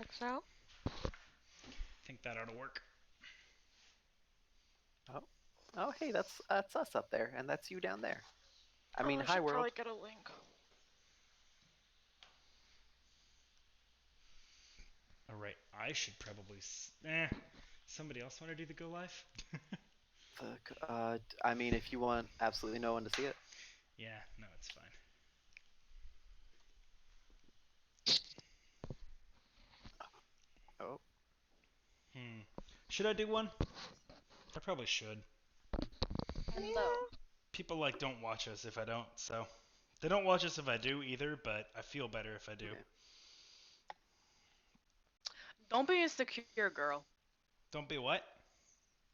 Check so. I think that ought to work. Oh, hey, that's us up there, and that's you down there. I mean, I hi, should world. probably get a link. Alright, I should probably... somebody else want to do the go live? I mean, if you want absolutely no one to see it. Yeah, no, it's fine. Oh. Should I do one? I probably should. Hello. People don't watch us if I don't, so... They don't watch us if I do either, but I feel better if I do. Okay. Don't be insecure, girl. Don't be what?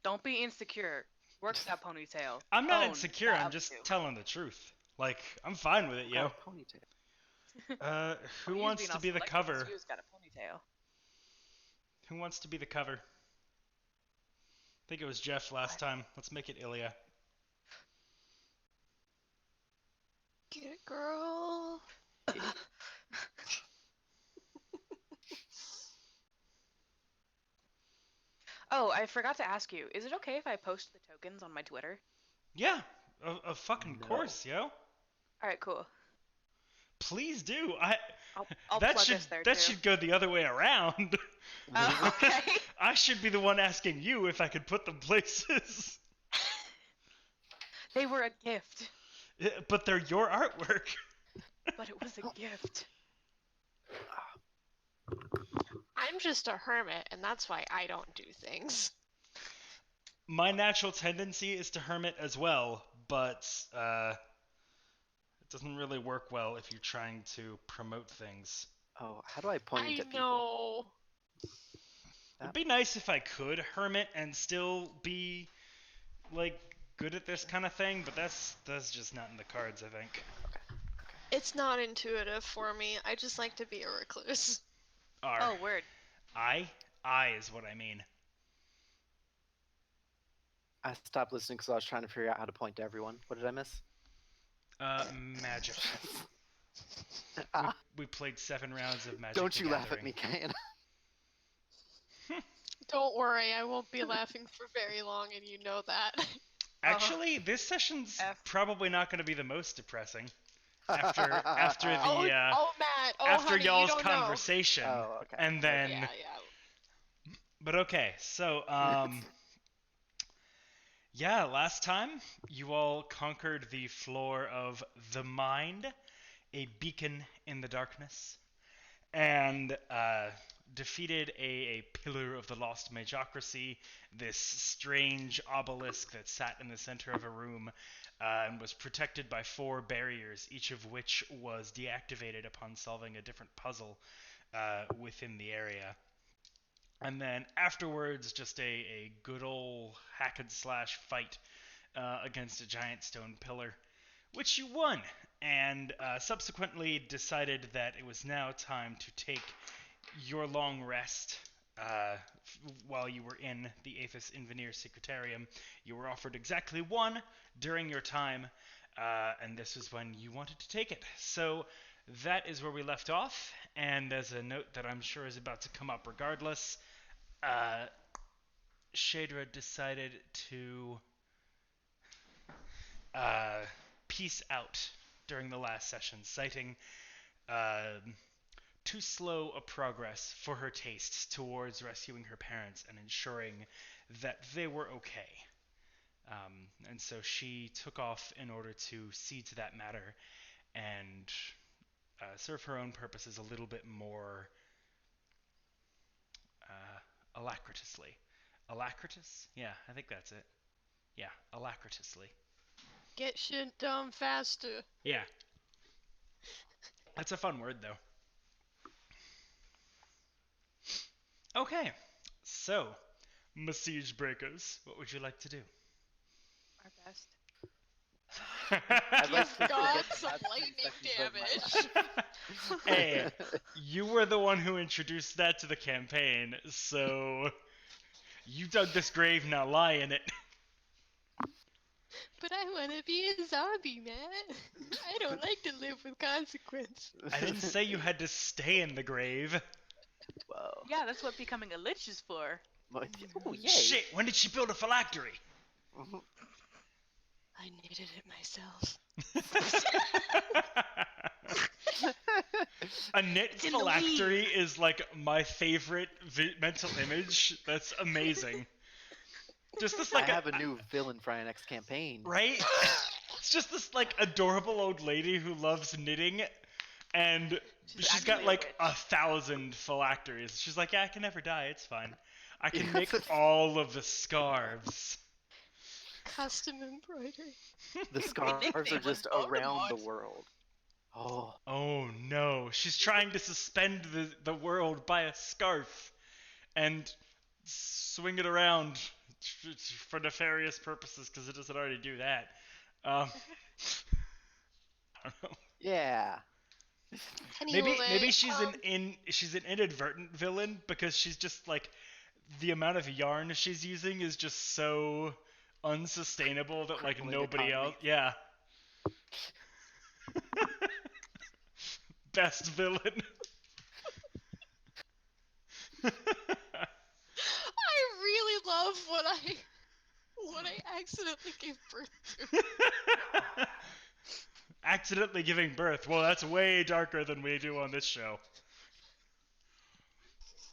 Don't be insecure. Work that ponytail. I'm not Own insecure, that I'm just updo. telling the truth. I'm fine with it, yo. Ponytail. Who wants to be the cover? You's got a ponytail. Who wants to be the cover? I think it was Jeff last time. Let's make it Ilya. Get it, girl. Oh, I forgot to ask you. Is it okay if I post the tokens on my Twitter? Yeah, a fucking course, yo. All right, cool. Please do. I'll that plug should us there that too. should go the other way around. Oh, okay. I should be the one asking you if I could put them places. They were a gift, But they're your artwork. but it was a gift. I'm just a hermit, and that's why I don't do things. My natural tendency is to hermit as well, but it doesn't really work well if you're trying to promote things. Oh, how do I point I at people? know. It'd be nice if I could hermit and still be good at this kind of thing, but that's just not in the cards, I think. It's not intuitive for me. I just like to be a recluse. Oh, word. I is what I mean. I stopped listening because I was trying to figure out how to point to everyone. What did I miss? Magic. We played 7 rounds of Magic. Don't the you laugh Gathering. at me, Kayan. Don't worry, I won't be laughing for very long, and you know that. Actually, this session's F. probably not going to be the most depressing. After the Matt. Oh, after honey, y'all's you don't conversation, Oh, okay. and then. Yeah. But okay, so yeah, last time you all conquered the floor of the Mind, a beacon in the darkness, and defeated a pillar of the lost magocracy, this strange obelisk that sat in the center of a room and was protected by 4 barriers, each of which was deactivated upon solving a different puzzle within the area. And then afterwards, just a good old hack and slash fight against a giant stone pillar, which you won, and subsequently decided that it was now time to take your long rest while you were in the Aethes Invenir Secretarium. You were offered exactly 1 during your time, and this was when you wanted to take it. So that is where we left off, and as a note that I'm sure is about to come up regardless, Shadra decided to peace out during the last session, citing too slow a progress for her tastes towards rescuing her parents and ensuring that they were okay. And so she took off in order to see to that matter and serve her own purposes a little bit more alacritously. Alacritus? Yeah, I think that's it. Yeah, alacritously. Get shit done faster. Yeah. That's a fun word, though. Okay, so, Siegebreakers, what would you like to do? Our best. I'd like to God, forget some the last 10 lightning seconds of my damage. Hey, you were the one who introduced that to the campaign, so you dug this grave, now lie in it. But I want to be a zombie, man. I don't like to live with consequence. I didn't say you had to stay in the grave. Whoa. Yeah, that's what becoming a lich is for. Oh, yay! Shit, when did she build a phylactery? Mhm. I needed it myself. A knit It's in the phylactery weave. is like my favorite mental image. That's amazing. Just this I like have a new villain for our next campaign. right? It's just this like adorable old lady who loves knitting, and she's got actually a like witch. 1,000 phylacteries. She's like, yeah, I can never die. It's fine. I can Yeah, make all of the scarves. Custom embroidery. The think scarves they are was just around the Voldemort. world. Oh, Oh no, she's trying to suspend the world by a scarf and swing it around for nefarious purposes because it doesn't already do that. I don't know. yeah. Maybe Anyway, she's an inadvertent villain because she's just like the amount of yarn she's using is just so unsustainable that like Crippling nobody else. economy. Yeah. Best villain. I really love what I accidentally gave birth to. Accidentally giving birth. Well, that's way darker than we do on this show.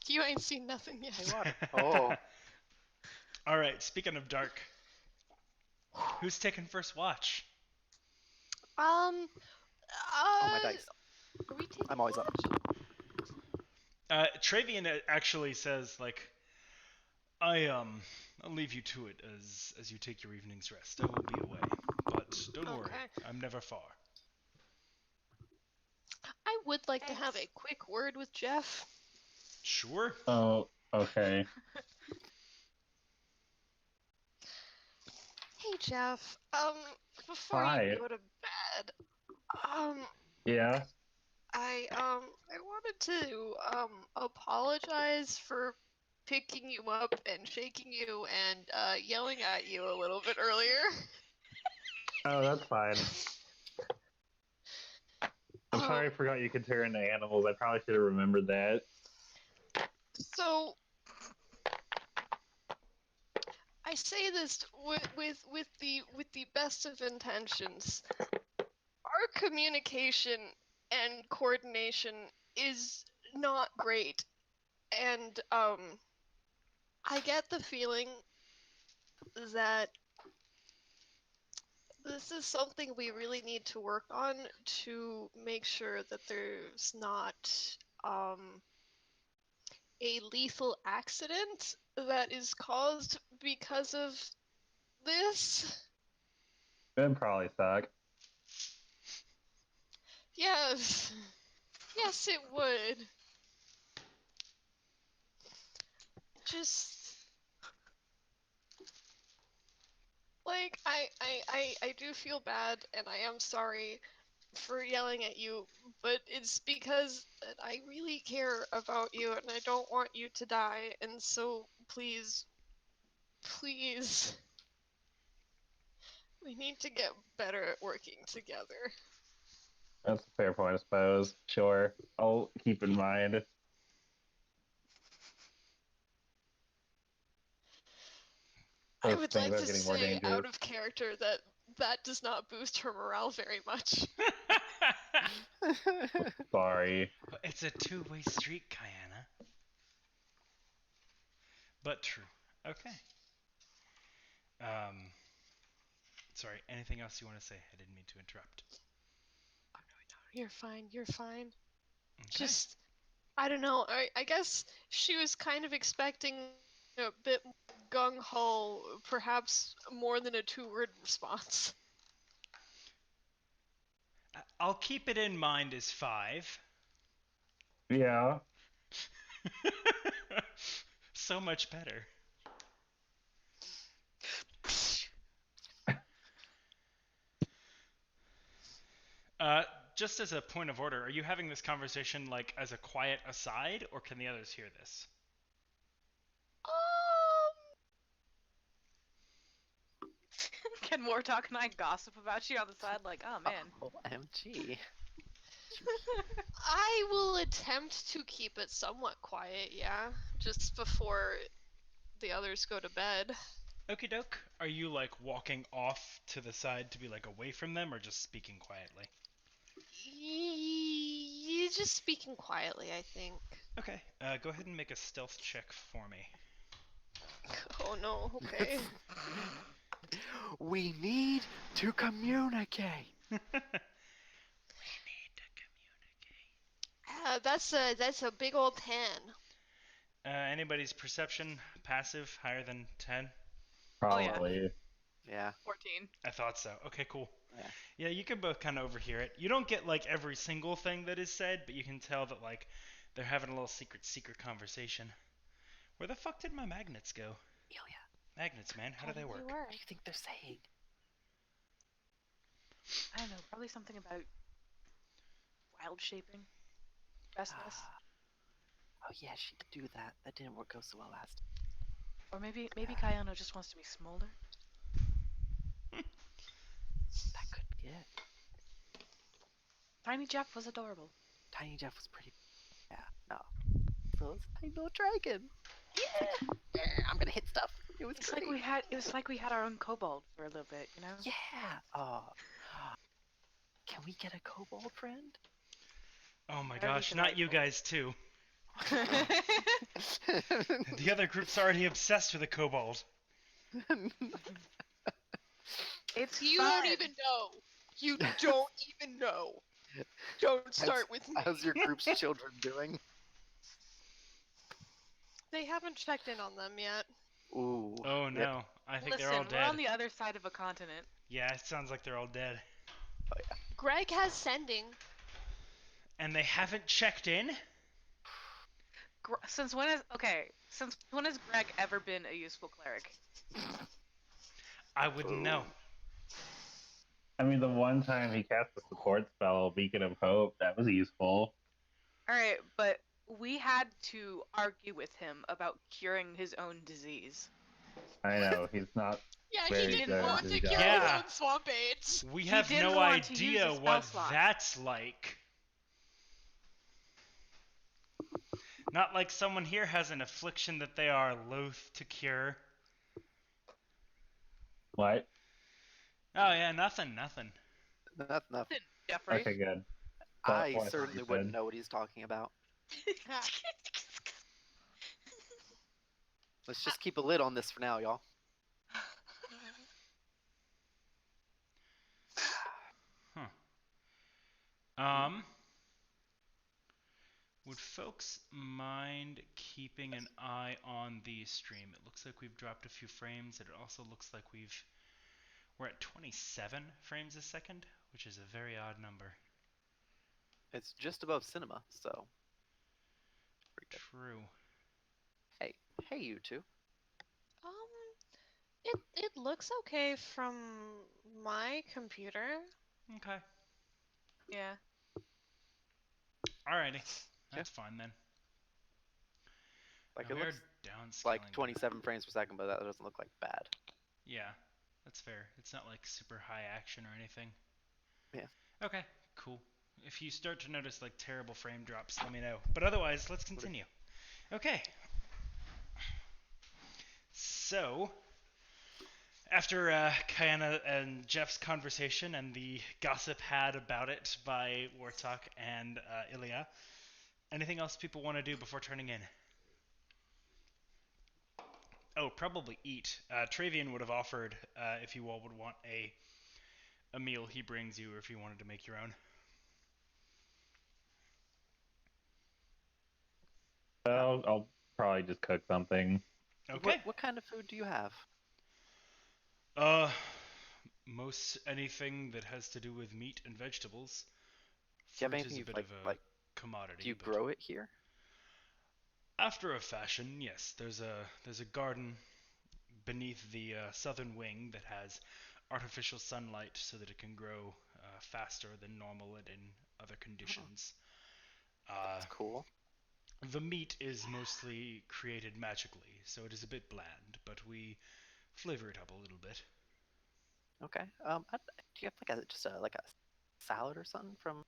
You ain't seen nothing yet. Hey, water. Oh, All right. Speaking of dark, who's taking first watch? Um. oh my dice. Are we taking I'm always up. watch? Travian actually says like, I'll leave you to it as you take your evening's rest. I will be away, but don't worry, Okay. I'm never far. I would like to have Thanks. a quick word with Jeff. Sure. Oh, okay. Hey Jeff. Before Hi. you go to bed, um, Yeah. I wanted to apologize for picking you up and shaking you and yelling at you a little bit earlier. Oh, that's fine. I'm Um, sorry I forgot you could turn into animals. I probably should have remembered that. So I say this with the best of intentions. Our communication and coordination is not great, and I get the feeling that this is something we really need to work on to make sure that there's not um a lethal accident that is caused because of this. It'd probably suck. Yes. Yes, it would. Just like I do feel bad and I am sorry for yelling at you, but it's because I really care about you and I don't want you to die, and so please, please, we need to get better at working together. That's a fair point, I suppose. Sure. I'll keep in mind. I Those would things like are to getting more say out dangerous. of character that that does not boost her morale very much. Sorry. It's a two-way street, Kayana. But true. Okay. Um. Sorry. Anything else you want to say? I didn't mean to interrupt. Oh, no, you're fine, you're fine. Okay. Just, I don't know, I guess she was kind of expecting a bit gung-ho, perhaps more than a two-word response. I'll keep it in mind as 5. Yeah. So much better. Just as a point of order, are you having this conversation like as a quiet aside, or can the others hear this? Can Mortalk and I gossip about you on the side? Like, oh man. OMG. I will attempt to keep it somewhat quiet, yeah, just before the others go to bed. Okie doke. Are you like walking off to the side to be like away from them, or just speaking quietly? Just speaking quietly, I think. Okay. Go ahead and make a stealth check for me. Oh no, okay. We need to communicate. We need to communicate. That's a big old 10. Anybody's perception passive higher than 10? Oh, yeah. Probably. Yeah. 14. I thought so. Okay, cool. Yeah. Yeah, you can both kind of overhear it. You don't get like every single thing that is said, but you can tell that like they're having a little secret conversation. Where the fuck did my magnets go? Ilya, Magnets, man, how do they work? what do you think they're saying? I don't know, probably something about wild shaping. Bestness. Oh yeah, she could do that. That didn't go so well last. Or maybe Kayano just wants to be smolder. That could be it. Tiny Jeff was adorable. Tiny Jeff was pretty. Yeah. No. So it's tiny little dragon. Yeah. I'm gonna hit stuff. It was It's great. like we had our own kobold for a little bit, you know? Yeah. Oh. Can we get a kobold friend? Oh my That'd be gosh, not you delightful. guys too. The other group's already obsessed with a kobold. It's You fun. don't even know. You don't even know. Don't start with me. How's your group's children doing? They haven't checked in on them yet. Ooh. Oh Rip. no, I think Listen, they're all we're dead. on the other side of a continent. Yeah, it sounds like they're all dead. Greg has sending. And they haven't checked in? Since when has Greg ever been a useful cleric? I wouldn't know. I mean, the one time he cast the support spell, Beacon of Hope, that was useful. Alright, but we had to argue with him about curing his own disease. I know, he's not. Yeah, Very he didn't good want at to his cure job. his Yeah. own swamp aids. We He have didn't no want to use idea his spell what slot. that's like. Not like someone here has an affliction that they are loath to cure. What? Oh yeah, nothing. Nothing. Jeffrey. Okay, good. I What certainly you wouldn't said. know what he's talking about. Let's just keep a lid on this for now, y'all. Would folks mind keeping an eye on the stream? It looks like we've dropped a few frames, and it also looks like we're at 27 frames a second, which is a very odd number. It's just above cinema, so. Pretty good. True. Hey, you two. It looks okay from my computer. Okay. Yeah. Alrighty. That's fine then. Like Now it we are looks downscaling like that. 27 frames per second, but that doesn't look like bad. Yeah, that's fair. It's not like super high action or anything. Yeah. Okay, cool. If you start to notice like terrible frame drops, let me know. But otherwise, let's continue. Okay. So, after Kayana and Jeff's conversation and the gossip had about it by Wartok and Ilya, anything else people want to do before turning in? Oh, probably eat. Travian would have offered if you all would want a meal he brings you, or if you wanted to make your own. I'll probably just cook something. Okay. What kind of food do you have? Most anything that has to do with meat and vegetables. Do you have Fruit anything is a you bit like? of a Like, commodity. do you but grow it here? After a fashion, yes. There's a garden beneath the southern wing that has artificial sunlight so that it can grow faster than normal and in other conditions. That's cool. The meat is mostly created magically, so it is a bit bland, but we flavor it up a little bit. Okay. Do you have like a salad or something from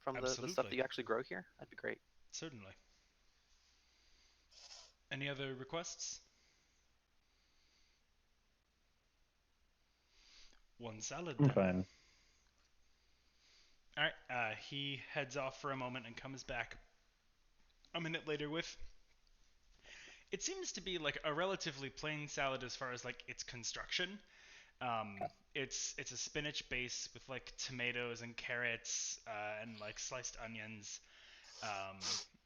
from the stuff Absolutely. that you actually grow here? That'd be great. Certainly. Any other requests? One salad I'm then. fine. All right. He heads off for a moment and comes back a minute later with. It seems to be like a relatively plain salad as far as like its construction. It's a spinach base with like tomatoes and carrots and like sliced onions, um,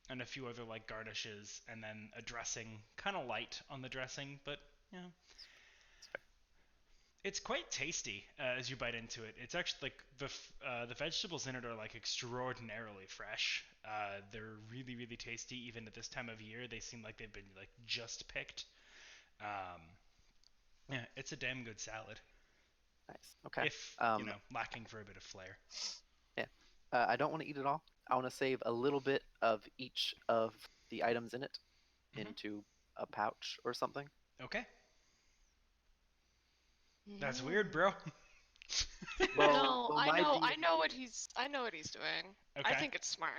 and a few other like garnishes, and then a dressing, kind of light on the dressing, but you know, it's quite tasty as you bite into it. It's actually like the vegetables in it are like extraordinarily fresh. They're really tasty even at this time of year. They seem like they've been like just picked. Um, yeah, it's a damn good salad. Nice. Okay. If lacking for a bit of flair. Yeah. I don't want to eat it all. I want to save a little bit of each of the items in it into a pouch or something. Okay. That's weird, bro. No, well, I know what he's doing. Okay. I think it's smart.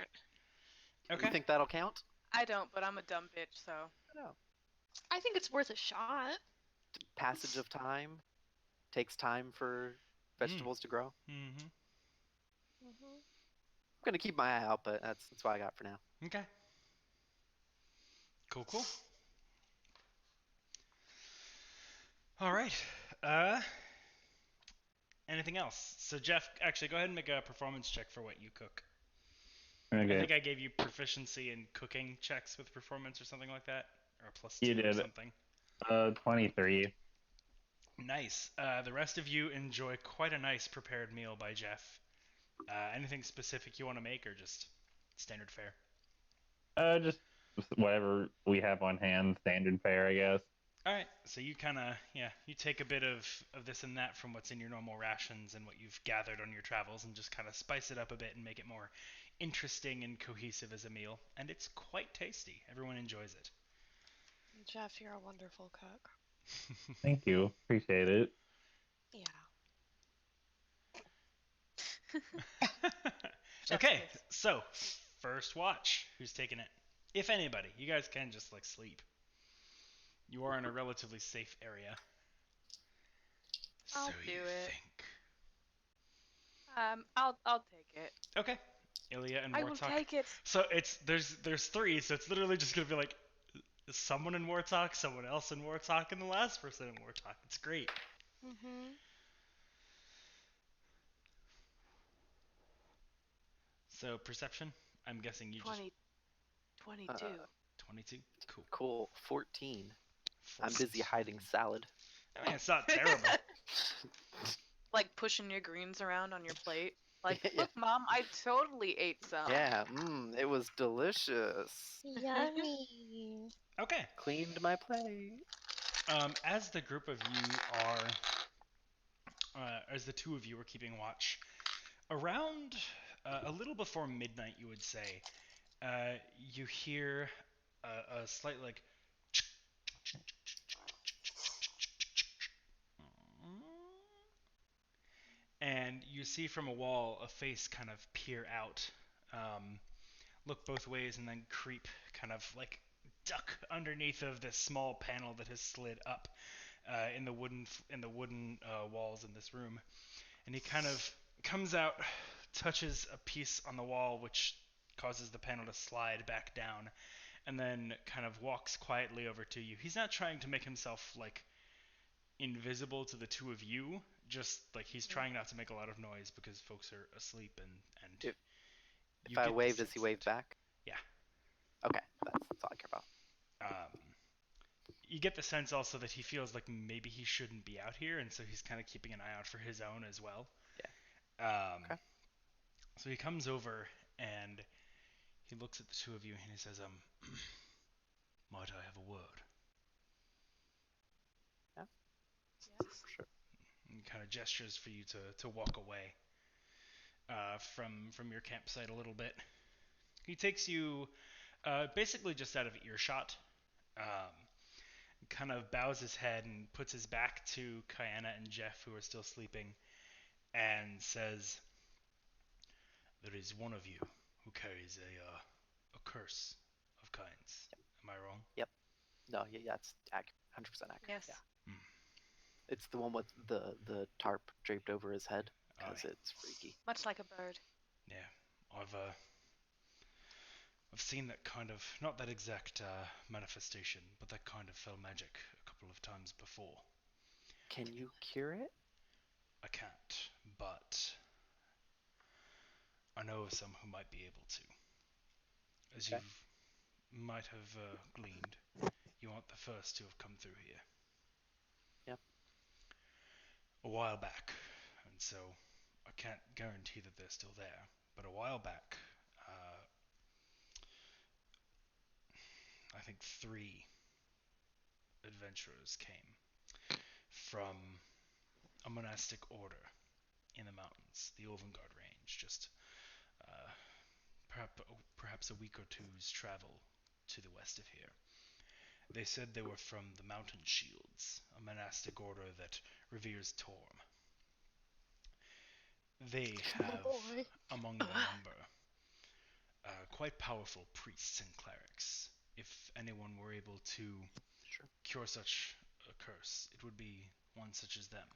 Okay. You think that'll count? I don't, but I'm a dumb bitch, so. No. I think it's worth a shot. Passage of time takes time for vegetables to grow. Mm-hmm. I'm gonna keep my eye out, but that's what I got for now. Okay. Cool. All right. Anything else? So Jeff, actually, go ahead and make a performance check for what you cook. Okay. I think I gave you proficiency in cooking checks with performance or something like that, or a +2 You or did. something. 23. Nice. The rest of you enjoy quite a nice prepared meal by Jeff. Anything specific you want to make, or just standard fare? Just whatever we have on hand, standard fare, I guess. All right. So you kind of, you take a bit of this and that from what's in your normal rations and what you've gathered on your travels, and just kind of spice it up a bit and make it more interesting and cohesive as a meal. And it's quite tasty. Everyone enjoys it. Jeff, you're a wonderful cook. Thank you. Appreciate it. Yeah. Okay, so first watch. Who's taking it? If anybody, you guys can just like sleep. You are in a relatively safe area. I'll so do you it. think? I'll take it. Okay, Ilya and I Wartok. will take it. So there's 3, so it's literally just gonna be like someone in Wartok, someone else in Wartok, and the last person in Wartok. It's great. So perception. I'm guessing you 22. 22. Cool. Cool. 14. I'm busy hiding salad. I mean, it's not terrible. Like pushing your greens around on your plate. Like, Yeah. look, Mom, I totally ate some. Yeah. It was delicious. Yummy. Okay. Cleaned my plate. As the group of you as the 2 of you are keeping watch, around a little before midnight, you would say, you hear a slight like and you see from a wall a face kind of peer out, look both ways, and then creep, kind of like duck underneath of this small panel that has slid up in the wooden walls in this room. And he kind of comes out, touches a piece on the wall, which causes the panel to slide back down, and then kind of walks quietly over to you. He's not trying to make himself like invisible to the 2 of you, just like he's trying not to make a lot of noise because folks are asleep, and If I wave, does he wave back? Yeah. Okay, that's all I care about. You get the sense also that he feels like maybe he shouldn't be out here, and so he's kind of keeping an eye out for his own as well. Yeah. Okay. So he comes over and he looks at the 2 of you and he says, might I have a word? Yeah. Yes. Sure. And kind of gestures for you to walk away from your campsite a little bit. He takes you basically just out of earshot, kind of bows his head and puts his back to Kyanna and Jeff, who are still sleeping, and says, there is one of you who carries a curse of kinds. Am I wrong? No, yeah, it's 100% accurate. Yes. Yeah. Hmm. It's the one with the tarp draped over his head because Aye. it's freaky. Much like a bird. Yeah, I've seen that kind of, not that exact manifestation, but that kind of fell magic a couple of times before. Can you cure it? I can't, but I know of some who might be able to. As Okay. you might have gleaned, you aren't the first to have come through here. Yep. A while back, and so I can't guarantee that they're still there, but a while back, I think 3 adventurers came from a monastic order in the mountains, the Ovengard Range, just uh, perhaps a week or two's travel to the west of here. They said they were from the Mountain Shields, a monastic order that reveres Torm. They have, boy. among their number, quite powerful priests and clerics. If anyone were able to Sure. cure such a curse, it would be one such as them.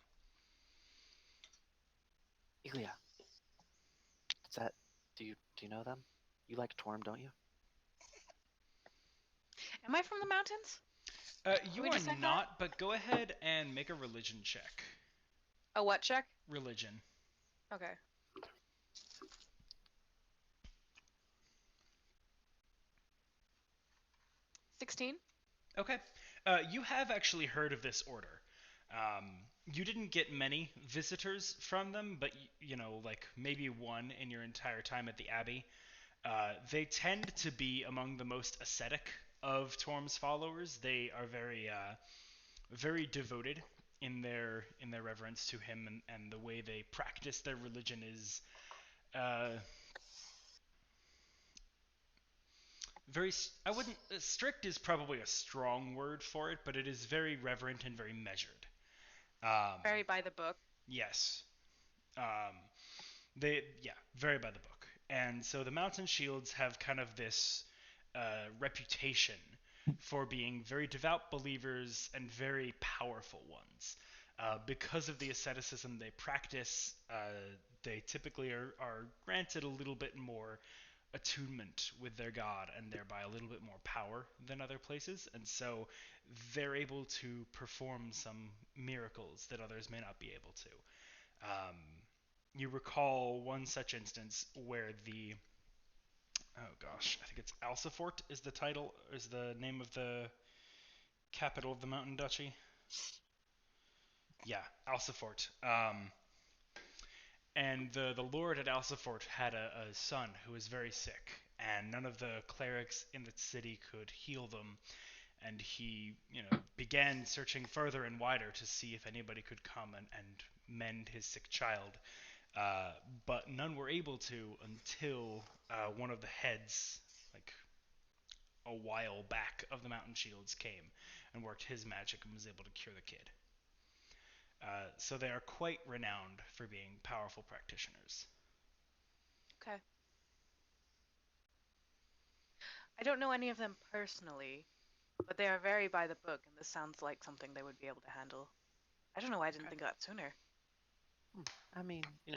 Ilya, is that? Do you know them? You like Torm, don't you? Am I from the mountains? You we are decide that? not, but go ahead and make a religion check. A what check? Religion. Okay. 16? Okay. You have actually heard of this order. You didn't get many visitors from them, but like maybe one in your entire time at the Abbey. They tend to be among the most ascetic of Torm's followers. They are very devoted in their reverence to him, and the way they practice their religion is very. I wouldn't. Strict is probably a strong word for it, but it is very reverent and very measured. Very by the book. Yes. Um, very by the book. And so the Mountain Shields have kind of this reputation for being very devout believers and very powerful ones. Because of the asceticism they practice, they typically are granted a little bit more attunement with their god and thereby a little bit more power than other places. And so they're able to perform some miracles that others may not be able to. You recall one such instance where I think it's Alsifort is the name of the capital of the Mountain Duchy. Yeah, Alsifort. And the lord at Alsifort had a son who was very sick, and none of the clerics in the city could heal them. And he, began searching further and wider to see if anybody could come and mend his sick child. But none were able to until one of the heads, like a while back of the Mountain Shields, came and worked his magic and was able to cure the kid. So they are quite renowned for being powerful practitioners. Okay. I don't know any of them personally, but they are very by the book, and this sounds like something they would be able to handle. I don't know why I didn't think of that sooner. I mean, you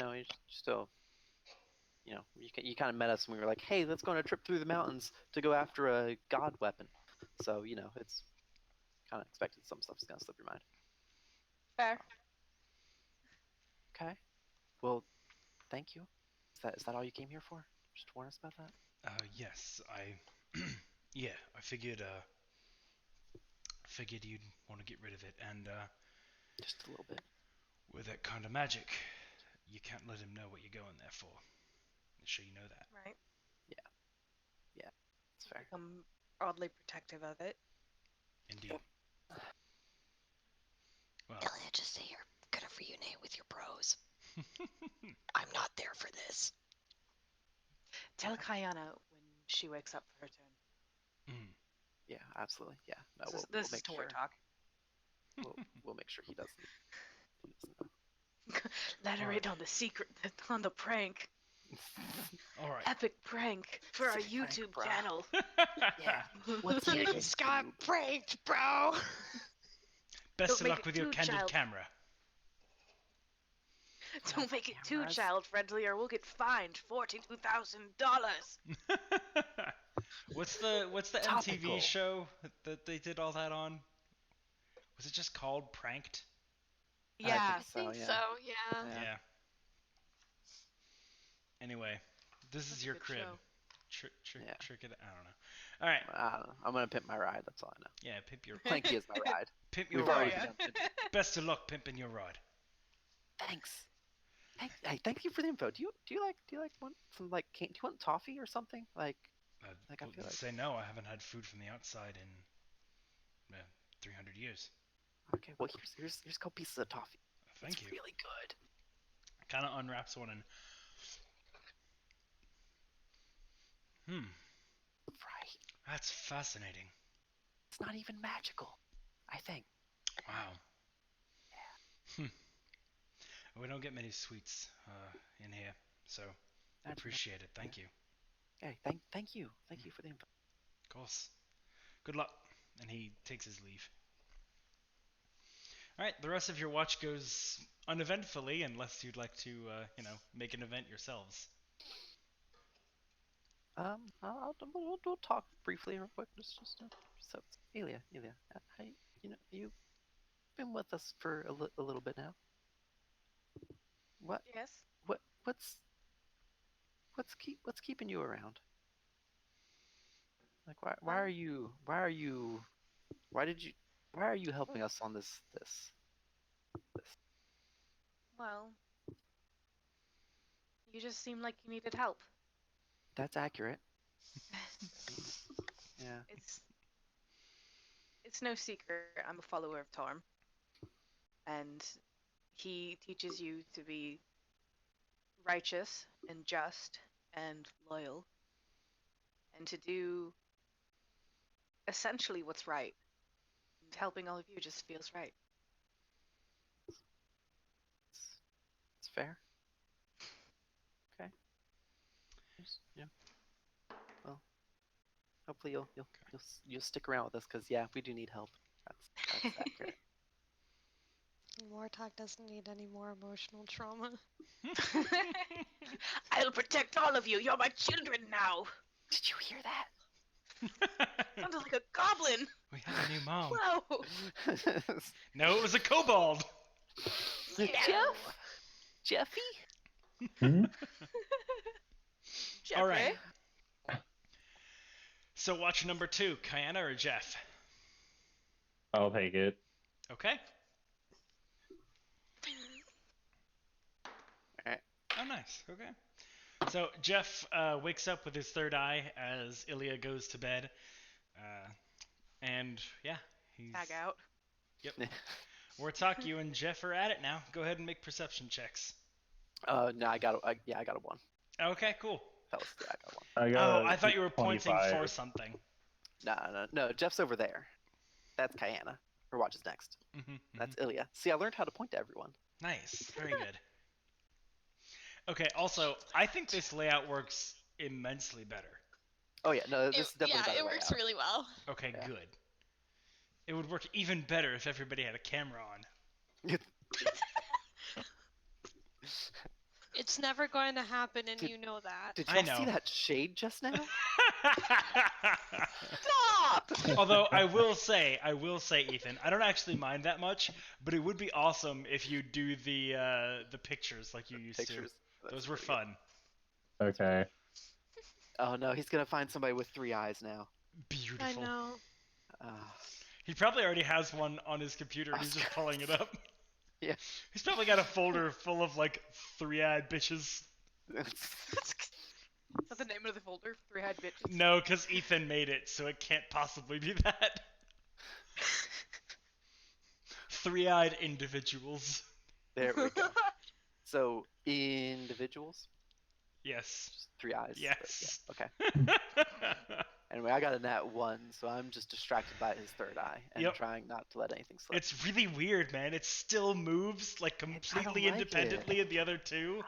still, you kind of met us when we were like, hey, let's go on a trip through the mountains to go after a god weapon. So, it's kind of expected some stuff's going to slip your mind. Fair. Okay. Well, thank you. Is that all you came here for? Just to warn us about that? Yes, I figured you'd want to get rid of it, and Just a little bit. with that kind of magic, you can't let him know what you're going there for. I'm sure you know that. Right. Yeah, it's fair. Become oddly protective of it. Indeed. Well, Ilya, just say you're gonna reunite with your bros. I'm not there for this. Tell Kayana when she wakes up for her turn. Yeah, absolutely. Yeah. No, This we'll is make Tor sure. talk. We'll make sure he doesn't know. Let her Alright. in on the secret, on the prank. All right. Epic prank for our Epic prank, YouTube bro. channel. Yeah. What's You it just got pranked, bro. Best Don't of make luck it with your too candid child- camera. Don't make it too cameras? child-friendly or we'll get fined $42,000. What's the Topical. MTV show that they did all that on? Was it just called Pranked? Yeah. I So, think yeah. so, yeah. Yeah. Anyway, this That's is a your good crib. show. Yeah. Trick it. I don't know. All right. I don't know. I'm gonna pimp my ride. That's all I know. Yeah, pimp your Clanky is my ride. your We've ride. already yeah. jumped into Best of luck pimping your rod. Thanks. Hey, thank you for the info. Do you like want some like do you want toffee or something? Like I Like, I feel like- say no. I haven't had food from the outside in 300 years. okay, well here's a couple pieces of toffee. Thank It's you. really good. Kind of unwraps one and. Right. That's fascinating. It's not even magical. I think. Wow. We don't get many sweets in here, so That's appreciate it. Thank you. Okay, thank you for the info. Of course. Good luck. And he takes his leave. All right, the rest of your watch goes uneventfully, unless you'd like to, make an event yourselves. We'll talk briefly real quick. So Elia, you've been with us for a little bit now. Yes. What's keeping you around? Like why are you helping us on this? Well, you just seemed like you needed help. That's accurate. Yeah. It's no secret I'm a follower of Torm. And he teaches you to be righteous and just and loyal. And to do essentially what's right. And helping all of you just feels right. It's fair. Okay. Yeah. Well, hopefully you'll stick around with us because yeah, we do need help. That's accurate. Wartalk doesn't need any more emotional trauma. I'll protect all of you. You're my children now. Did you hear that? Sounded like a goblin. We have a new mom. Whoa. No, it was a kobold. Jeffy? Jeffrey? All right. So watch number 2, Kyanna or Jeff? I'll take it. Okay. Alright. Oh, nice. Okay. So Jeff wakes up with his third eye as Ilya goes to bed. And yeah, he's... Tag out. Yep. Wartalk, you and Jeff are at it now. Go ahead and make perception checks. No, I got a 1. Okay, cool. I got 1. I got I thought you were pointing 25. for something. No, Jeff's over there. That's Kyanna. Her watch is next. That's Ilya. See, I learned how to point to everyone. Nice. Very good. Okay, also, I think this layout works immensely better. Oh yeah, no, this is definitely better it works layout. really well. Okay, Yeah. good. It would work even better if everybody had a camera on. It's never going to happen, and you know that. Did I y'all know. see that shade just now? Stop! Although I will say, Ethan, I don't actually mind that much, but it would be awesome if you do the pictures like you used Pictures. to. Those were fun. Okay. Oh no, he's gonna find somebody with 3 eyes now. Beautiful. I know. He probably already has one on his computer. He's just pulling it up. Yeah. He's probably got a folder full of like 3-eyed bitches. Is that the name of the folder? 3-eyed bitches? No, because Ethan made it, so it can't possibly be that. 3-eyed individuals. There we go. So individuals, Yes. just 3 eyes. but Yes. yeah, okay. Anyway, I got a nat 1, so I'm just distracted by his third eye and Yep. trying not to let anything slip. It's really weird, man. It still moves like completely like independently of the other two.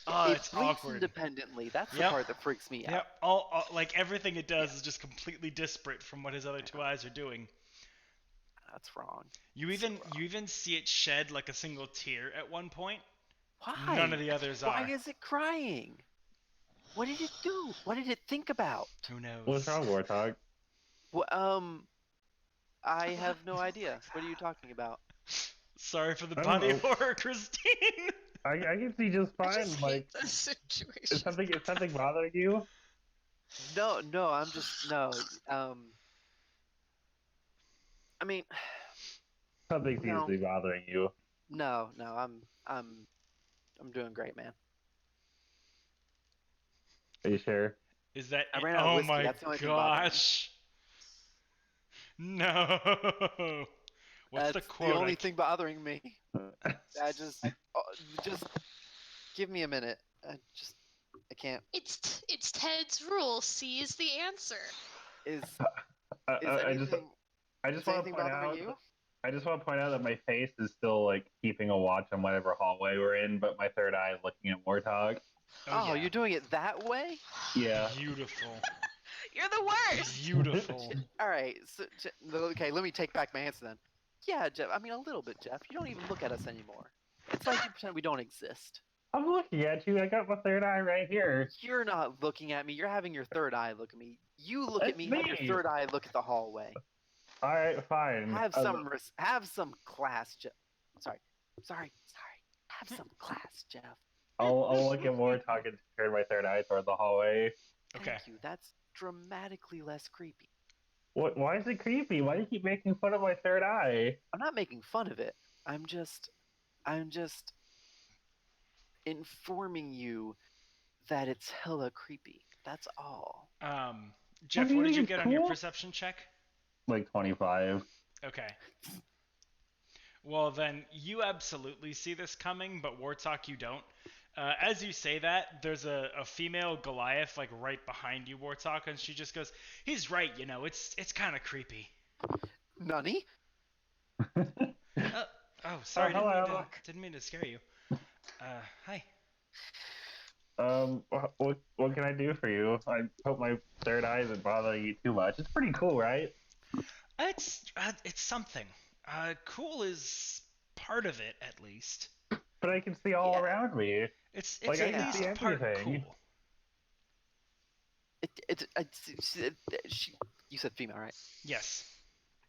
Oh, it it's blinks awkward. independently. That's the Yep. part that freaks me out. Yep. All like everything it does is just completely disparate from what his other two eyes are doing. That's wrong. You even see it shed like a single tear at one point. Why? None of the others Why are. is it crying? What did it do? What did it think about? Who knows? What's wrong, Warthog? Well, I have no idea. What are you talking about? Sorry for the I body don't know. horror, Christine. I can see just I fine. just Like, hate this situation. is something bothering you? No, I'm just no. I mean, Something seems No. to be bothering you. no. I'm doing great, man. Are you sure? Is that? I ran out of Oh whiskey. my That's the only thing bothering me. gosh. No. What's the That's quote? the only thing bothering me. I just give me a minute. I can't. It's Ted's rule. C is the answer. Is I anything? just Is want anything to point bothering out. you? I just want to point out that my face is still like keeping a watch on whatever hallway we're in, but my third eye is looking at Warthog. Oh, yeah. you're doing it that way? Yeah. Beautiful. You're the worst. Beautiful. All right. So, okay, let me take back my answer then. Yeah, Jeff. I mean, a little bit, Jeff. You don't even look at us anymore. It's like you pretend we don't exist. I'm looking at you. I got my third eye right here. You're not looking at me. You're having your third eye look at me. You look at That's me. Have your me. third eye look at the hallway. All right, fine. Have some class, Jeff. Sorry. Have some class, Jeff. I'll look at Warthog and turn my third eye toward the hallway. Okay. Thank you. That's dramatically less creepy. What? Why is it creepy? Why do you keep making fun of my third eye? I'm not making fun of it. I'm just informing you that it's hella creepy. That's all. Jeff, do what you did you think get it's on your cool? perception check? Like 25. Okay. Well, then you absolutely see this coming, but Warthog, you don't. As you say that, there's a female Goliath like right behind you, Warthog, and she just goes, "He's right, you know, it's kind of creepy." Nani? Oh, sorry, hello. didn't mean to scare you. Hi. What can I do for you? I hope my third eye isn't bothering you too much. It's pretty cool, right? It's something. Cool is part of it, at least. But I can see all Yeah. around me. It's Like, I at can least see part everything. cool. You said female, right? Yes.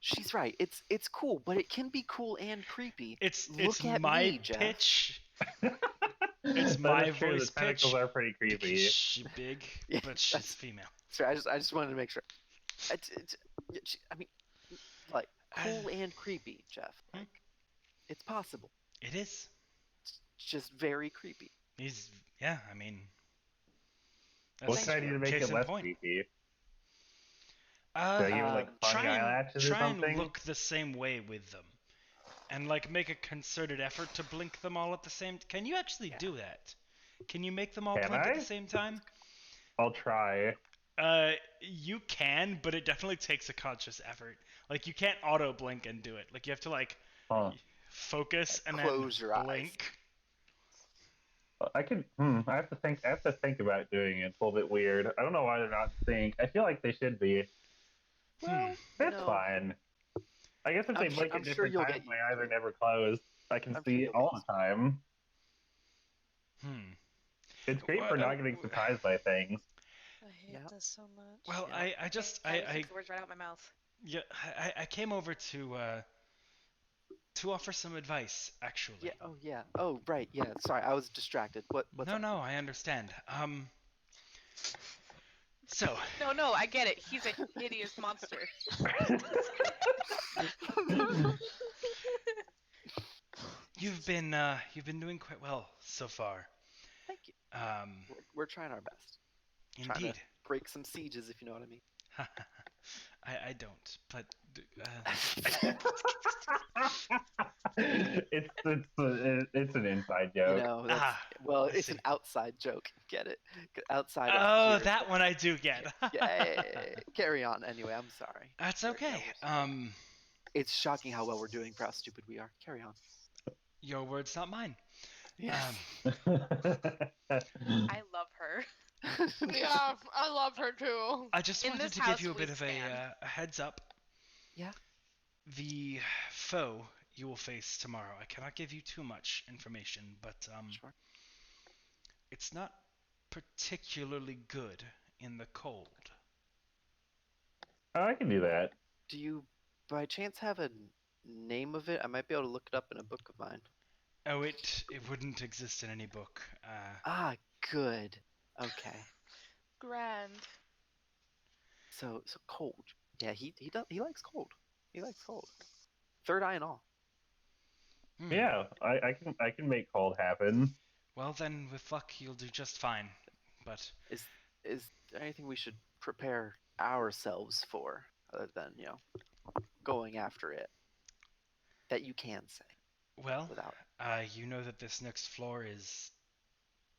She's right. It's cool, but it can be cool and creepy. It's Look at my me, Jeff. pitch. It's That my is true, voice the tentacles pitch. are pretty creepy. She's big, Yeah, but she's that's- female. Sorry, I just wanted to make sure. I mean, like cool and creepy, Jeff. Like, it's possible. It is. It's just very creepy. I mean. What that's can I do to make case it in less point. creepy? Uh, Should I give it, like, funny eyelashes or try and something? look the same way with them, and like make a concerted effort to blink them all at the same. Can you actually do that? Can you make them all Can blink at I? the same time? I'll try. You can, but it definitely takes a conscious effort. Like you can't auto blink and do it. Like you have to like Huh. focus and Close then your eyes. blink. I can. I have to think. I have to think about doing it. It's a little bit weird. I don't know why they're not in sync. I feel like they should be. Well, That's you know, fine. I guess if they blink I'm at sure different you'll times, get my used eyes to are it. never closed. I can I'm see sure it you'll all get the time. Hmm. It's great for not getting surprised by things. I hate Yeah. this so much. Well, Yeah. I just I I took the words right out of my mouth. yeah I came over to offer some advice actually. Yeah. Oh yeah. Oh right. Yeah. Sorry, I was distracted. What's No, up? no, I understand. So No, I get it. He's a hideous monster. you've been doing quite well so far. Thank you. We're trying our best. Trying Indeed. to break some sieges, if you know what I mean. I don't, but It's an inside You joke. know, that's, Ah, well, I it's see. an outside joke. Get it? Outside. oh, of that one I do get. Yeah. Carry on. Anyway, I'm sorry. That's Sorry, okay. that was- It's shocking how well we're doing for how stupid we are. Carry on. Your words, not mine. Yes. I love her. Yeah, I love her too. I just In wanted this to give house you a we bit of stand. a heads up. Yeah. The foe you will face tomorrow. I cannot give you too much information, but Sure. it's not particularly good in the cold. Oh, I can do that. Do you, by chance, have a name of it? I might be able to look it up in a book of mine. Oh, it wouldn't exist in any book. Ah, good. Okay. Grand. So cold. Yeah, he likes cold. He likes cold. Third eye and all. Yeah, I can make cold happen. Well, then, with luck, you'll do just fine. But Is there anything we should prepare ourselves for other than, going after it? That you can say well, without. you know that this next floor is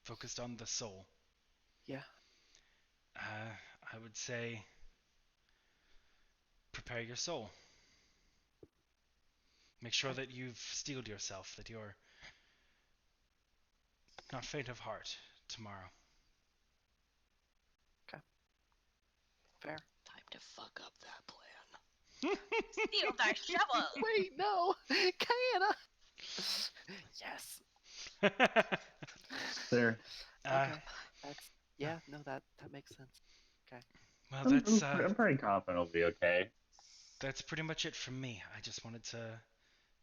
focused on the soul. Yeah. I would say prepare your soul. Make sure that you've steeled yourself, that you're not faint of heart tomorrow. Fair. Time to fuck up that plan. Steal thy shovel. Wait, no, Kiana. Yes. There. Okay. That makes sense. Well, I'm pretty confident it'll be okay. that's pretty much it from me. I just wanted to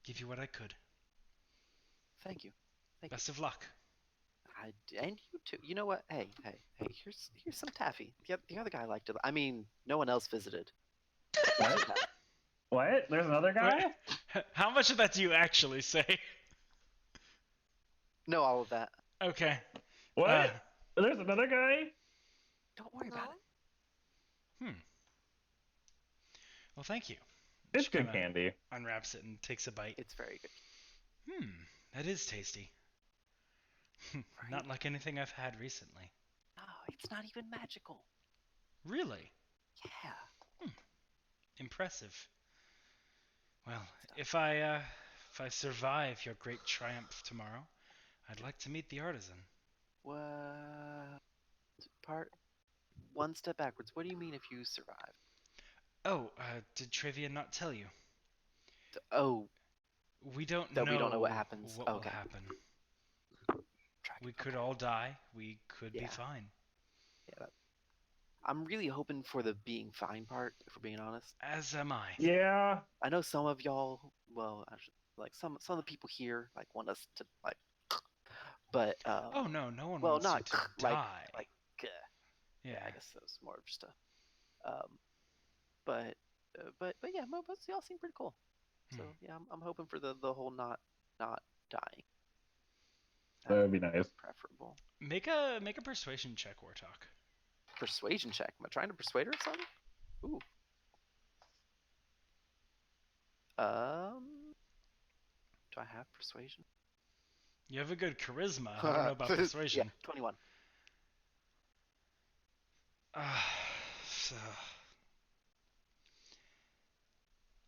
give you what I could. Thank you. Best of luck. And you too. You know what? Hey. Here's some taffy. The other guy liked it. I mean, no one else visited. What? What? There's another guy? Wait, how much of that do you actually say? No, all of that. Okay. What? There's another guy? Don't worry about it. Well, thank you. It's She good kinda candy. Unwraps it and takes a bite. It's very good. That is tasty. Not like anything I've had recently. No, it's not even magical. Really? Yeah. Impressive. Well, if I survive your great triumph tomorrow, I'd like to meet the artisan. One step backwards. What do you mean if you survive? Oh, did Trivia not tell you? We don't know. We don't know what happens. What will Okay. happen? We could all die. We could be fine. Yeah. I'm really hoping for the being fine part, if we're being honest. As am I. Yeah. I know some of y'all. Well, actually, like some of the people here want us to but Oh no, no one well, wants not you to die. Yeah, I guess that was more of just a but yeah, most y'all seem pretty cool. So yeah, I'm hoping for the whole not dying. That would be nice. Preferable. Make a persuasion check, Wartalk. Persuasion check. Am I trying to persuade her of something? Ooh. Do I have persuasion? You have a good charisma. I don't know about persuasion. Yeah, 21.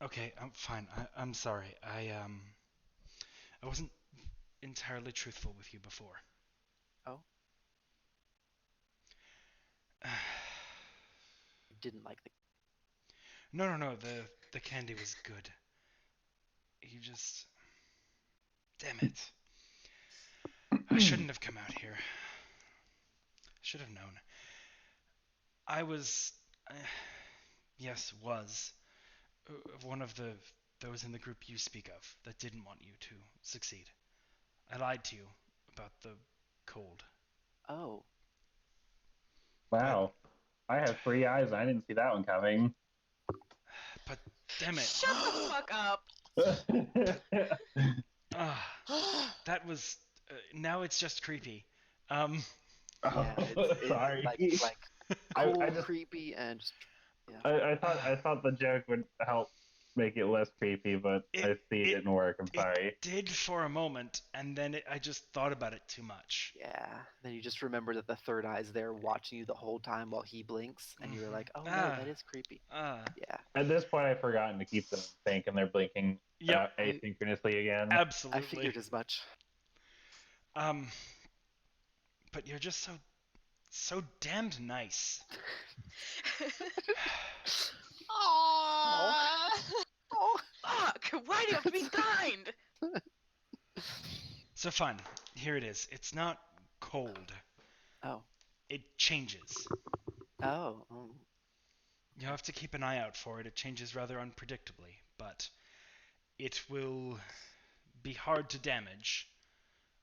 Okay, I'm fine. I'm sorry. I wasn't entirely truthful with you before. Oh. Didn't like the. No. The candy was good. You just. Damn it. I shouldn't have come out here. Should have known. I was. Was one of those in the group you speak of that didn't want you to succeed. I lied to you about the cold. Oh. Wow. I have 3 eyes and I didn't see that one coming. But damn it. Shut the fuck up. That was now it's just creepy. Yeah, it's sorry. like cool, I just, creepy, and just, I thought the joke would help make it less creepy, but I see it didn't work. I'm sorry. It did for a moment, and then I just thought about it too much. Yeah. Then you just remember that the third eye's there watching you the whole time while he blinks, and you're like, oh no, that is creepy. Yeah. At this point, I've forgotten to keep them in sync, and they're blinking asynchronously again. Absolutely. I figured as much. But you're just so damned nice. Aww. Oh. Fuck! Why do you have to be kind? So fine, here it is. It's not cold. Oh. It changes. Oh. You have to keep an eye out for it. It changes rather unpredictably, but it will be hard to damage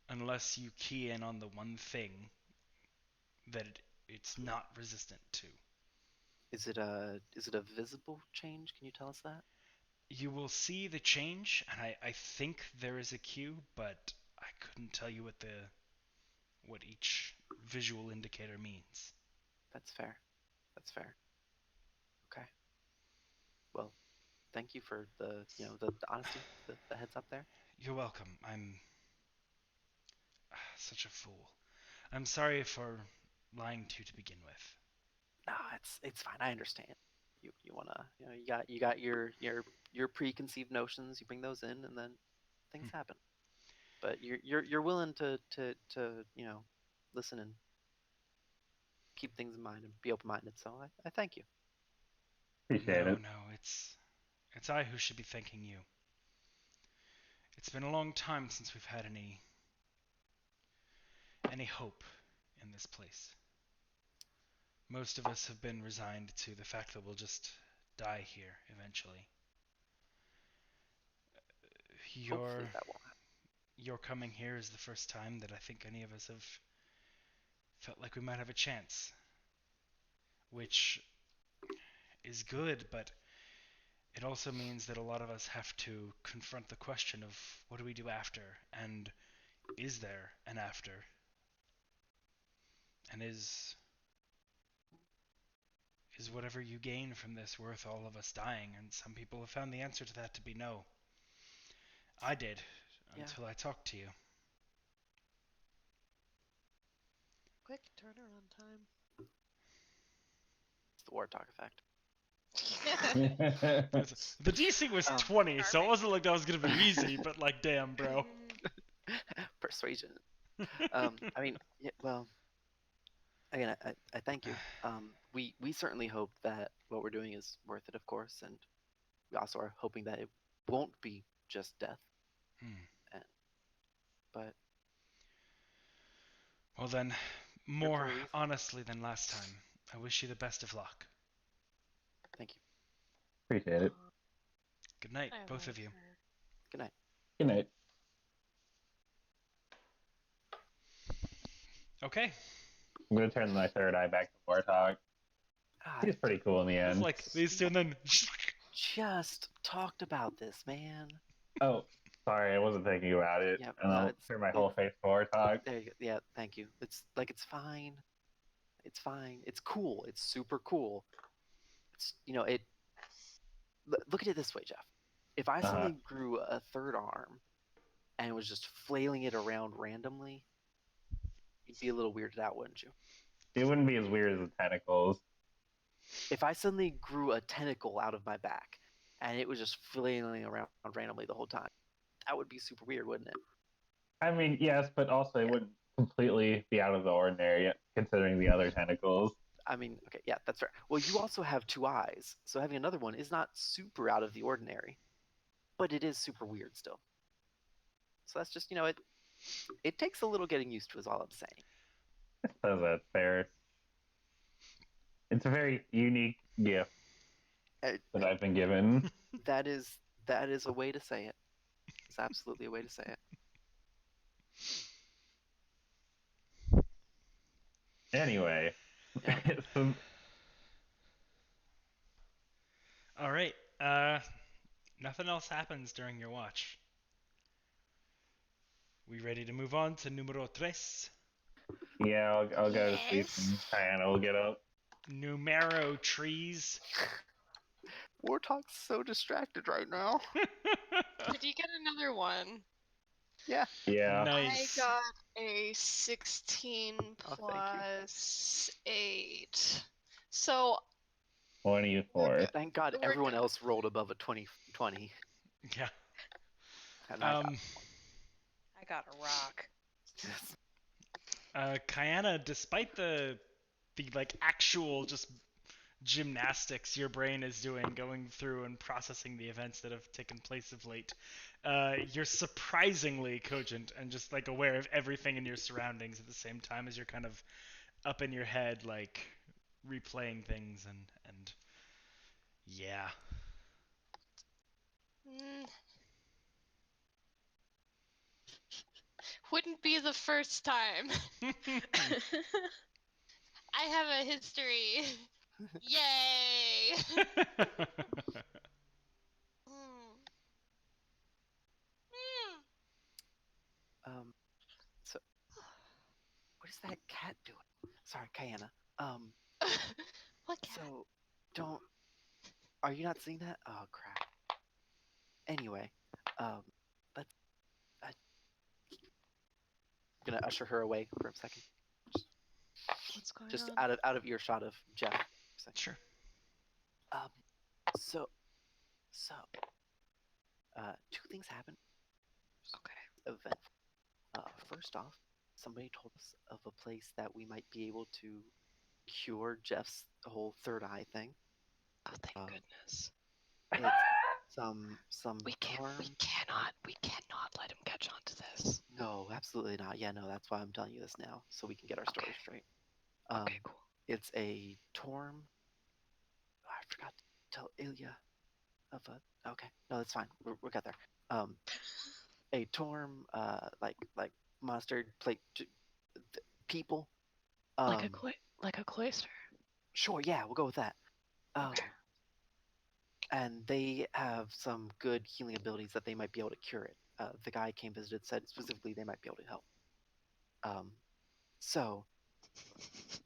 unless you key in on the one thing that it's not resistant to. Is it a visible change? Can you tell us that? You will see the change, and I think there is a cue, but I couldn't tell you what each visual indicator means. That's fair. That's fair. Okay. Well, thank you for the honesty, the heads up there. You're welcome. I'm such a fool. I'm sorry for lying to you to begin with. No, it's fine. I understand. You wanna you got your preconceived notions. You bring those in, and then things happen. But you're willing to listen and keep things in mind and be open minded. So I thank you. Appreciate it. No, it's I who should be thanking you. It's been a long time since we've had any hope in this place. Most of us have been resigned to the fact that we'll just die here eventually. Hopefully that won't happen. Your coming here is the first time that I think any of us have felt like we might have a chance. Which is good, but it also means that a lot of us have to confront the question of what do we do after, and is there an after? And is whatever you gain from this worth all of us dying? And some people have found the answer to that to be no. I did, until I talked to you. Quick turnaround time. It's the Warthog effect. The DC was 20, so it wasn't like that was gonna be easy, but like, damn, bro. Persuasion. I mean, yeah, well, again, I thank you. We certainly hope that what we're doing is worth it, of course, and we also are hoping that it won't be just death. But well then, more honestly than last time, I wish you the best of luck. Thank you. Appreciate it. Good night, both of you. Good night. Good night. Okay. I'm gonna turn my third eye back to Warthog. He's pretty cool in the end. It's like these two, and then just talked about this, man. Oh, sorry, I wasn't thinking about it. Yeah, and I'll turn my whole face to Warthog. There you go. Yeah, thank you. It's fine. It's fine. It's cool. It's super cool. It's it. Look at it this way, Jeff. If I suddenly grew a third arm and was just flailing it around randomly, you'd be a little weirded out, wouldn't you? It wouldn't be as weird as the tentacles. If I suddenly grew a tentacle out of my back and it was just flailing around randomly the whole time, that would be super weird, wouldn't it? I mean, yes, but also it wouldn't completely be out of the ordinary considering the other tentacles. I mean, okay, yeah, that's fair. Well, you also have two eyes, so having another one is not super out of the ordinary, but it is super weird still. So that's just, it takes a little getting used to is all I'm saying. I suppose that's fair. It's a very unique gift that I've been given. That is a way to say it. It's absolutely a way to say it. Anyway. Yeah. All right. Nothing else happens during your watch. We ready to move on to numero tres? Yeah, I'll go to sleep and Diana will get up. Numero trees. Warthog's so distracted right now. Did you get another one? Yeah. Yeah. Nice. I got a 16 plus 8. So 24. Thank God everyone else rolled above a 20. Yeah. I got a rock. Kayana, despite the like actual just gymnastics your brain is doing, going through and processing the events that have taken place of late, you're surprisingly cogent and just like aware of everything in your surroundings at the same time as you're kind of up in your head, like replaying things and yeah. Wouldn't be the first time. I have a history. Yay! So what is that cat doing? Sorry, Kayana. What cat? So don't. Are you not seeing that? Oh crap. Anyway, let's. I'm gonna usher her away for a second. What's going Just on? out of earshot of Jeff. For a second. Sure. So, two things happened. Okay. Event. First off, somebody told us of a place that we might be able to cure Jeff's whole third eye thing. Oh, thank goodness. It's some We harm. cannot let him catch on to this. No, absolutely not. Yeah, no, that's why I'm telling you this now, so we can get our story straight. Okay, cool. It's a Torm. I forgot to tell Ilya of a. Okay, no, that's fine. We'll get there. A Torm, like monster plate people. Like a cloister. Sure, yeah, we'll go with that. Okay. And they have some good healing abilities that they might be able to cure it. The guy came visited said specifically they might be able to help. So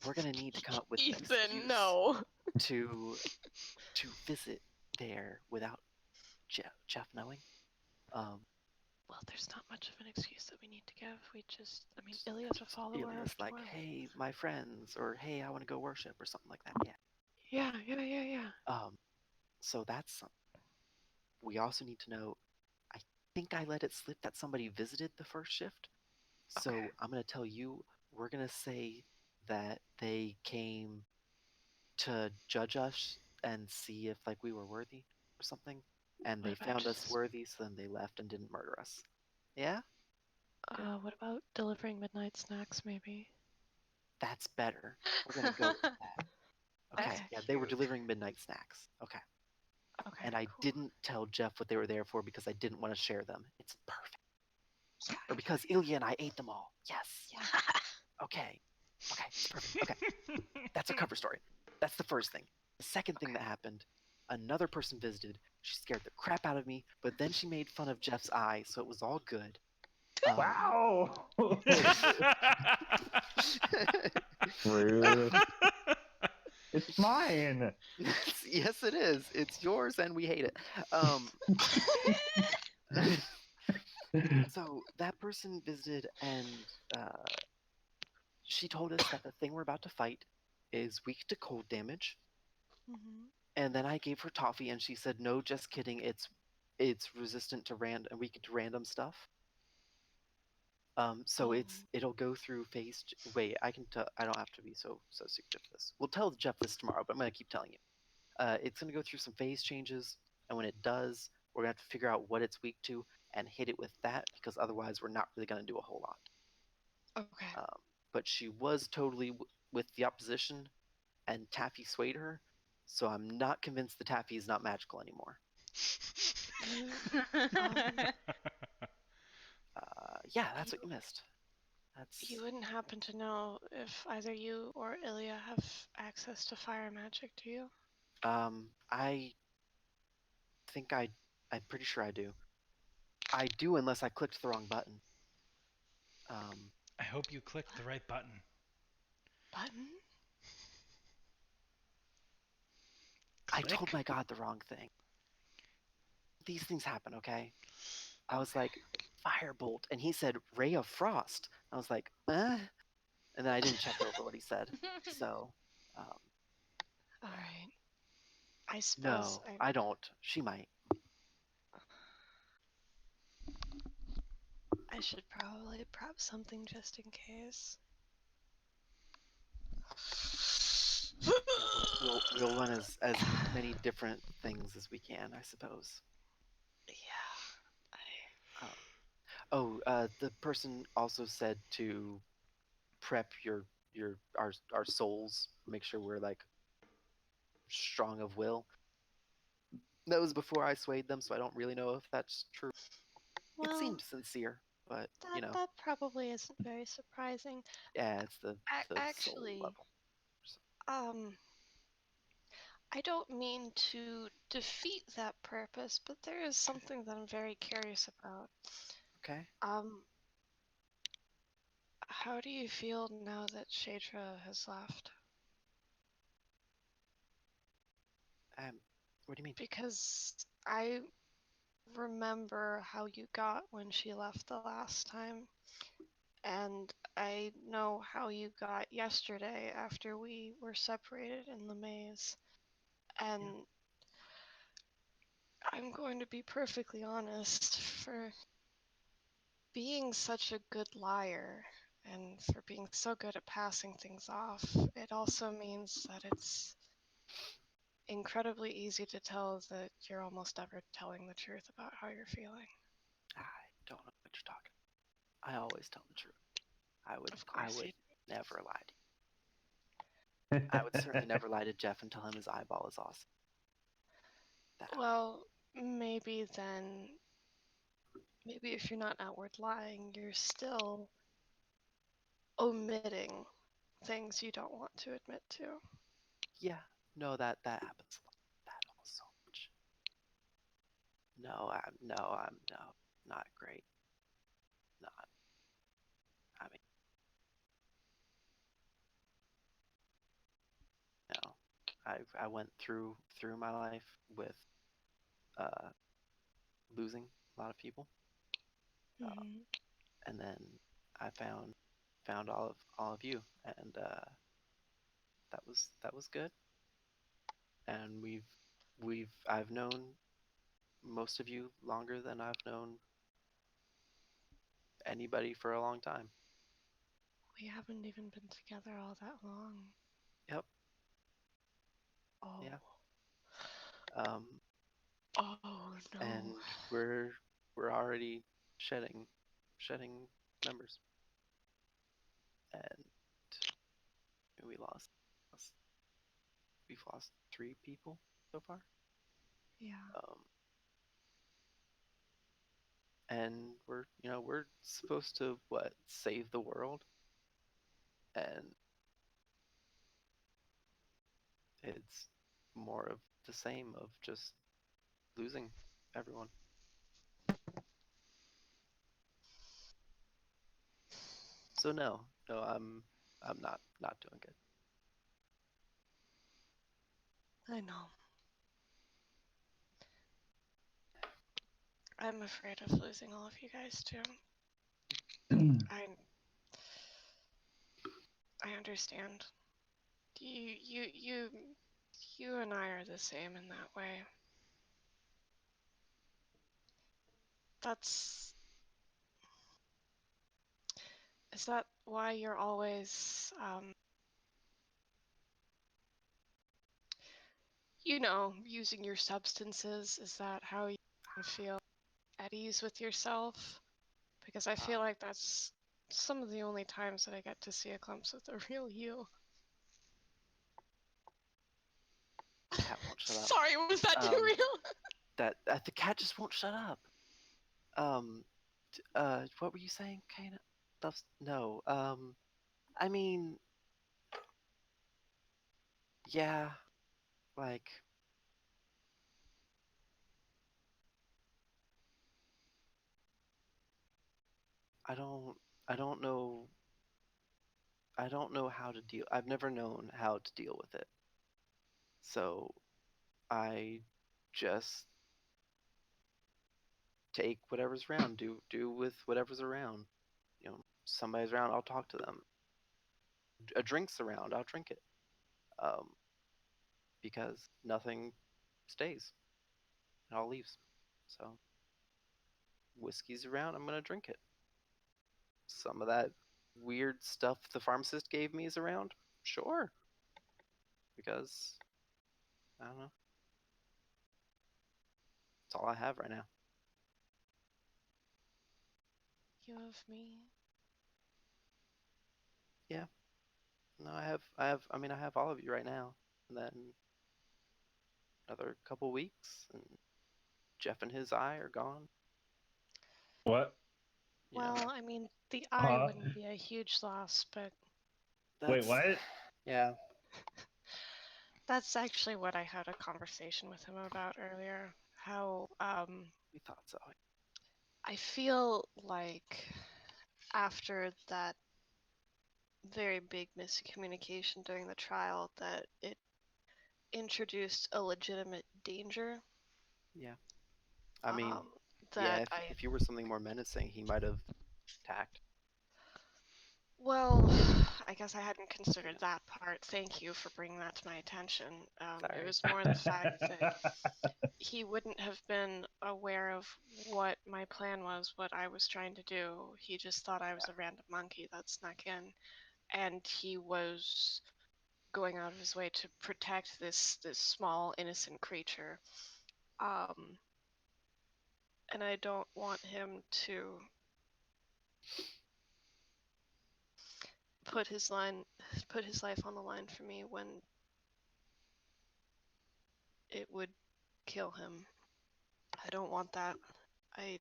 we're gonna need to come up with an excuse no. to visit there without Jeff knowing. Well, there's not much of an excuse that we need to give. Ilya's a follower Ilya's of like, Torm. hey, my friends, or hey, I want to go worship, or something like that. Yeah. So that's something. We also need to know. I think I let it slip that somebody visited the first shift. So Okay. I'm gonna tell you. We're gonna say that they came to judge us and see if like we were worthy or something, and they found us worthy, so then they left and didn't murder us. Yeah. What about delivering midnight snacks, maybe? That's better. We're gonna go with that. Okay. Okay. Yeah, they were delivering midnight snacks. Okay. Okay. And I cool. didn't tell Jeff what they were there for because I didn't want to share them. It's perfect. Yeah. Or because Ilya and I ate them all. Yes. Yeah. Okay. Okay. It's perfect. Okay. That's a cover story. That's the first thing. The second thing that happened, another person visited. She scared the crap out of me, but then she made fun of Jeff's eye, so it was all good. Wow. Rude. It's mine. Yes, it is. It's yours, and we hate it. So that person visited, and she told us that the thing we're about to fight is weak to cold damage. Mm-hmm. And then I gave her toffee, and she said, "No, just kidding. It's resistant to weak to random stuff. So it'll go through phase. Wait, I can tell. I don't have to be so secretive with this. We'll tell Jeff this tomorrow, but I'm gonna keep telling you. It's gonna go through some phase changes, and when it does, we're gonna have to figure out what it's weak to and hit it with that, because otherwise we're not really gonna do a whole lot. Okay. But she was totally with the opposition, and Taffy swayed her, so I'm not convinced the Taffy is not magical anymore. Yeah, that's what you missed. You wouldn't happen to know if either you or Ilya have access to fire magic, do you? I think I'm pretty sure I do. I do, unless I clicked the wrong button. I hope you clicked the right button. Button? I told my god the wrong thing. These things happen, okay? I was like, firebolt, and he said ray of frost. I was like, and then I didn't check over what he said. So, all right. I no, suppose I don't. She might. I should probably prep something just in case. We'll run as many different things as we can, I suppose. Yeah. The person also said to prep our souls, make sure we're like strong of will. That was before I swayed them, so I don't really know if that's true. Well, It seemed sincere, but that probably isn't very surprising. yeah, it's the Actually, soul level. I don't mean to defeat that purpose, but there is something that I'm very curious about. Okay. How do you feel now that Shadra has left? What do you mean? Because I remember how you got when she left the last time, and I know how you got yesterday after we were separated in the maze. And I'm going to be perfectly honest, for being such a good liar and for being so good at passing things off, it also means that it's incredibly easy to tell that you're almost never telling the truth about how you're feeling. I don't know what you're talking about. I always tell the truth. Of course I would you never lie to you. I would certainly never lie to Jeff and tell him his eyeball is awesome. Well, maybe if you're not outward lying, you're still omitting things you don't want to admit to. Yeah, no, that happens a lot. That also much. No, I'm not great. Not. I mean, no. I went through my life with losing a lot of people, Mm-hmm. and then I found all of you, and that was good. And I've known most of you longer than I've known anybody for a long time. We haven't even been together all that long. Yep. Oh. Yeah. Oh no. And we're already shedding members, and we we've lost 3 people so far. Yeah. And we're supposed to save the world, and it's more of the same of just losing everyone. So no, I'm not doing good. I know. I'm afraid of losing all of you guys too. I understand. You and I are the same in that way. Is that why you're always using your substances? Is that how you feel at ease with yourself? Because I feel like that's some of the only times that I get to see a glimpse of the real you. Cat won't shut up. Sorry, was that too real? That the cat just won't shut up. What were you saying, Kana? No. I mean, yeah, like I don't I don't know I don't know how to deal. I've never known how to deal with it. So I just take whatever's around, do with whatever's around. Somebody's around, I'll talk to them. A drink's around, I'll drink it. Um, because nothing stays. It all leaves. So whiskey's around, I'm gonna drink it. some of that weird stuff the pharmacist gave me is around, sure. Because I don't know. That's all I have right now. You have me. No, I have all of you right now. And then another couple weeks, and Jeff and his eye are gone. What? You know, Well, I mean, the eye wouldn't be a huge loss, but Wait, what? Yeah. that's actually what I had a conversation with him about earlier. How We thought so. I feel like after that very big miscommunication during the trial that it introduced a legitimate danger. Yeah. I mean, that if you were something more menacing, he might have attacked. Well, I guess I hadn't considered that part. Thank you for bringing that to my attention. It was more the fact that he wouldn't have been aware of what my plan was, what I was trying to do. He just thought I was a random monkey that snuck in, and he was going out of his way to protect this small innocent creature. And I don't want him to put his life on the line for me when it would kill him. I don't want that. I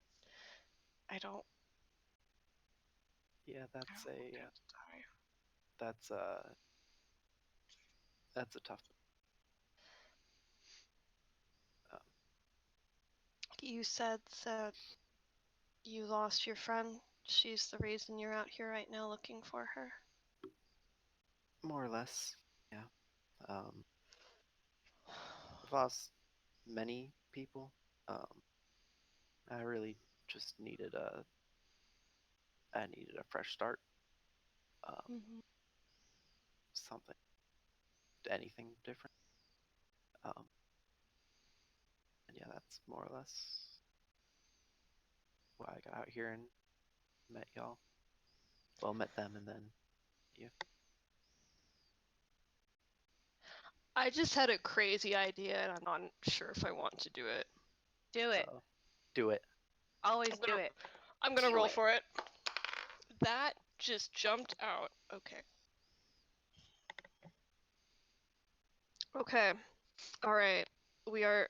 don't. Yeah, I don't want him to die. that's a tough. You said that you lost your friend. She's the reason you're out here right now looking for her. More or less, yeah. I've lost many people. I really just needed a fresh start. Something, anything different. And yeah, that's more or less why I got out here and met y'all. Well, met them and then you. I just had a crazy idea and I'm not sure if I want to do it. Do it. So, do it. Always do it. I'm gonna Do roll it. for it. That just jumped out. Okay. Okay. Alright. We are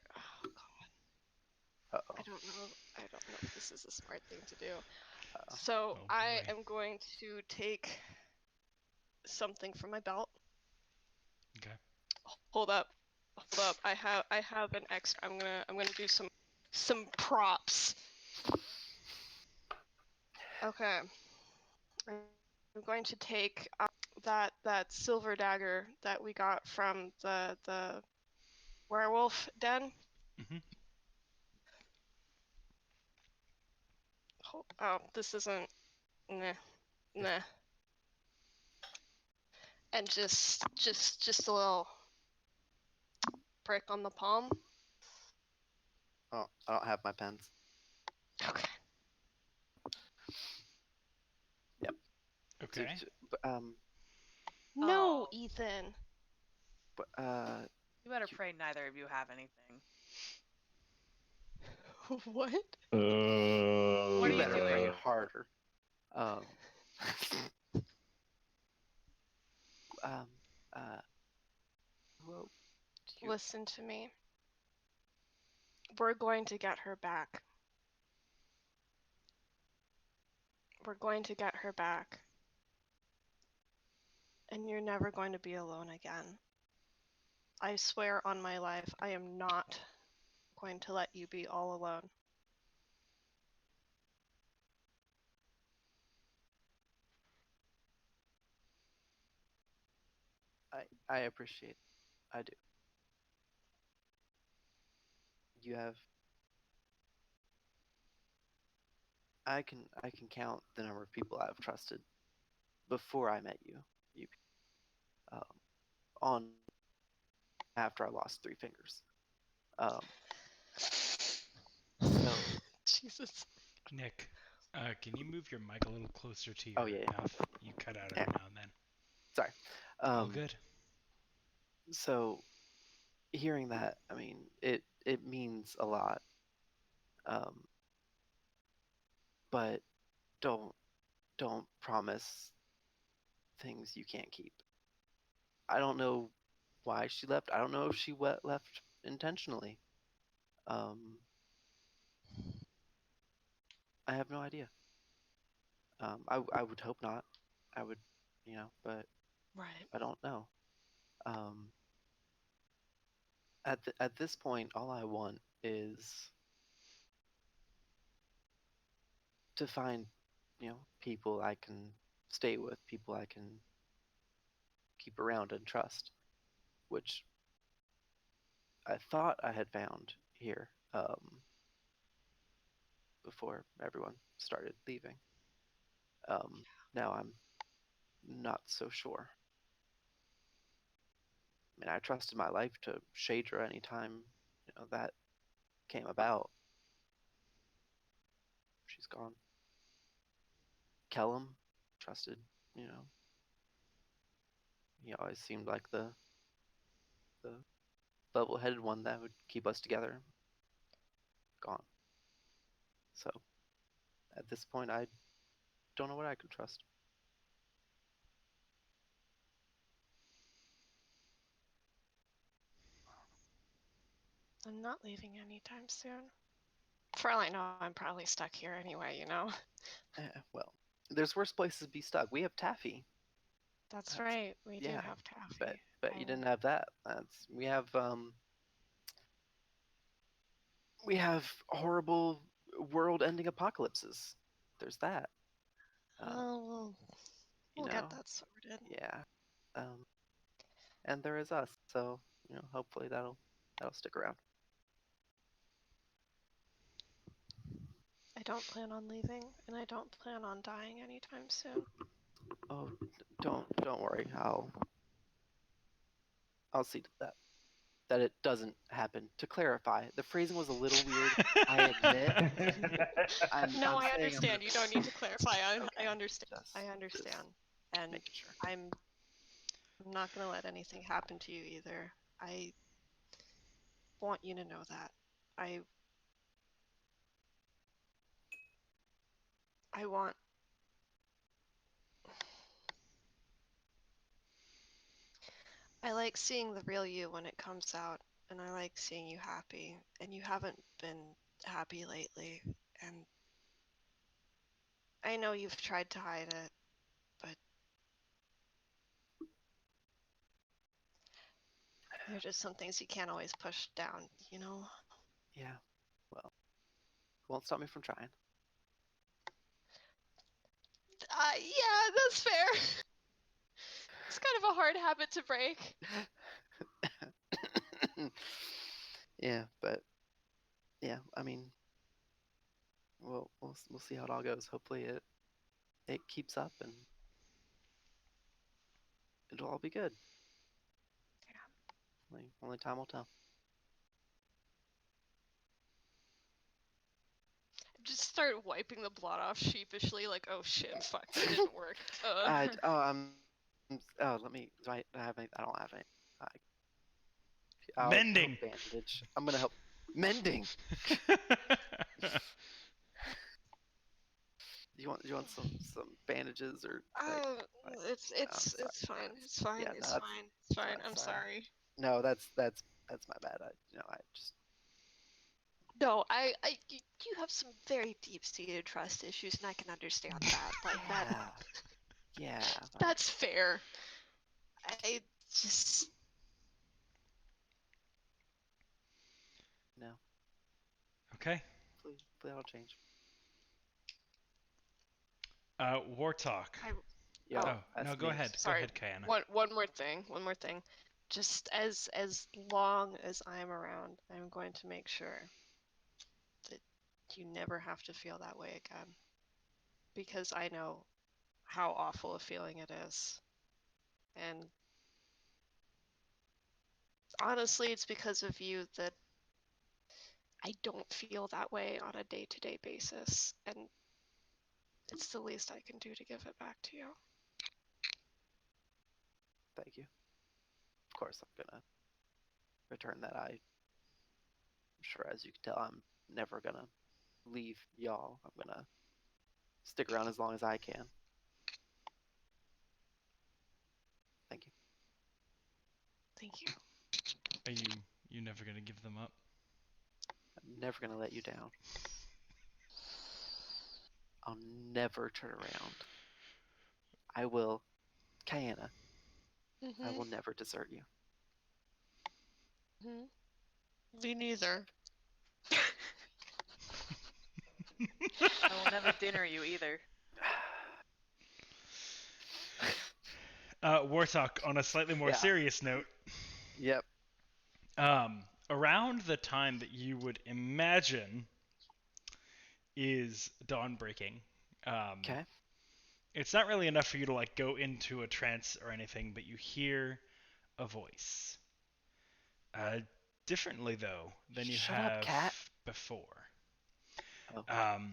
Uh-oh. I don't know if this is a smart thing to do. Uh-oh. So Oh, I boy. am going to take something from my belt. Okay. Hold up. I have an extra. I'm gonna do some props. Okay. I'm going to take that silver dagger that we got from the werewolf den. Mm-hmm. Oh, this isn't. Nah. And just a little prick on the palm. Oh, I don't have my pens. Okay. Okay. But, No, Oh. Ethan. but You better pray neither of you have anything. What? What are you you better doing? pray harder. Well, Listen to me. We're going to get her back. We're going to get her back. And you're never going to be alone again. I swear on my life, I am not going to let you be all alone. I appreciate it. I do. You have. I can count the number of people I've trusted before I met you. Um, on after I lost 3 fingers. So Jesus. Nick, Can you move your mic a little closer to your Oh, yeah. mouth? You cut out every Yeah. now and then. Sorry. All good. So, hearing that, I mean, it means a lot. But don't promise things you can't keep. I don't know why she left. I don't know if she left intentionally. I have no idea. I would hope not. I would, but Right. I don't know. At this point, all I want is to find, people I can stay with, people I can keep around and trust, which I thought I had found here before everyone started leaving. Now I'm not so sure. I mean, I trusted my life to Shadra anytime, that came about. She's gone. Kellum, trusted, he always seemed like the level-headed one that would keep us together. Gone. So at this point, I don't know what I can trust. I'm not leaving anytime soon. For all I know, I'm probably stuck here anyway, Well, there's worse places to be stuck. We have Taffy. That's right. We do yeah, have Taffy. but you didn't have that. We have horrible world-ending apocalypses. There's that. Oh, we'll get that sorted. Yeah. And there is us. So, hopefully that'll stick around. I don't plan on leaving, and I don't plan on dying anytime soon. Oh, don't worry. I'll see to that it doesn't happen. To clarify, the phrasing was a little weird. I admit. I understand. You don't need to clarify. Okay, I understand. just I understand. And making sure. I'm not going to let anything happen to you either. I want you to know that. I want... I like seeing the real you when it comes out, and I like seeing you happy, and you haven't been happy lately, and I know you've tried to hide it, but there are just some things you can't always push down, Yeah. Well, won't stop me from trying. Yeah, that's fair. It's kind of a hard habit to break. Yeah, but yeah, I mean, we'll see how it all goes. Hopefully it keeps up and it'll all be good. Yeah. Only time will tell. Just start wiping the blood off sheepishly, like, oh shit, fuck, that didn't work. Let me. Do I have any? I don't have any. Mending. Bandage. I'm gonna help. Mending. You want some bandages or? It's fine. It's fine. Yeah, it's fine. It's fine. I'm sorry. No, that's my bad. I just. No, you have some very deep-seated trust issues, and I can understand that. Like that. Yeah. That's fair. I just. No. Okay. Please, that'll change. War talk. Yeah. No, go ahead. Sorry. Go ahead, Kayana. One more thing. Just as long as I'm around, I'm going to make sure that you never have to feel that way again. Because I know how awful a feeling it is. And honestly, it's because of you that I don't feel that way on a day-to-day basis. And It's the least I can do to give it back to you. Thank you. Of course, I'm gonna return that. I'm sure, as you can tell, I'm never gonna leave y'all. I'm gonna stick around as long as I can. Thank you. Thank you. Are you never gonna give them up? I'm never gonna let you down. I'll never turn around. I will, Kayana, I will never desert you. Me neither. I will never dinner you either. Warthog, on a slightly more Yeah. serious note, Yep. around the time that you would imagine is dawn breaking. Okay. It's not really enough for you to like go into a trance or anything, but you hear a voice. Differently though than you Shut have up, cat. before. Oh.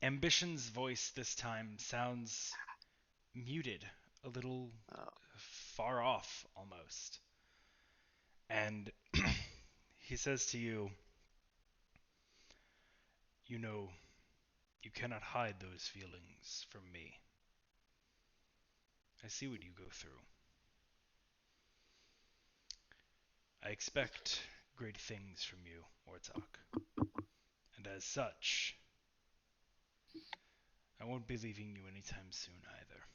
Ambition's voice this time sounds muted, a little Oh. far off almost. And he says to you, "You know, you cannot hide those feelings from me. I see what you go through. I expect great things from you, Warthog. And as such, I won't be leaving you anytime soon either."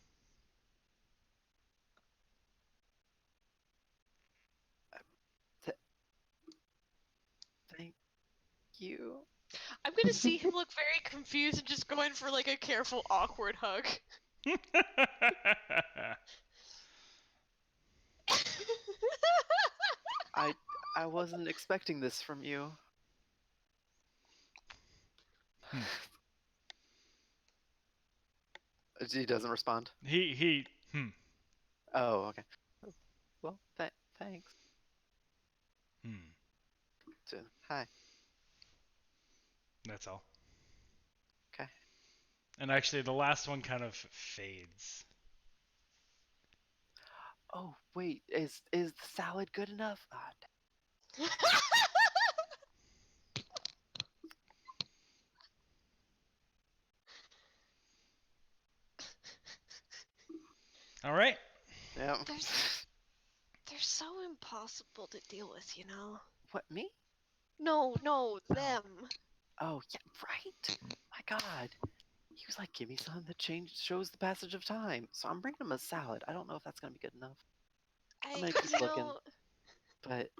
Thank you. I'm gonna see him look very confused and just going for like a careful, awkward hug. I wasn't expecting this from you. He doesn't respond. He. Oh, okay. Well, thanks. Hi. That's all. Okay. And actually, the last one kind of fades. Oh, wait. Is the salad good enough? All right. Yeah. They're so impossible to deal with, you know? What, me? No, them. Oh, yeah, right. My God. He was like, give me something that shows the passage of time. So I'm bringing him a salad. I don't know if that's going to be good enough. I'm going to keep looking. But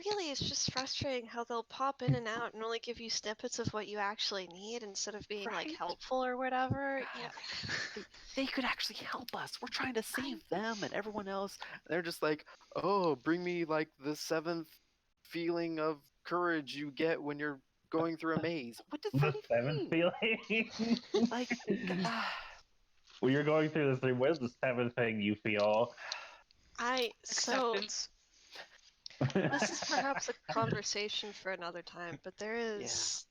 really, it's just frustrating how they'll pop in and out and only give you snippets of what you actually need instead of being like Right? helpful or whatever. God, Yeah. they could actually help us. We're trying to save them and everyone else. They're just like, oh, bring me like the 7th feeling of courage you get when you're going through a maze. What does that The even seventh mean? feeling. Like, When you're going through this thing, what is the seventh thing you feel? Acceptance. This is perhaps a conversation for another time, but there is.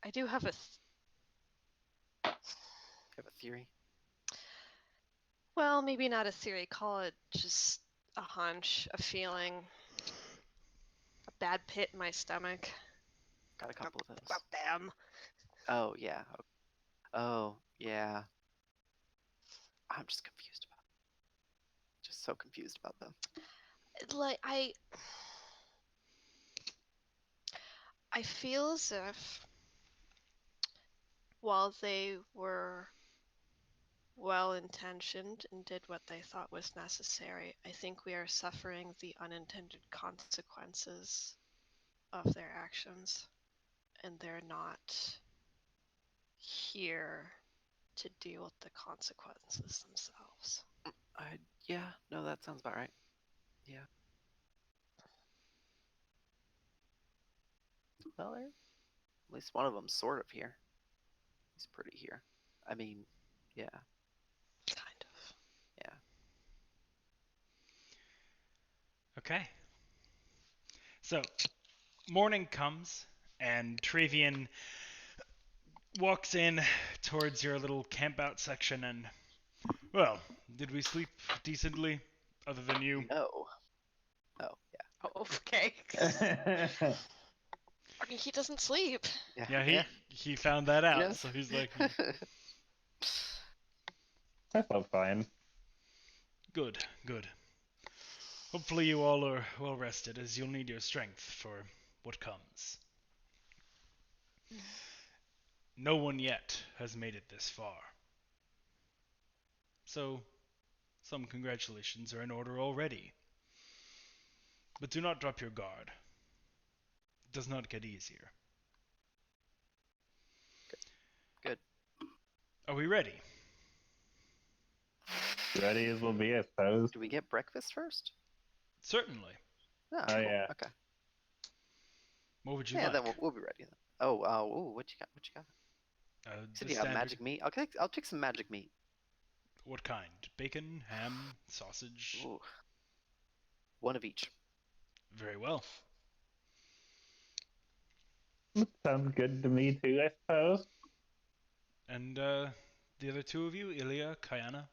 I do have have a theory. well, maybe not a theory. Call it just a hunch, a feeling, a bad pit in my stomach. Got a couple of those. About them. Oh, yeah. Oh, yeah. I'm just confused about them. Just so confused about them. Like I feel as if while they were well-intentioned and did what they thought was necessary, I think we are suffering the unintended consequences of their actions, and they're not here to deal with the consequences themselves. Yeah, no, that sounds about right. Yeah. Well, at least one of them's sort of here. He's pretty here. I mean, yeah. Kind of. Yeah. Okay. So, morning comes, and Travian walks in towards your little campout section and, well, did we sleep decently, other than you? No. Oh, yeah. Oh, okay. I mean, he doesn't sleep. Yeah, he found that out, Yeah. so he's like, That felt fine. good. Hopefully you all are well rested, as you'll need your strength for what comes. No one yet has made it this far. So, some congratulations are in order already. But do not drop your guard. It does not get easier. Good. Are we ready? Ready as will be, I suppose. Do we get breakfast first? Certainly. Oh, Oh, cool. yeah. Okay. What would you Yeah, like? then we'll be ready then. Oh, what you got? What you got? The So you have standard- magic meat. I'll take some magic meat. What kind? Bacon, ham, sausage? Ooh. One of each. Very well. Sounds good to me too, I suppose. And the other two of you, Ilya, Kayana?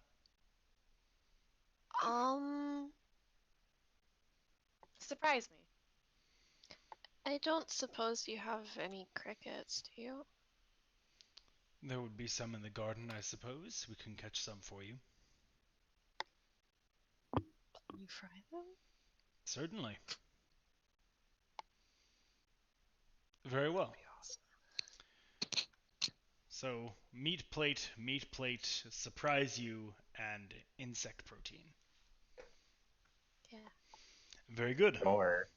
Surprise me. I don't suppose you have any crickets, do you? There would be some in the garden, I suppose. We can catch some for you. Can you fry them? Certainly. Very well. That'd be awesome. So, meat plate, surprise you, and insect protein. Yeah. Very good. Or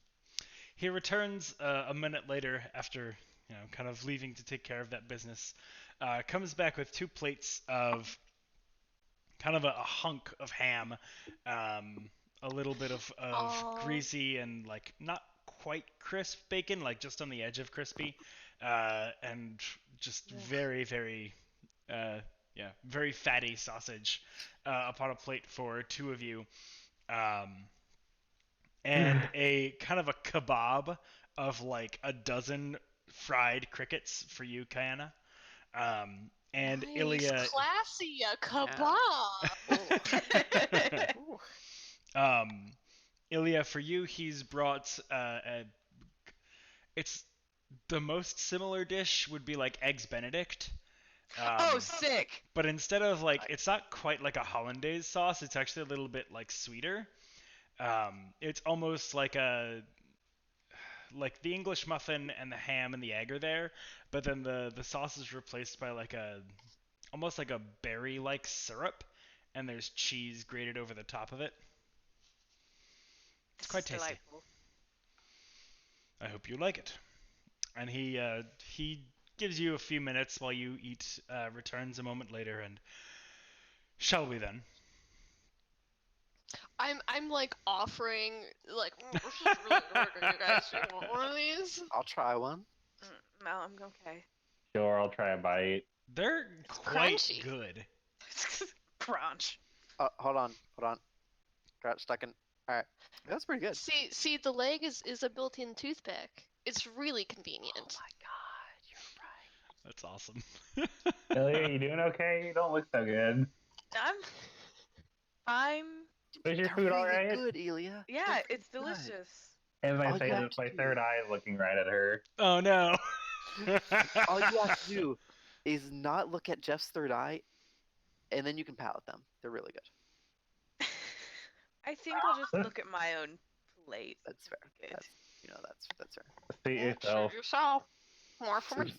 He returns a minute later after, kind of leaving to take care of that business. Comes back with 2 plates of kind of a hunk of ham, a little bit of Aw. greasy and like not quite crisp bacon, like just on the edge of crispy, and just Ugh. very, very, very fatty sausage upon a plate for 2 of you. And a kind of a kebab of like a dozen fried crickets for you, Kayana. And Nice. Ilya, Classy, a kebab. Ooh. Ilya, for you, he's brought it's the most similar dish would be like eggs Benedict. Oh, sick! But instead of like, it's not quite like a hollandaise sauce. It's actually a little bit like sweeter. It's almost like the English muffin and the ham and the egg are there, but then the sauce is replaced by like almost like a berry-like syrup, and there's cheese grated over the top of it. It's quite tasty. Delightful. I hope you like it. And he gives you a few minutes while you eat. Returns a moment later, and shall we then? I'm like offering like this is really good. You guys do you want one of these? I'll try one. No, I'm okay. sure, I'll try a bite. They're quite crunchy. good. Crunch. Hold on. Got it stuck in. All right. That's pretty good. See, the leg is a built-in toothpick. It's really convenient. Oh my god, you're right. That's awesome. Ilya, you doing okay? You don't look so good. I'm Is your They're food really alright? good, Ilya. yeah, They're it's good. delicious. As I All say you have this, to my do- third eye is looking right at her. Oh no. All you have to do is not look at Jeff's third eye, and then you can palate them. They're really good. I think I'll just look at my own plate. That's fair. Good. That's fair. See yourself. Treat yourself. More for me.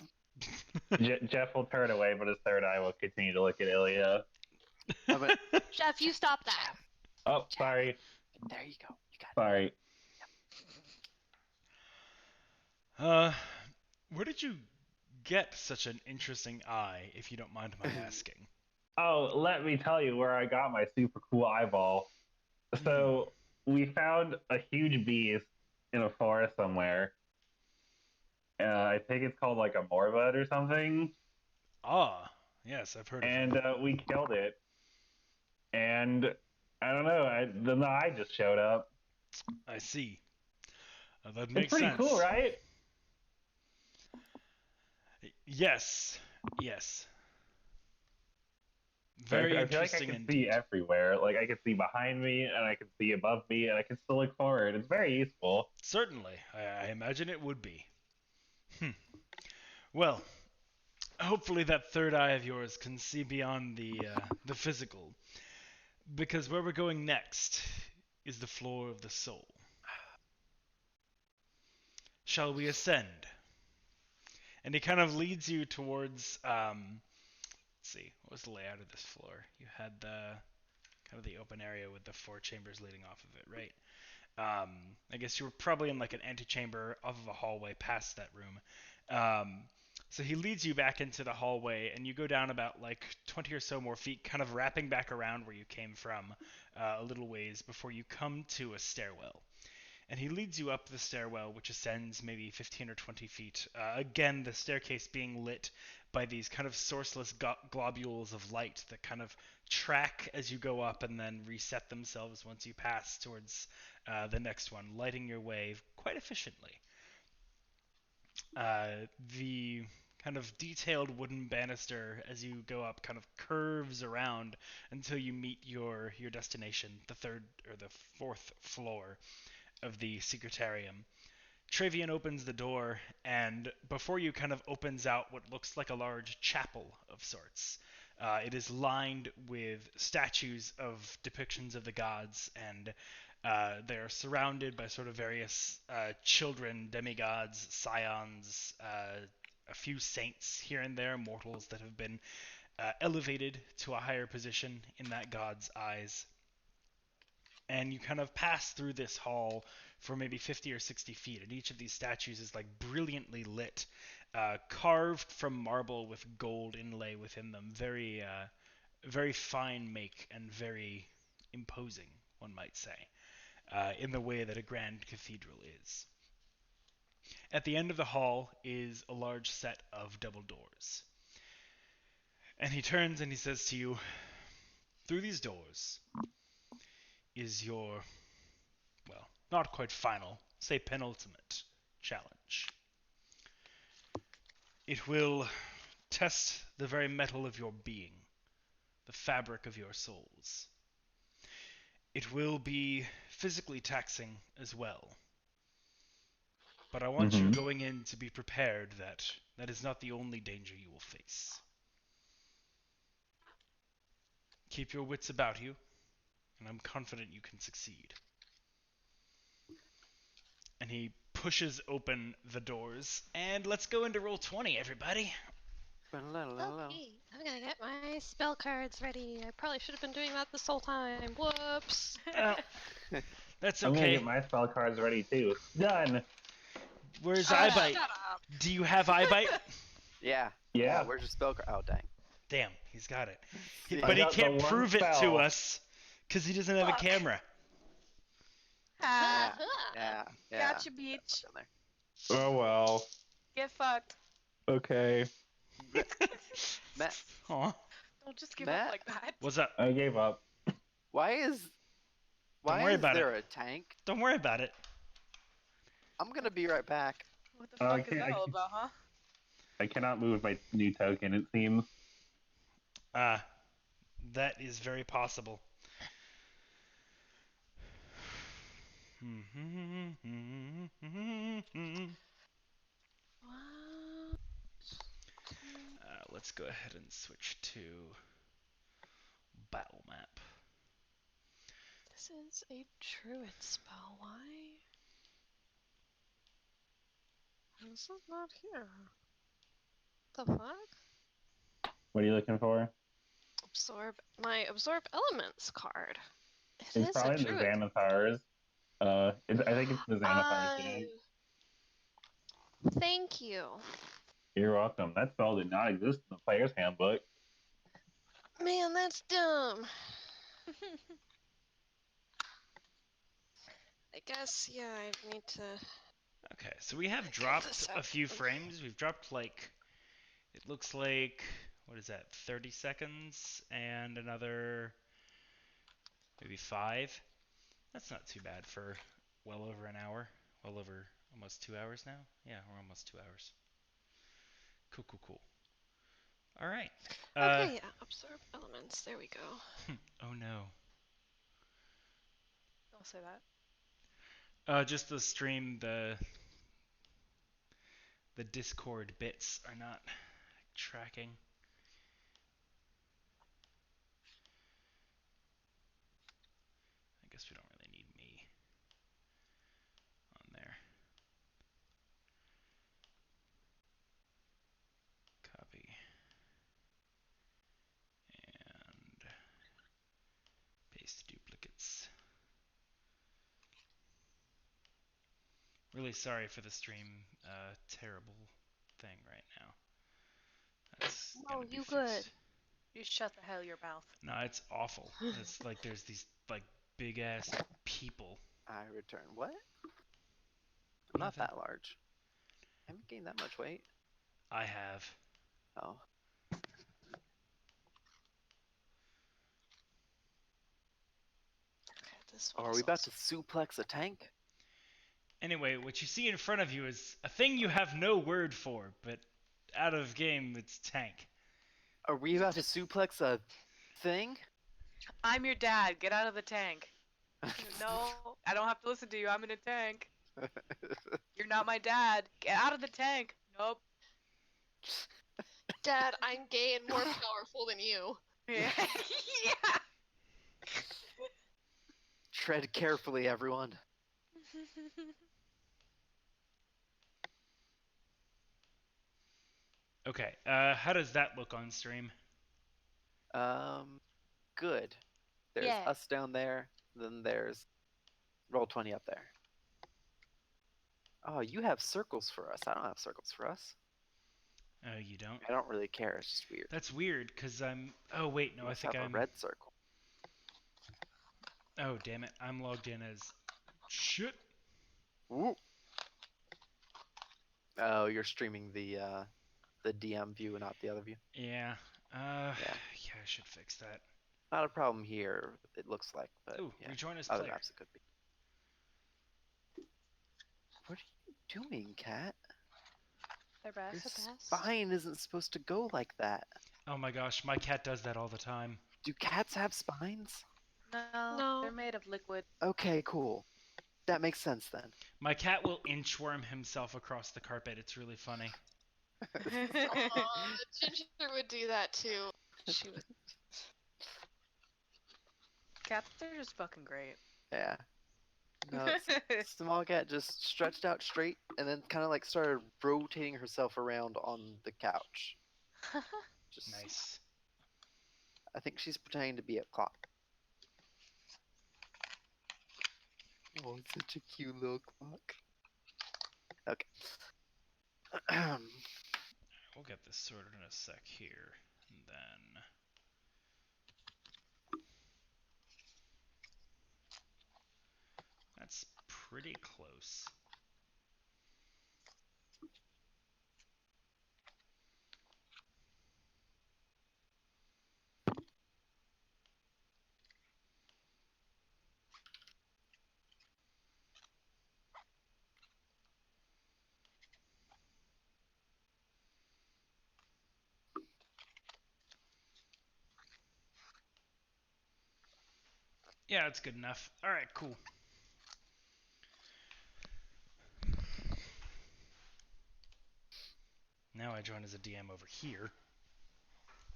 Jeff will turn away, but his third eye will continue to look at Ilya. I'm gonna- Jeff, you stop that. Oh, sorry. There you go. You got it. Sorry. Where did you get such an interesting eye, if you don't mind my asking? Oh, let me tell you where I got my super cool eyeball. So, we found a huge beast in a forest somewhere. I think it's called like a morbid or something. Ah, yes, I've heard of And it. we killed it. And I don't know, then the eye just showed up. I see. That It's makes pretty sense. cool, right? Yes, Yes. Very I feel like I interesting can see indeed. everywhere. Like I can see behind me, and I can see above me, and I can still look forward. It's very useful. Certainly, I imagine it would be. Well, hopefully that third eye of yours can see beyond the physical, because where we're going next is the floor of the soul. Shall we ascend? And he kind of leads you towards. Let's see, what was the layout of this floor? You had the kind of the open area with the four chambers leading off of it, right? I guess you were probably in like an antechamber off of a hallway past that room. So he leads you back into the hallway, and you go down about like 20 or so more feet, kind of wrapping back around where you came from a little ways before you come to a stairwell. And he leads you up the stairwell, which ascends maybe 15 or 20 feet. Again, the staircase being lit by these kind of sourceless globules of light that kind of track as you go up and then reset themselves once you pass towards the next one, lighting your way quite efficiently. The kind of detailed wooden banister as you go up kind of curves around until you meet your destination, the third or the fourth floor of the Secretarium. Travian opens the door, and before you kind of opens out what looks like a large chapel of sorts. It is lined with statues of depictions of the gods, and they are surrounded by sort of various children, demigods, scions, a few saints here and there, mortals that have been elevated to a higher position in that god's eyes. And you kind of pass through this hall for maybe 50 or 60 feet, and each of these statues is like brilliantly lit, carved from marble with gold inlay within them. Very fine make and very imposing, one might say, in the way that a grand cathedral is. At the end of the hall is a large set of double doors. And he turns and he says to you, through these doors is your, well, not quite final, say penultimate challenge. It will test the very metal of your being, the fabric of your souls. It will be physically taxing as well. But I want you Mm-hmm. going in to be prepared that that is not the only danger you will face. Keep your wits about you, and I'm confident you can succeed. And he pushes open the doors, and let's go into roll 20, everybody. Okay, I'm gonna get my spell cards ready. I probably should have been doing that this whole time. Whoops. That's I'm gonna okay. get my spell cards ready too. Done. Where's Shut iBite? up. Do you have iBite? Yeah. Yeah. Where's your spell card? Oh, dang. Damn, he's got it. See? But I he got the can't one prove it to spell. us because he doesn't have a Fuck. camera. Ah, Yeah. gotcha, bitch. Down there. Oh well. Get fucked. Okay. Matt, Aw. Don't just give Matt? up like that. What's up? I gave up. why is worry about there a tank? Don't worry about it. I'm gonna be right back. What the Oh, I fuck is can't- that I all can't- about, huh? I cannot move my new token, it seems. That is very possible. What? Let's go ahead and switch to battle map. This is a druid spell. Why? This is not here. The fuck? What are you looking for? My absorb elements card. It It's is probably a the druid. Xanathars. I think it's the Xanathars game. Thank you. You're welcome. That spell did not exist in the player's handbook. Man, that's dumb. I guess, yeah, I need to... Okay, so we have Get dropped this a out. few frames. We've dropped like, it looks like, what is that, 30 seconds and another maybe 5. That's not too bad for well over an hour. Well over almost 2 hours now. Yeah, we're almost 2 hours. Cool. All right. Okay, yeah, absorb elements. There we go. Oh no. Don't say that. Just the stream, the Discord bits are not tracking. I guess we don't really need me on there. Copy. And paste duplicates. Really sorry for the stream terrible thing right now. That's Oh, gonna be you fixed. good. You shut the hell your mouth. No, it's awful. It's like there's these like big ass people. I return. What? I'm not Nothing. that large. I haven't gained that much weight. I have. Oh. Okay, this Oh, one are is we about also- to suplex a tank? Anyway, what you see in front of you is a thing you have no word for, but out of game it's tank. Are we about to suplex a thing? I'm your dad. Get out of the tank. No, I don't have to listen to you. I'm in a tank. You're not my dad. Get out of the tank. Nope. Dad, I'm gay and more powerful than you. Yeah. Tread carefully, everyone. Okay, how does that look on stream? Good. There's Yeah. us down there, then there's Roll20 up there. Oh, you have circles for us. I don't have circles for us. Oh, you don't? I don't really care. It's just weird. That's weird, because I'm... Oh, wait, no, You I must think have I'm... a red circle. Oh, damn it. I'm logged in as... Shit! Ooh. Oh, you're streaming the DM view and not the other view. Yeah. Yeah. Yeah, I should fix that. Not a problem here, it looks like, but Ooh, yeah. rejoin as Other player. maps it could be. What are you doing, Cat? They're Your best. spine isn't supposed to go like that. Oh my gosh, my cat does that all the time. Do cats have spines? No, they're made of liquid. Okay, cool. That makes sense then. My cat will inchworm himself across the carpet. It's really funny. Aw, Ginger would do that too. She would. Cats are just fucking great. Yeah. No, small cat just stretched out straight and then kind of like started rotating herself around on the couch. Just, Nice. I think she's pretending to be a clock. Oh, it's such a cute little clock. Okay. We'll get this sorted in a sec here. And then... That's pretty close. Yeah, it's good enough. Alright, cool. Now I join as a DM over here.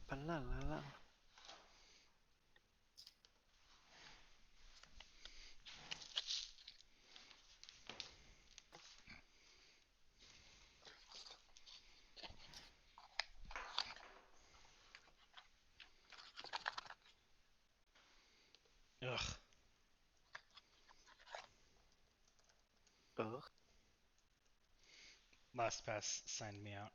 Ba-la-la-la. Ugh. Ugh. LastPass signed me out.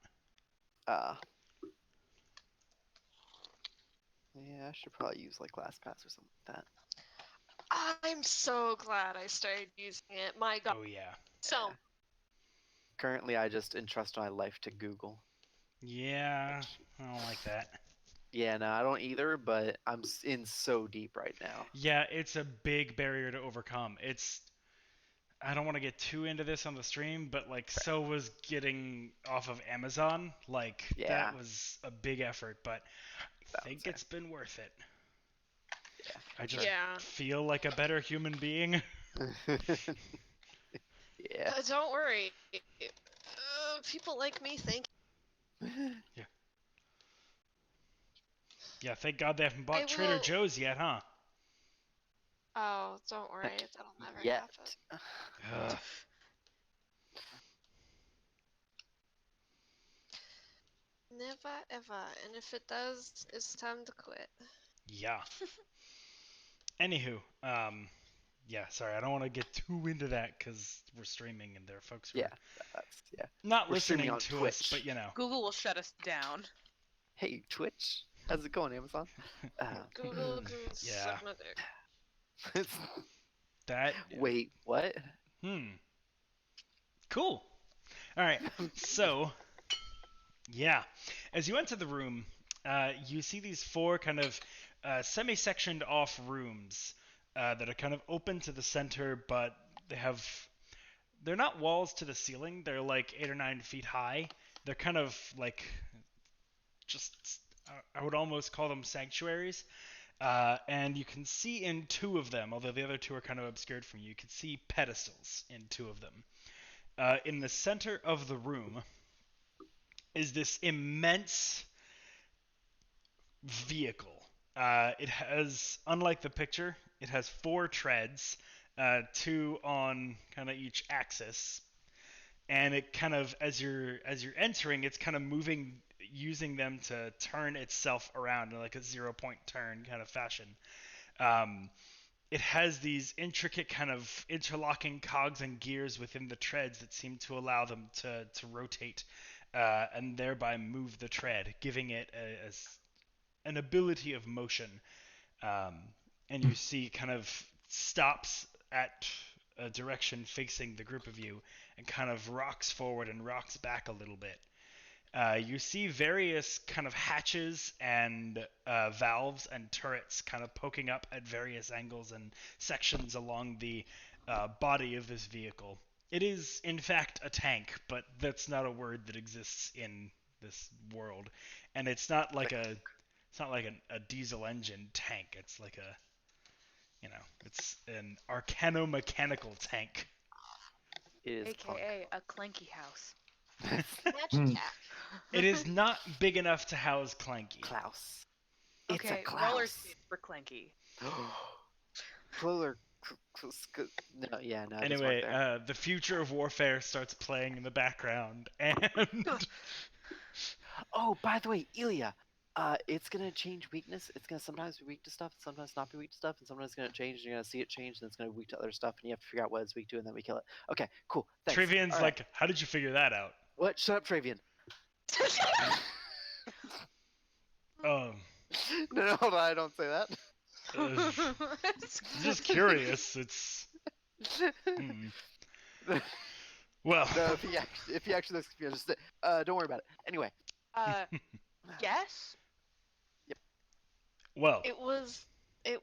Yeah, I should probably use like LastPass or something like that. I'm so glad I started using it. My God. Oh yeah. So Currently, I just entrust my life to Google. Yeah, I don't like that. Yeah, no, I don't either, but I'm in so deep right now. Yeah, it's a big barrier to overcome. It's I don't want to get too into this on the stream, but like so was getting off of Amazon. Like Yeah. that was a big effort, but I think fair. it's been worth it. Yeah. I just Yeah. feel like a better human being. Yeah. Don't worry. People like me thank Yeah, thank God they haven't I bought Trader will- Joe's yet, huh? Oh, don't worry. That'll never Yet. happen. Ugh. Never ever. And if it does, it's time to quit. Yeah. Anywho, yeah, sorry, I don't want to get too into that because we're streaming and there are folks who Yeah. are Yeah. not We're streaming listening on to us, Twitch. but you know. Google will shut us down. Hey, Twitch. How's it going, Amazon? Google can Yeah. suck my dick. That. Wait, what? Cool. All right. So, yeah, as you enter the room, you see these four kind of semi-sectioned off rooms that are kind of open to the center, but they're not walls to the ceiling. They're like 8 or 9 feet high. They're kind of like just I would almost call them sanctuaries. And you can see in 2 of them, although the other 2 are kind of obscured from you, you can see pedestals in 2 of them. In the center of the room is this immense vehicle. It has, unlike the picture, it has 4 treads, 2 on kind of each axis, and it kind of, as you're entering, it's kind of moving, using them to turn itself around in like a 0-point turn kind of fashion. It has these intricate kind of interlocking cogs and gears within the treads that seem to allow them to rotate and thereby move the tread, giving it an ability of motion. And you see kind of stops at a direction facing the group of you and kind of rocks forward and rocks back a little bit. You see various kind of hatches and valves and turrets kind of poking up at various angles and sections along the body of this vehicle. It is, in fact, a tank, but that's not a word that exists in this world. And it's not like a diesel engine tank. It's like it's an arcano-mechanical tank. It is AKA a clanky house. Magic cat. It is not big enough to house Clanky. Klaus. It's Okay, a Klaus. roller skates for clanky. Roller. No, yeah, no. it doesn't work Anyway, there. the future of warfare starts playing in the background, and Oh, by the way, Ilya, it's gonna change weakness. It's gonna sometimes be weak to stuff, sometimes not be weak to stuff, and sometimes it's gonna change. And you're gonna see it change, and it's gonna be weak to other stuff, and you have to figure out what it's weak to, and then we kill it. Okay, cool. Thanks. Trivian's All like, right. "How did you figure that out?" What? Shut up, Travian. Um, No, hold on. I don't say that. just curious. It's well. No, if he actually looks confused, just don't worry about it. Anyway. Yes? Well. It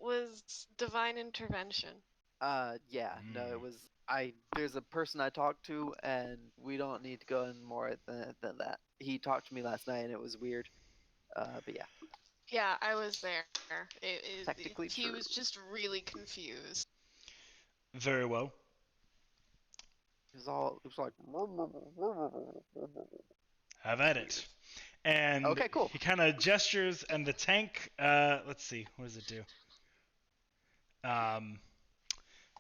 was divine intervention. Yeah. No, it was. There's a person I talked to, and we don't need to go in more than that. He talked to me last night, and it was weird. But yeah. Yeah, I was there. Technically he true. was just really confused. Very well. It was like. Have at it. And Okay, cool. he kind of gestures, and the tank. Let's see. What does it do?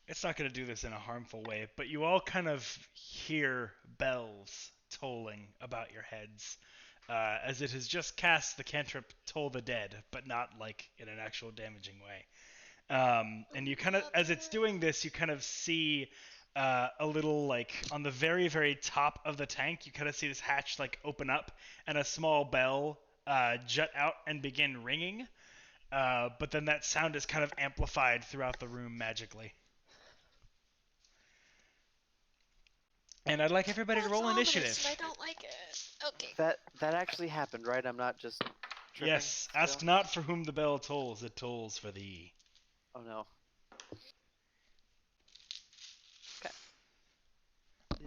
It's not going to do this in a harmful way, but you all kind of hear bells tolling about your heads, as it has just cast the cantrip Toll the Dead, but not like in an actual damaging way. And you kind of, as it's doing this, you kind of see a little, like, on the very, very top of the tank, you kind of see this hatch, like, open up, and a small bell jut out and begin ringing. But then that sound is kind of amplified throughout the room magically. And I'd like everybody to roll initiative. I don't like it. Okay. That actually happened, right? I'm not just. Tripping Yes, still? ask not for whom the bell tolls, it tolls for thee. Oh no.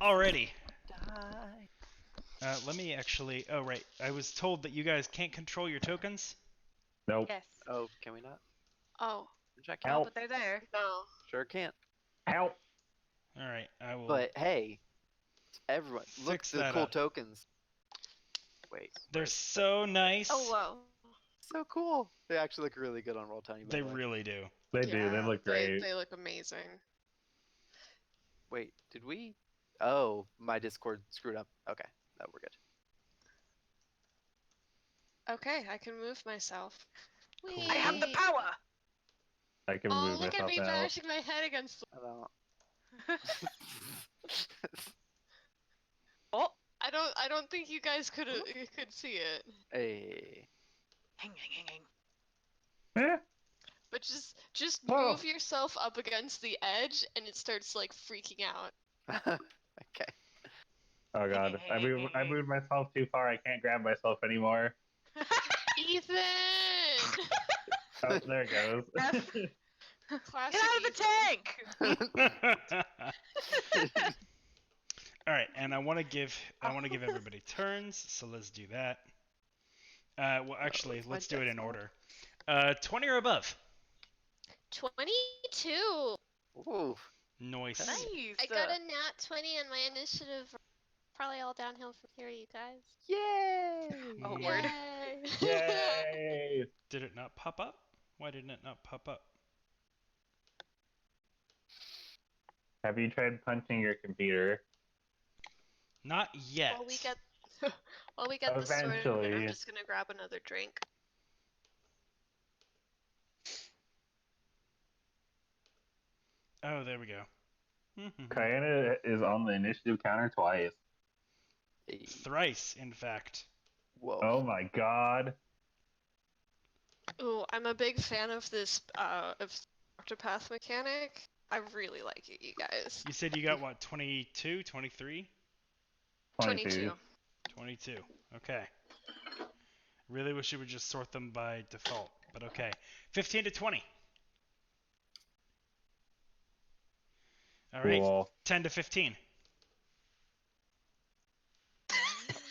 Alrighty. Die. Let me actually. Oh right, I was told that you guys can't control your tokens. Nope. Yes. Oh, can we not? Oh, Check Oh, out. Help. but they're there. no. Sure can't. Help. All right, I will But hey, everyone, look fix at the that cool up. tokens. Wait. They're where's- so nice. Oh, wow. so cool. They actually look really good on Roll20. by They the way. really do. They do. They look great. They look amazing. Wait, did we? Oh, my Discord screwed up. Okay, no, we're good. Okay, I can move myself. Cool. I have the Whee! power. I can Oh, move look at myself me now. bashing my head against. I don't. Oh, I don't think you guys could see it. Hey. hang, hang, hang, hang. Eh? But just Whoa. move yourself up against the edge, and it starts like freaking out. Okay. Oh god. I moved myself too far. I can't grab myself anymore. Ethan. Oh, there it goes. Classic Get out of the tank! All right, and I want to give everybody turns, so let's do that. Well, actually, it's my let's do it in dex order. 20 or above. 22. Ooh. Nice. Nice. I got a nat 20 on my initiative. Probably all downhill from here, you guys. Yay! Oh, word. Yay! Yay! Did it not pop up? Why didn't it not pop up? Have you tried punching your computer? Not yet. While we get this sorted, Eventually. I'm just gonna grab another drink. Oh, there we go. Kayana is on the initiative counter twice. Hey. Thrice, in fact. Whoa. Oh my god. Ooh, I'm a big fan of this of Octopath mechanic. I really like it, you guys. You said you got what, 22, 23? 22. 22. Okay. Really wish you would just sort them by default, but okay. 15 to 20. All right. Cool. 10 to 15.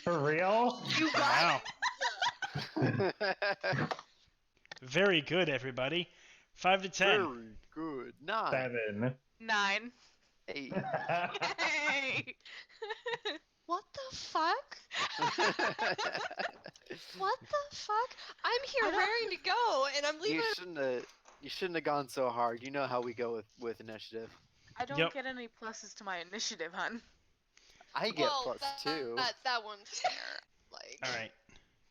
For real? You got Wow. Very good, everybody. 5 to 10. Very good. 9. 7. 9. 8. Yay! What the fuck? What the fuck? I'm here I don't- raring to go, and I'm leaving. You shouldn't have gone so hard. You know how we go with initiative. I don't Yep. get any pluses to my initiative, hun. I get well, +2. that one's fair. Like. All right.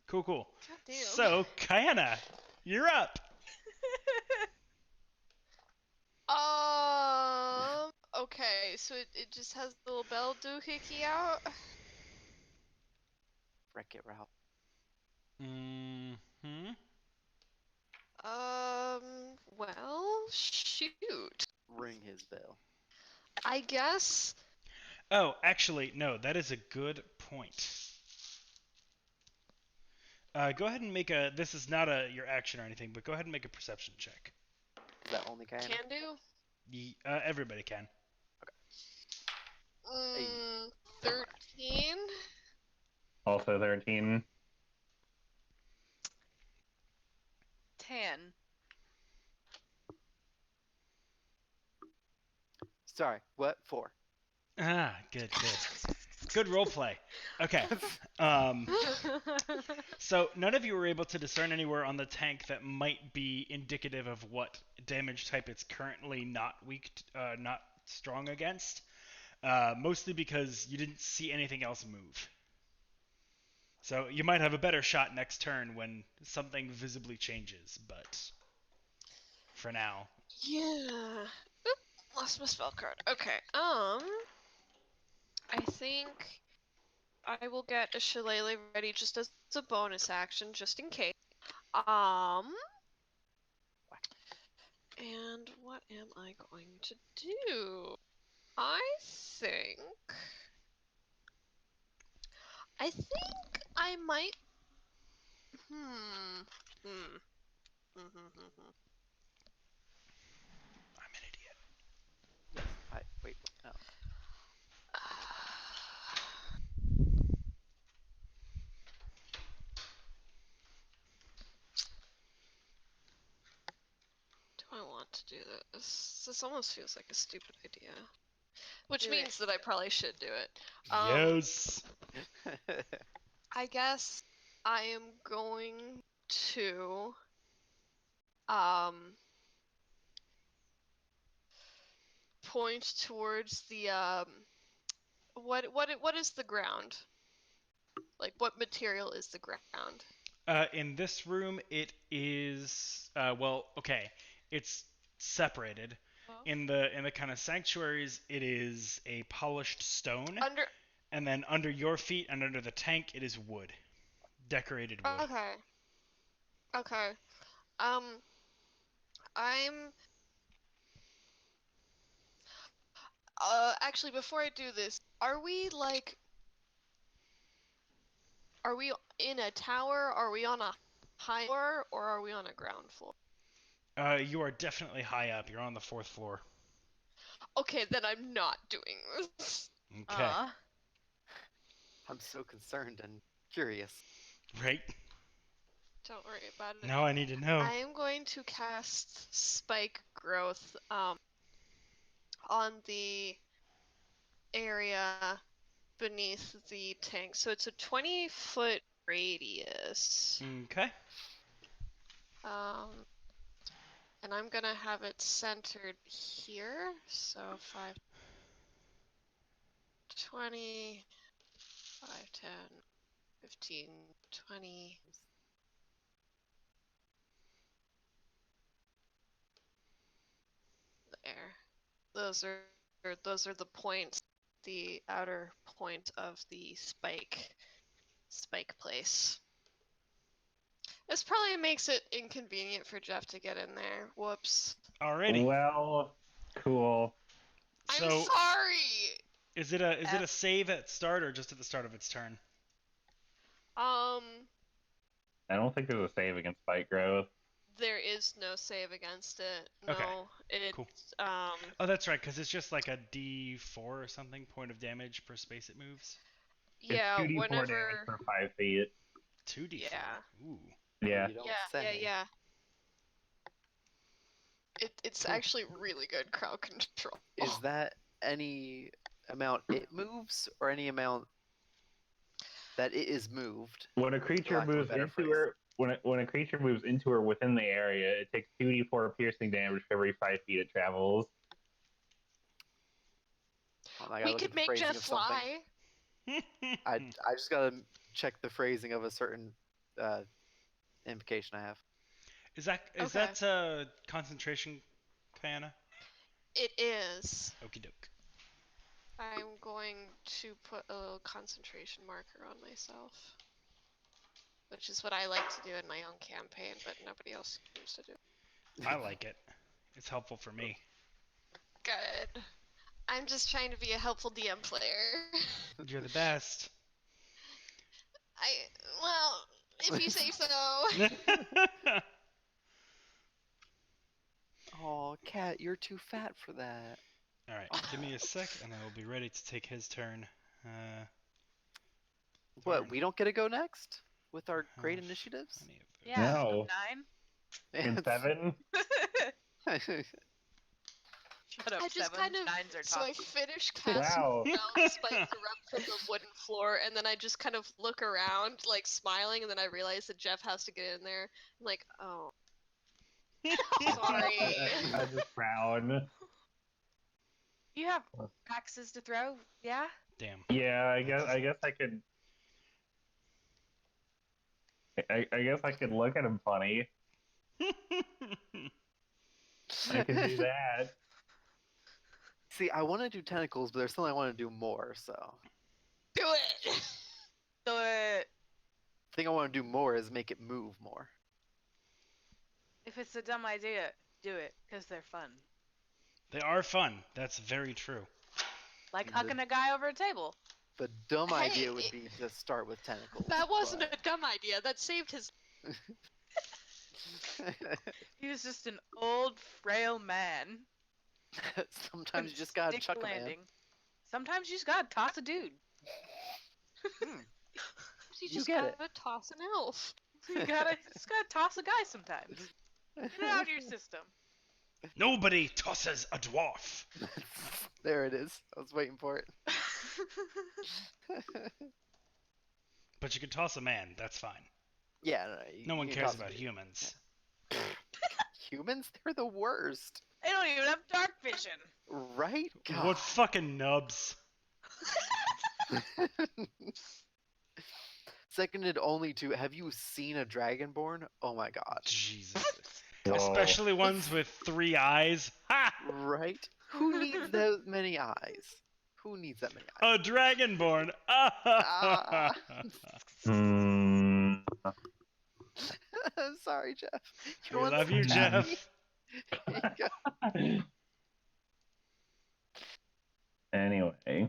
Cool, cool. Goddamn. So, Kayana, you're up. Okay, so it just has the little bell doohickey out. Wreck it, Ralph. Mm-hmm. Well, shoot. Ring his bell. I guess. Oh, actually, no, that is a good point. Go ahead and make a. This is not your action or anything, but go ahead and make a perception check. Is that only Kayana? Can do. Everybody can. 13. Also 13. 10. Sorry, what? 4. Ah, good. Good role play. Okay. So none of you were able to discern anywhere on the tank that might be indicative of what damage type it's currently not not strong against. Mostly because you didn't see anything else move. So you might have a better shot next turn when something visibly changes, but for now. Yeah. Oop, lost my spell card. Okay. I think I will get a shillelagh ready just as a bonus action, just in case. And what am I going to do? I think I might. I'm an idiot. Yes. Wait. No. to do this. This almost feels like a stupid idea. Which Do means it. that I probably should do it. Yes. I guess I am going to point towards the what is the ground? Like what material is the ground? In this room, it is well, okay. It's separated. In the kind of sanctuaries, it is a polished stone, Under and then under your feet and under the tank, it is wood, decorated wood. Okay. Okay. I'm actually before I do this, are we in a tower? Are we on a high floor or are we on a ground floor? You are definitely high up. You're on the 4th floor. Okay, then I'm not doing this. Okay. I'm so concerned and curious. Right. Don't worry about it. Now I need to know. I am going to cast Spike Growth on the area beneath the tank. So it's a 20-foot radius. Okay. And I'm gonna have it centered here. So 5, 20, 5, 10, 15, 20. There. Those are the points, the outer point of the spike place. This probably makes it inconvenient for Jeff to get in there. Whoops. Alrighty. Well, cool. I'm So sorry. is it a save at start or just at the start of its turn? I don't think there's a save against spike growth. There is no save against it. No. Okay, It's cool. Oh, that's right, because it's just like a D4 or something point of damage per space it moves. yeah, it's 2d4 whenever damage for 5 feet. 2D4. Yeah. Ooh. Yeah. You don't yeah, say. yeah. It's Cool. actually really good crowd control. Is that any amount it moves or any amount that it is moved? When a creature lack of a moves better into phrase. her, when a creature moves into or within the area, it takes 2d4 piercing damage for every 5 feet it travels. I gotta We look could at the make phrasing Jeff of something. fly. I just gotta check the phrasing of a certain invocation I have. Is Okay. that concentration, Kayana? It is. Okie doke. I'm going to put a little concentration marker on myself. Which is what I like to do in my own campaign, but nobody else seems to do. I like it. It's helpful for me. Good. I'm just trying to be a helpful DM player. You're the best. Well, if you say so. Oh, Cat, you're too fat for that. Alright, give me a sec and I will be ready to take his turn. What, we don't get to go next? With our great Have initiatives? any of those. Yeah. No. 9. In 7? Shut up, I just 7. kind of 9s are so I talking. finish casting Wow. down spikes around from the wooden floor, and then I just kind of look around, like smiling, and then I realize that Jeff has to get in there. I'm like, oh, sorry. I just frown. You have axes to throw, yeah? Damn. Yeah, I guess I could. I guess I could look at him funny. I can do that. See, I want to do tentacles, but there's something I want to do more, so. Do it. Do it. The thing I want to do more is make it move more. If it's a dumb idea, do it, because they're fun. They are fun. That's very true. Like hucking a guy over a table. The dumb Hey, idea would be to start with tentacles. That wasn't but- a dumb idea. That saved his. He was just an old, frail man. Sometimes you just gotta Stick chuck a man. landing. Sometimes you just gotta toss a dude. You You just get gotta toss an elf. You just gotta toss a guy sometimes. Get it out of your system. Nobody tosses a dwarf. There it is. I was waiting for it. But you can toss a man. That's fine. Yeah, No one you can cares toss about it. humans. Humans? They're the worst. They don't even have dark vision. Right? God. What fucking nubs? Seconded only to, have you seen a Dragonborn? Oh my god. Jesus. Whoa. Especially ones with 3 eyes. Ha! Right? Who needs that many eyes? Who needs that many eyes? A dragonborn. Ah. Hmm. I'm sorry, Jeff. We want love some you, candy? Jeff. Here you go. Anyway,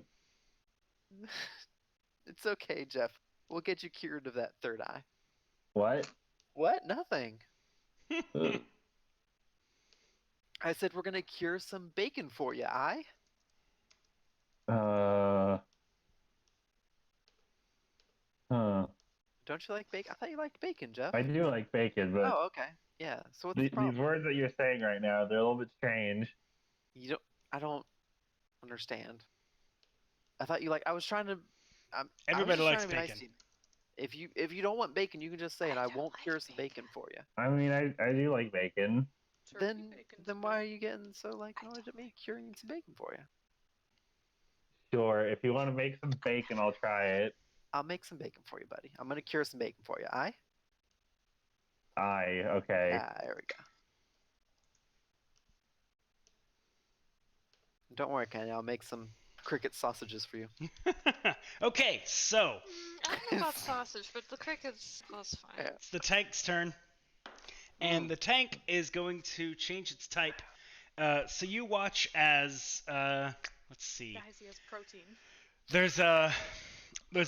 It's okay, Jeff. We'll get you cured of that third eye. what? What? Nothing. Ugh. I said we're gonna cure some bacon for you, I? Huh. Don't you like bacon? I thought you liked bacon, Jeff. I do like bacon, but Oh, okay. Yeah. So what's the these problem? words that you're saying right now, they're a little bit strange. I don't understand. I thought you like. I was trying to. Everybody likes be nice to bacon. you. If you don't want bacon, you can just say it. I I don't won't like cure some bacon. bacon for you. I mean, I do like bacon. Turkey Then why are you getting so annoyed at me curing some bacon for you? Sure, if you want to make some bacon, I'll try it. I'll make some bacon for you, buddy. I'm gonna cure some bacon for you. Aye? Aye, okay. Ah, there we go. Don't worry, Kenny. I'll make some cricket sausages for you. Okay, so I don't know about sausage, but the crickets, that's fine. Yeah. it's the tank's turn. And the tank is going to change its type. So you watch as, let's see. Guys, he has protein. There's a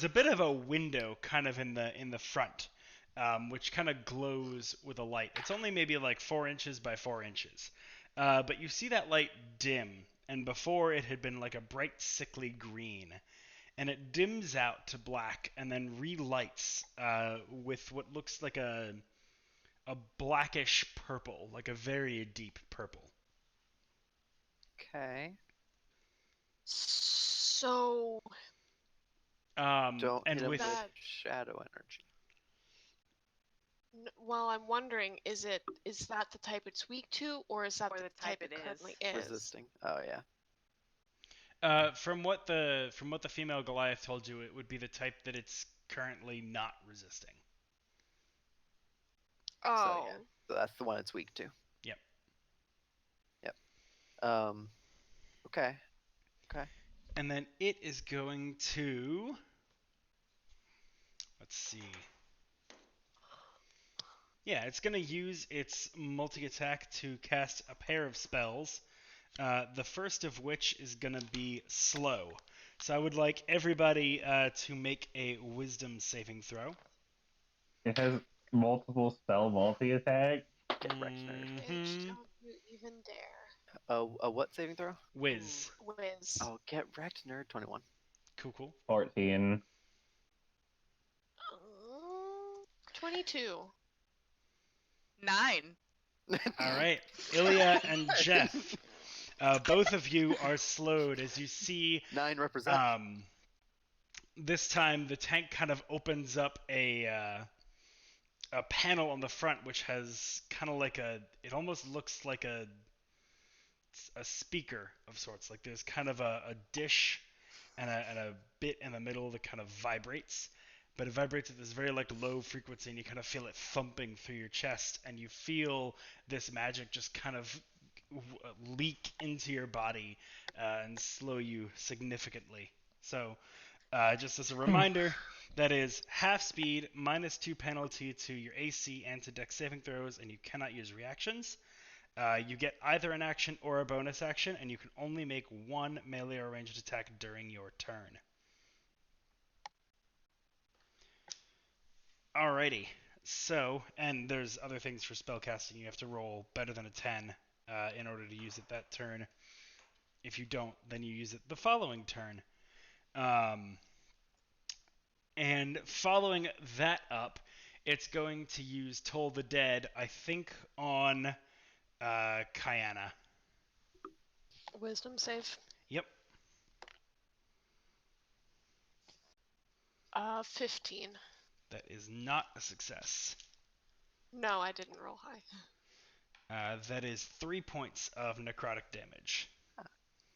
bit of a window kind of in the front, which kind of glows with a light. It's only maybe like 4 inches by 4 inches, but you see that light dim, and before it had been like a bright sickly green, and it dims out to black and then relights with what looks like a blackish purple, like a very deep purple. Okay. So, Don't And hit him with with that- shadow energy. well, I'm wondering, is that the type it's weak to, or is that Or the type it currently is? Resisting. Oh yeah. from what the female Goliath told you, it would be the type that it's currently not resisting. Oh, So that's the one it's weak to. Yep. Okay. And then it is going to, let's see. Yeah, it's going to use its multi-attack to cast a pair of spells, the first of which is going to be slow. So I would like everybody to make a wisdom saving throw. It has multiple spell multi-attack. Get wrecked, nerd. bitch, don't you even dare. A what saving throw? Whiz. Whiz. Oh, get wrecked, nerd. 21. Cool. 14. 22. 9. All right, Ilya and Jeff, both of you are slowed as you see. 9 represent. This time the tank kind of opens up a panel on the front, which has kind of like it almost looks like a speaker of sorts. Like there's kind of a dish and a bit in the middle that kind of vibrates. But it vibrates at this very like low frequency, and you kind of feel it thumping through your chest, and you feel this magic just kind of leak into your body and slow you significantly. So, just as a reminder, that is half speed, -2 penalty to your AC and to Dex saving throws, and you cannot use reactions. You get either an action or a bonus action, and you can only make one melee or ranged attack during your turn. Alrighty. So, and there's other things for spellcasting. You have to roll better than a 10 in order to use it that turn. If you don't, then you use it the following turn. And following that up, it's going to use Toll the Dead, I think, on Kayana. Wisdom save. Yep. 15. That is not a success. No, I didn't roll high. That is 3 points of necrotic damage.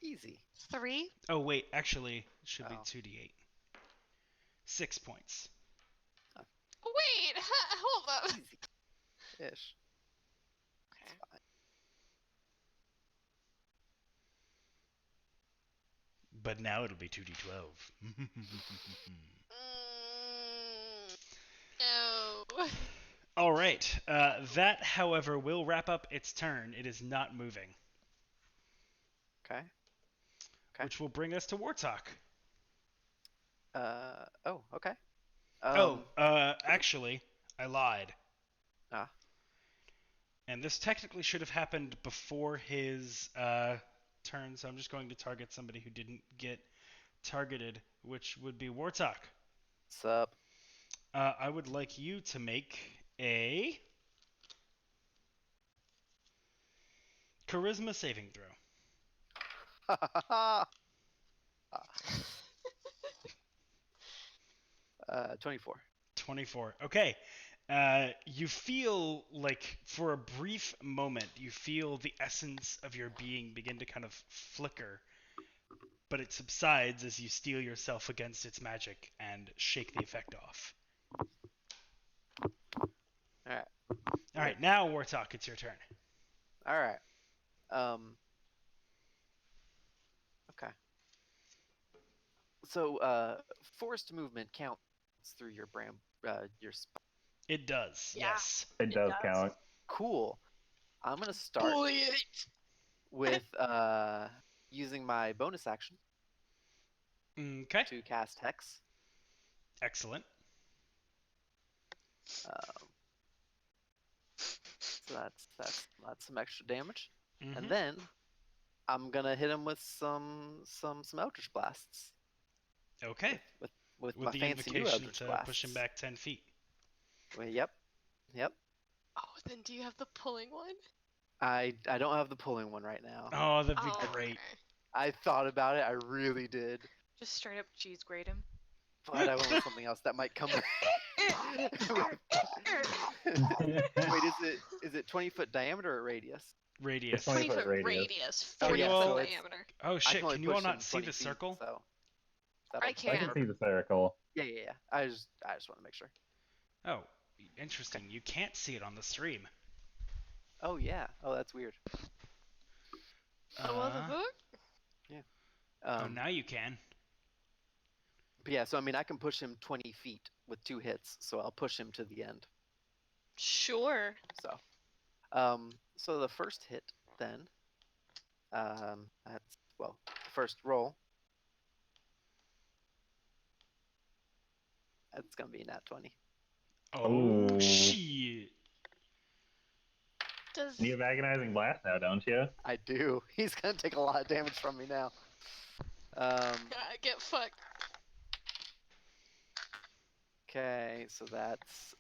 Easy. 3? Oh, wait. Actually, it should be Oh. 2d8. 6 points. Wait, hold up. Easy-ish. Okay. Fine. But now it'll be 2d12. No. All right. That, however, will wrap up its turn. It is not moving. Okay. Okay. Which will bring us to Wartalk. Oh, okay. Actually, I lied. Ah. And this technically should have happened before his turn, so I'm just going to target somebody who didn't get targeted, which would be Wartalk. Sup? I would like you to make a charisma saving throw. 24. 24. Okay. You feel like for a brief moment, you feel the essence of your being begin to kind of flicker, but it subsides as you steel yourself against its magic and shake the effect off. All right. All right, now Wartalk, it's your turn. All right. Okay. So, forced movement counts through your your It does, Yeah. yes. It does count. Cool. I'm gonna start Bullet. with using my bonus action Okay, to cast Hex. excellent. So that's some extra damage, Mhm. and then I'm gonna hit him with some Eldritch Blasts. Okay, With with my the fancy new invocation Eldritch to Blasts. push him back 10 feet. Well, yep. Oh, then do you have the pulling one? I don't have the pulling one right now. Oh, that'd be Oh, great. okay. I thought about it. I really did. Just straight up cheese grate him. But I went with something else that might come. Wait, is it 20-foot diameter or radius? Radius. It's 20 20-foot radius. radius, Oh, 40 yeah, foot so it's- diameter. Oh I shit, can only can you all push him not see 20 the feet, circle? So I I can. can see the circle. Yeah. I just want to make sure. Oh, interesting. You can't see it on the stream. Oh yeah. Oh, that's weird. Oh, well, the book? Oh, now you can. But yeah, so I mean, I can push him 20 feet with 2 hits, so I'll push him to the end. Sure. So the first hit then, that's first roll. That's gonna be a nat 20. Oh, Ooh. shit. Does You have agonizing blast now, don't you? I do. He's gonna take a lot of damage from me now. get fucked? Okay, so that's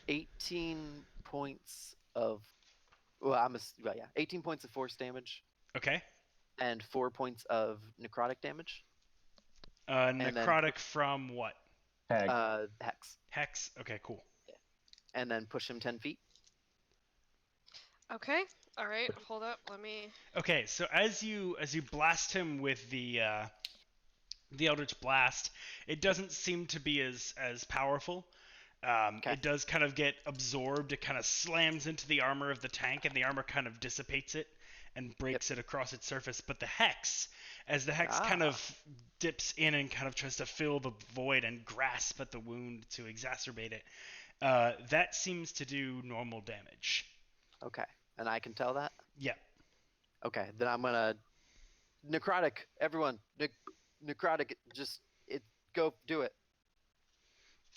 18 points of 18 points of force damage Okay. and 4 points of necrotic damage. Necrotic from what? Heck. Hex. Hex? Okay, cool. And then push him 10 feet. Okay. All right. Hold up. Let me. Okay, so as you blast him with the Eldritch Blast, it doesn't seem to be as powerful. Okay. It does kind of get absorbed. It kind of slams into the armor of the tank, and the armor kind of dissipates it and breaks it across its surface. But the Hex, as the Hex kind of dips in and kind of tries to fill the void and grasp at the wound to exacerbate it, that seems to do normal damage. Okay. And I can tell that? Yeah. Okay, then I'm gonna necrotic everyone. Necrotic, go do it.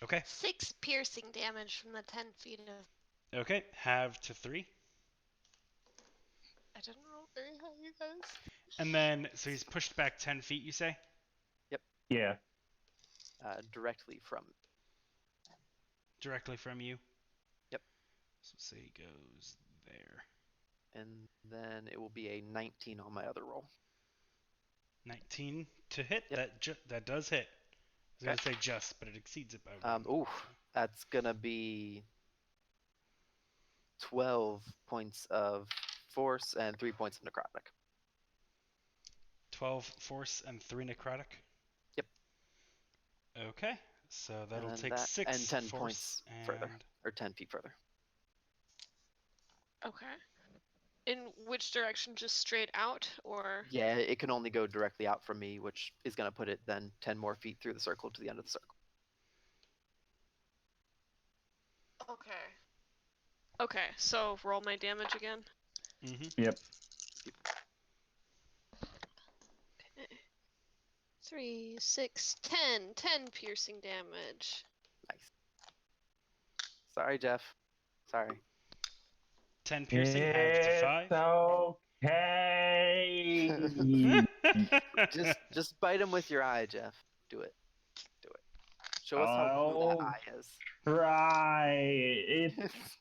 Okay. 6 piercing damage from the 10 feet of. Okay. Have to 3. I didn't roll very high, you guys. And then, so he's pushed back 10 feet, you say? Yep. Yeah. directly from. Directly from you? Yep. So say he goes there. And then it will be a 19 on my other roll. 19 to hit? Yep. That does hit. I was going to say just, but it exceeds it by 1. That's going to be 12 points of force and 3 points of necrotic. 12 force and 3 necrotic? Yep. Okay, so that'll take that, 6 and 10 force points and... further, or 10 feet further. Okay. In which direction? Just straight out, or? Yeah, it can only go directly out from me, which is going to put it then 10 more feet through the circle to the end of the circle. Okay. Okay, so roll my damage again. Mm-hmm. Yep. 3, 6, 10. 10 piercing damage. Nice. Sorry, Jeff. Sorry. 10 piercing, halved to 5. It's okay. Just bite him with your eye, Jeff. Do it. Show us how cool that eye is. Try. It's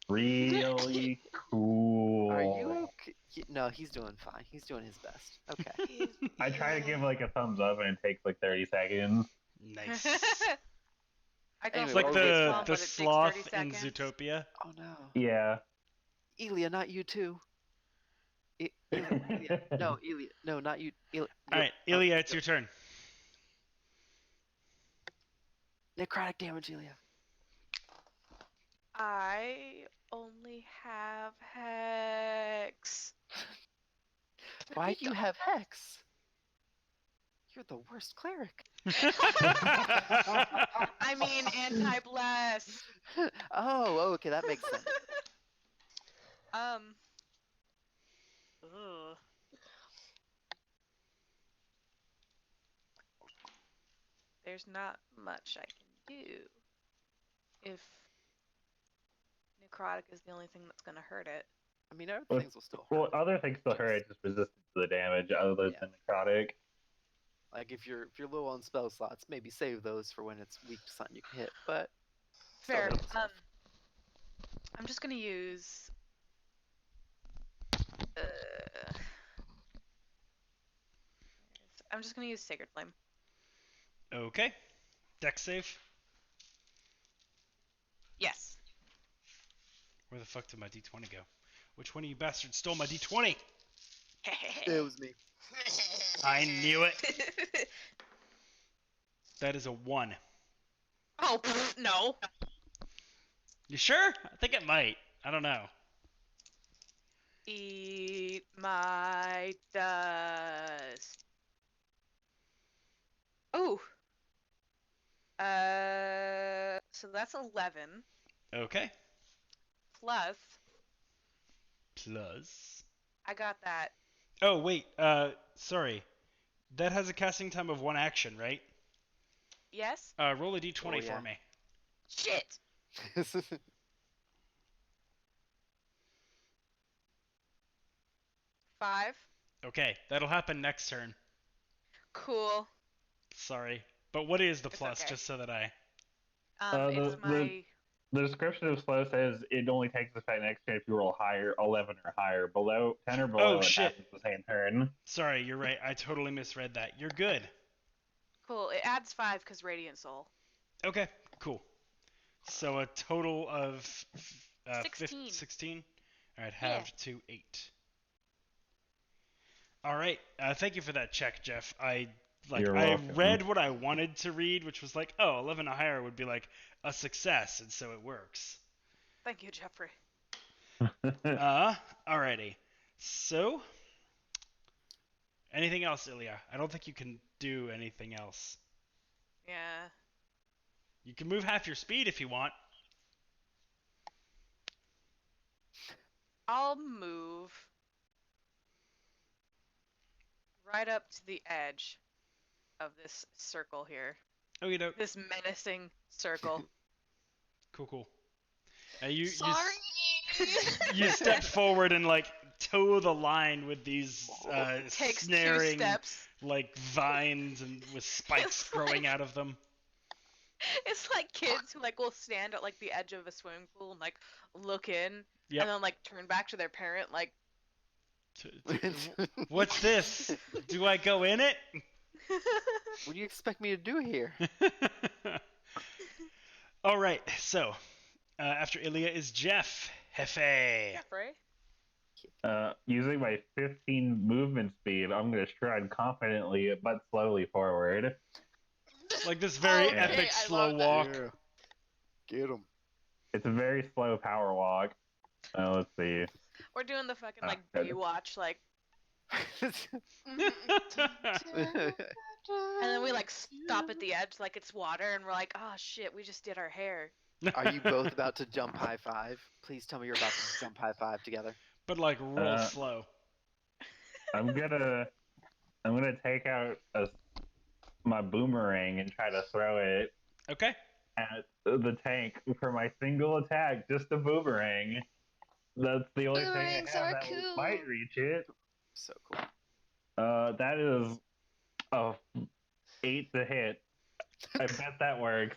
really cool. Are you okay? No, he's doing fine. He's doing his best. Okay. I try to give like a thumbs up and it takes like 30 seconds. Nice. I go Anyway, It's like for roll this the, one, the but it takes sloth 30 in seconds. Zootopia. Oh no. Yeah. Elia, not you too. Elia. No, Elia. No, not you. Alright, Ilya, it's your turn. Necrotic damage, Elia. I only have Hex. Why do you have Hex? You're the worst cleric. I mean, anti-bless. Oh, okay, that makes sense. Ugh. There's not much I can do if necrotic is the only thing that's gonna hurt it. I mean, other things will still hurt. Well, other things still hurt. It's just resistant to the damage other than necrotic. Like if you're low on spell slots, maybe save those for when it's weak to something you can hit. But Fair. I'm just gonna use. I'm just gonna use Sacred Flame. Okay. Dex save. Yes. Where the fuck did my d20 go? Which one of you bastards stole my d20? it was me. I knew it. That is a 1. Oh, no. You sure? I think it might. I don't know. Eat my dust. Ooh. So that's 11. Okay. Plus, I got that. Oh, wait. Sorry. That has a casting time of 1 action, right? Yes? Roll a d20 yeah. for me. Shit! 5. Okay, that'll happen next turn. Cool. Sorry. But what is the It's plus, okay. just so that I... It's my... The description of slow says it only takes effect next turn if you roll higher, 11 or higher. Below 10 or below, it shit. happens the same turn. Sorry, you're right. I totally misread that. You're good. Cool. It adds 5 because Radiant Soul. Okay, cool. So a total of 16. 16? Alright, halved to 8. Alright, thank you for that check, Jeff. You're I welcome. read what I wanted to read, which was like, oh, 11 or higher would be like a success, and so it works. Thank you, Jeffrey. Alrighty. So, anything else, Ilya? I don't think you can do anything else. Yeah. You can move half your speed if you want. I'll move right up to the edge of this circle here. Oh, you know. This menacing circle. Cool. Sorry. You step forward and like toe the line with these Takes 2 snaring steps. like vines and with spikes growing out of them. It's like kids who like will stand at like the edge of a swimming pool and like look in Yep. and then like turn back to their parent like What's this? Do I go in it? What do you expect me to do here? All right. So after Ilya is Jeff. Hefe. Jeffrey. Using my 15 movement speed, I'm going to stride confidently but slowly forward. Like this very Okay, epic I slow love that. walk. Yeah. Get him. It's a very slow power walk. Let's see. We're doing the fucking like good. Baywatch like, and then we like stop at the edge like it's water and we're like, oh shit, we just did our hair. Are you both about to jump high five? Please tell me you're about to jump high five together. But like real slow. I'm gonna take out my boomerang and try to throw it Okay. at the tank for my single attack. Just a boomerang. That's the only thing I Boomerangs have are that cool. might reach it. So cool. That is a 8 to hit. I bet that works.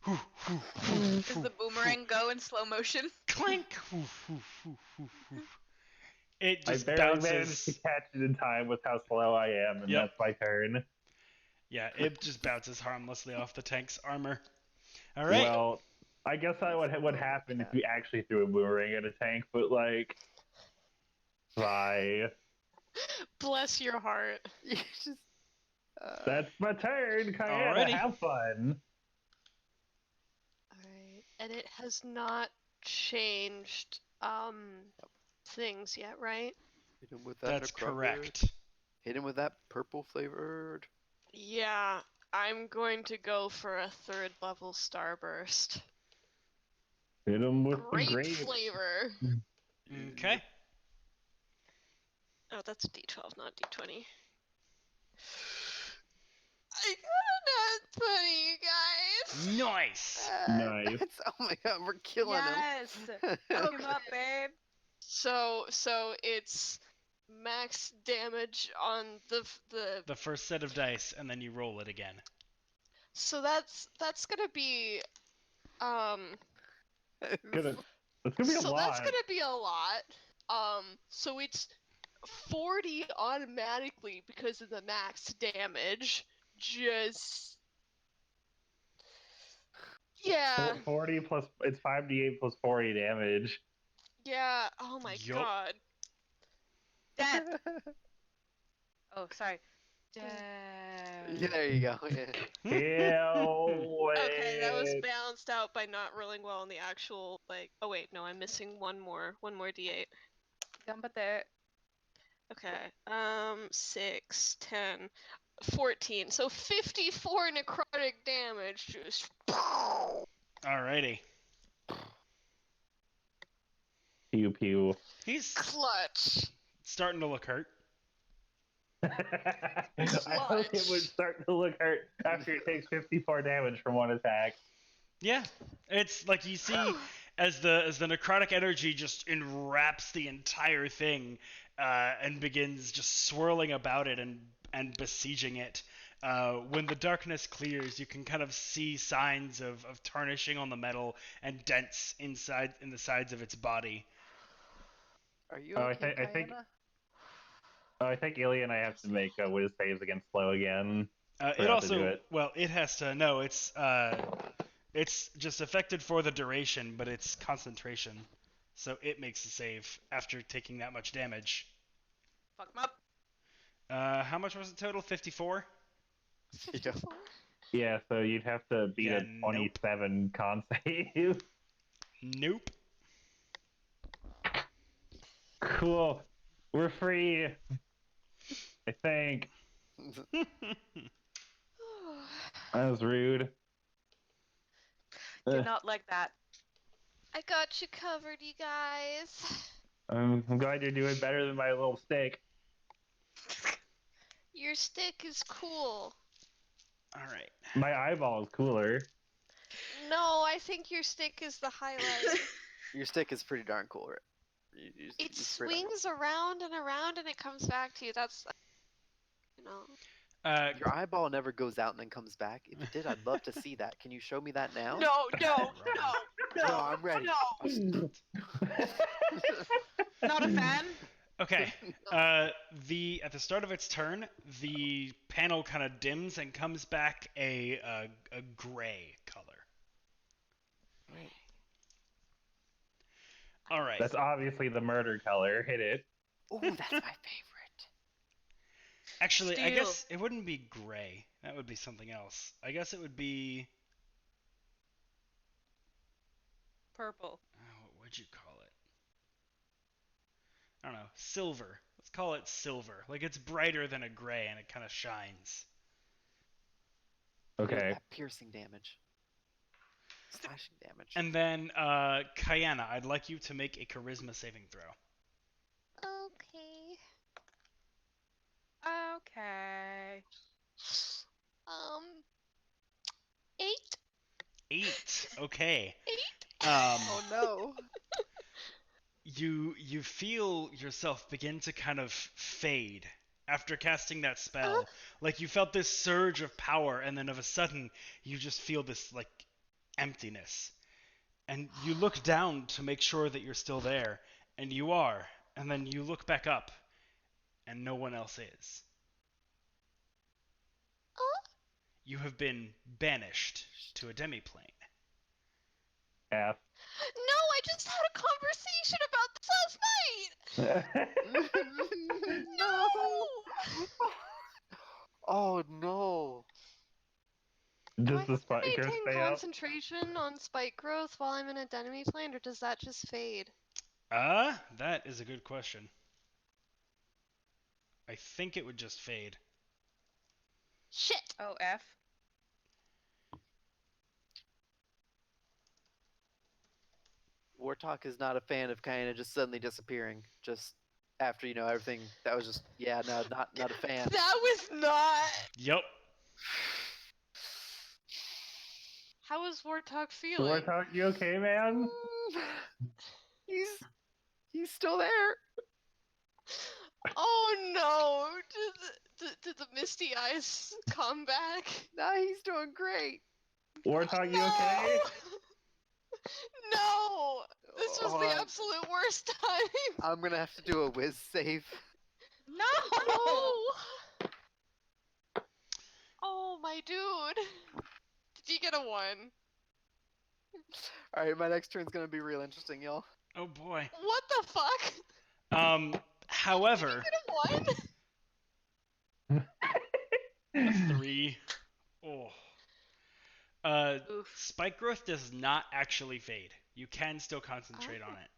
Does the boomerang go in slow motion? Clank. It I just barely managed bounces. to catch it in time with how slow I am, and Yep. that's my turn. Yeah, it just bounces harmlessly off the tank's armor. All right. Well, I guess that would happen if you actually threw a boomerang at a tank, but like, bye. Bless your heart. You just, That's my turn. Kayana, Alrighty. have fun. Alright. And it has not changed things yet, right? hit him with that. That's necrotic. correct. Hit him with that purple flavored. Yeah, I'm going to go for a 3rd level starburst. Hit him with Grape the grape. flavor. Okay. Oh, that's a D12, not D20. I got a nat 20, you guys. Nice. Nice. Oh my god, we're killing Yes. him. Fuck him up, babe. So it's max damage on the. The first set of dice, and then you roll it again. So that's gonna be That's gonna be a so lot. that's gonna be a lot. So it's 40 automatically because of the max damage. Just yeah, 40 plus, it's 5d8 plus 40 damage. yeah. Oh my Yup. god. Dead. Oh, sorry. Dead. Yeah, there you go. Yeah. Okay, that was balanced out by not rolling well on the actual like. Oh wait, no, I'm missing one more D8. Gambate. Okay, 6, 10, 14. So 54 necrotic damage. Just. Alrighty. Pew pew. He's Clutch. starting to look hurt. I hope it would start to look hurt after it takes 54 damage from one attack. Yeah. It's like you see as the necrotic energy just enwraps the entire thing and begins just swirling about it and besieging it. When the darkness clears, you can kind of see signs of tarnishing on the metal and dents in the sides of its body. Are you Oh, okay, I think Kayana? I think Ilya and I have to make whiz saves against slow again. It Forgot to do also, it. well, it has to, no, it's just affected for the duration, but it's concentration. So it makes a save after taking that much damage. Fuck him up. How much was it total? 54? Yeah. Yeah, so you'd have to beat Yeah, a 27 con save. Nope. Cool. We're free. I think. That was rude. Did not like that. I got you covered, you guys. I'm glad you're doing better than my little stick. Your stick is cool. Alright. My eyeball is cooler. No, I think your stick is the highlight. Your stick is pretty darn cool, right? It it's pretty darn swings around and around and it comes back to you. That's, you know. Your eyeball never goes out and then comes back. If it did, I'd love to see that. Can you show me that now? No, no, Wrong. no, No, I'm ready. No. Not a fan. Okay. At the start of its turn, the panel kind of dims and comes back a gray color. Right. All right. That's obviously the murder color. Hit it. Oh, that's my favorite. Actually, I Steel. guess it wouldn't be gray. That would be something else. I guess it would be. Purple. What would you call it? I don't know. Silver. Let's call it silver. Like it's brighter than a gray and it kind of shines. Okay. That piercing damage. Slashing damage. And then, Kayana, I'd like you to make a charisma saving throw. Okay. Okay. 8. 8. Okay. 8. Oh no. You feel yourself begin to kind of fade after casting that spell. Like you felt this surge of power, and then of a sudden you just feel this like emptiness. And you look down to make sure that you're still there, and you are. And then you look back up, and no one else is. You have been banished to a demiplane. F. No, I just had a conversation about this last night. No. Oh no. Do I Does the have to spike growth maintain stay up? concentration on spike growth while I'm in a demiplane, or does that just fade? That is a good question. I think it would just fade. Shit. Oh, F. Wartalk is not a fan of kind of just suddenly disappearing. Just after everything. That was just no, not a fan. That was not. Yep. How is Wartalk feeling? Warthog, you okay, man? He's still there. Oh no! Did the misty eyes come back? Nah, he's doing great. Warthog, you No! okay? No! This was the absolute worst time. I'm gonna have to do a whiz save. No! Oh my dude. Did you get a 1? All right, my next turn's gonna be real interesting, y'all. Oh boy. What the fuck? However, Did you get a 1? 3. Oh. Oof. Spike growth does not actually fade. You can still concentrate on it.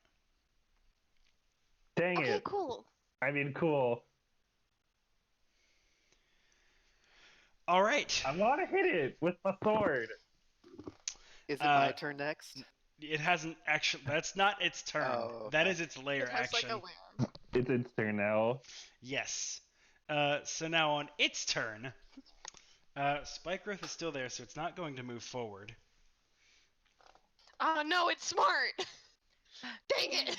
Dang Okay, it. cool. I mean, cool. All right. I want to hit it with my sword. Is it my turn next? It hasn't actually. That's not its turn. Oh, That okay. is its layer It has action. like a lamb. It's its turn now. Yes. So now on its turn, spike growth is still there, so it's not going to move forward. Oh no, it's smart. Dang it.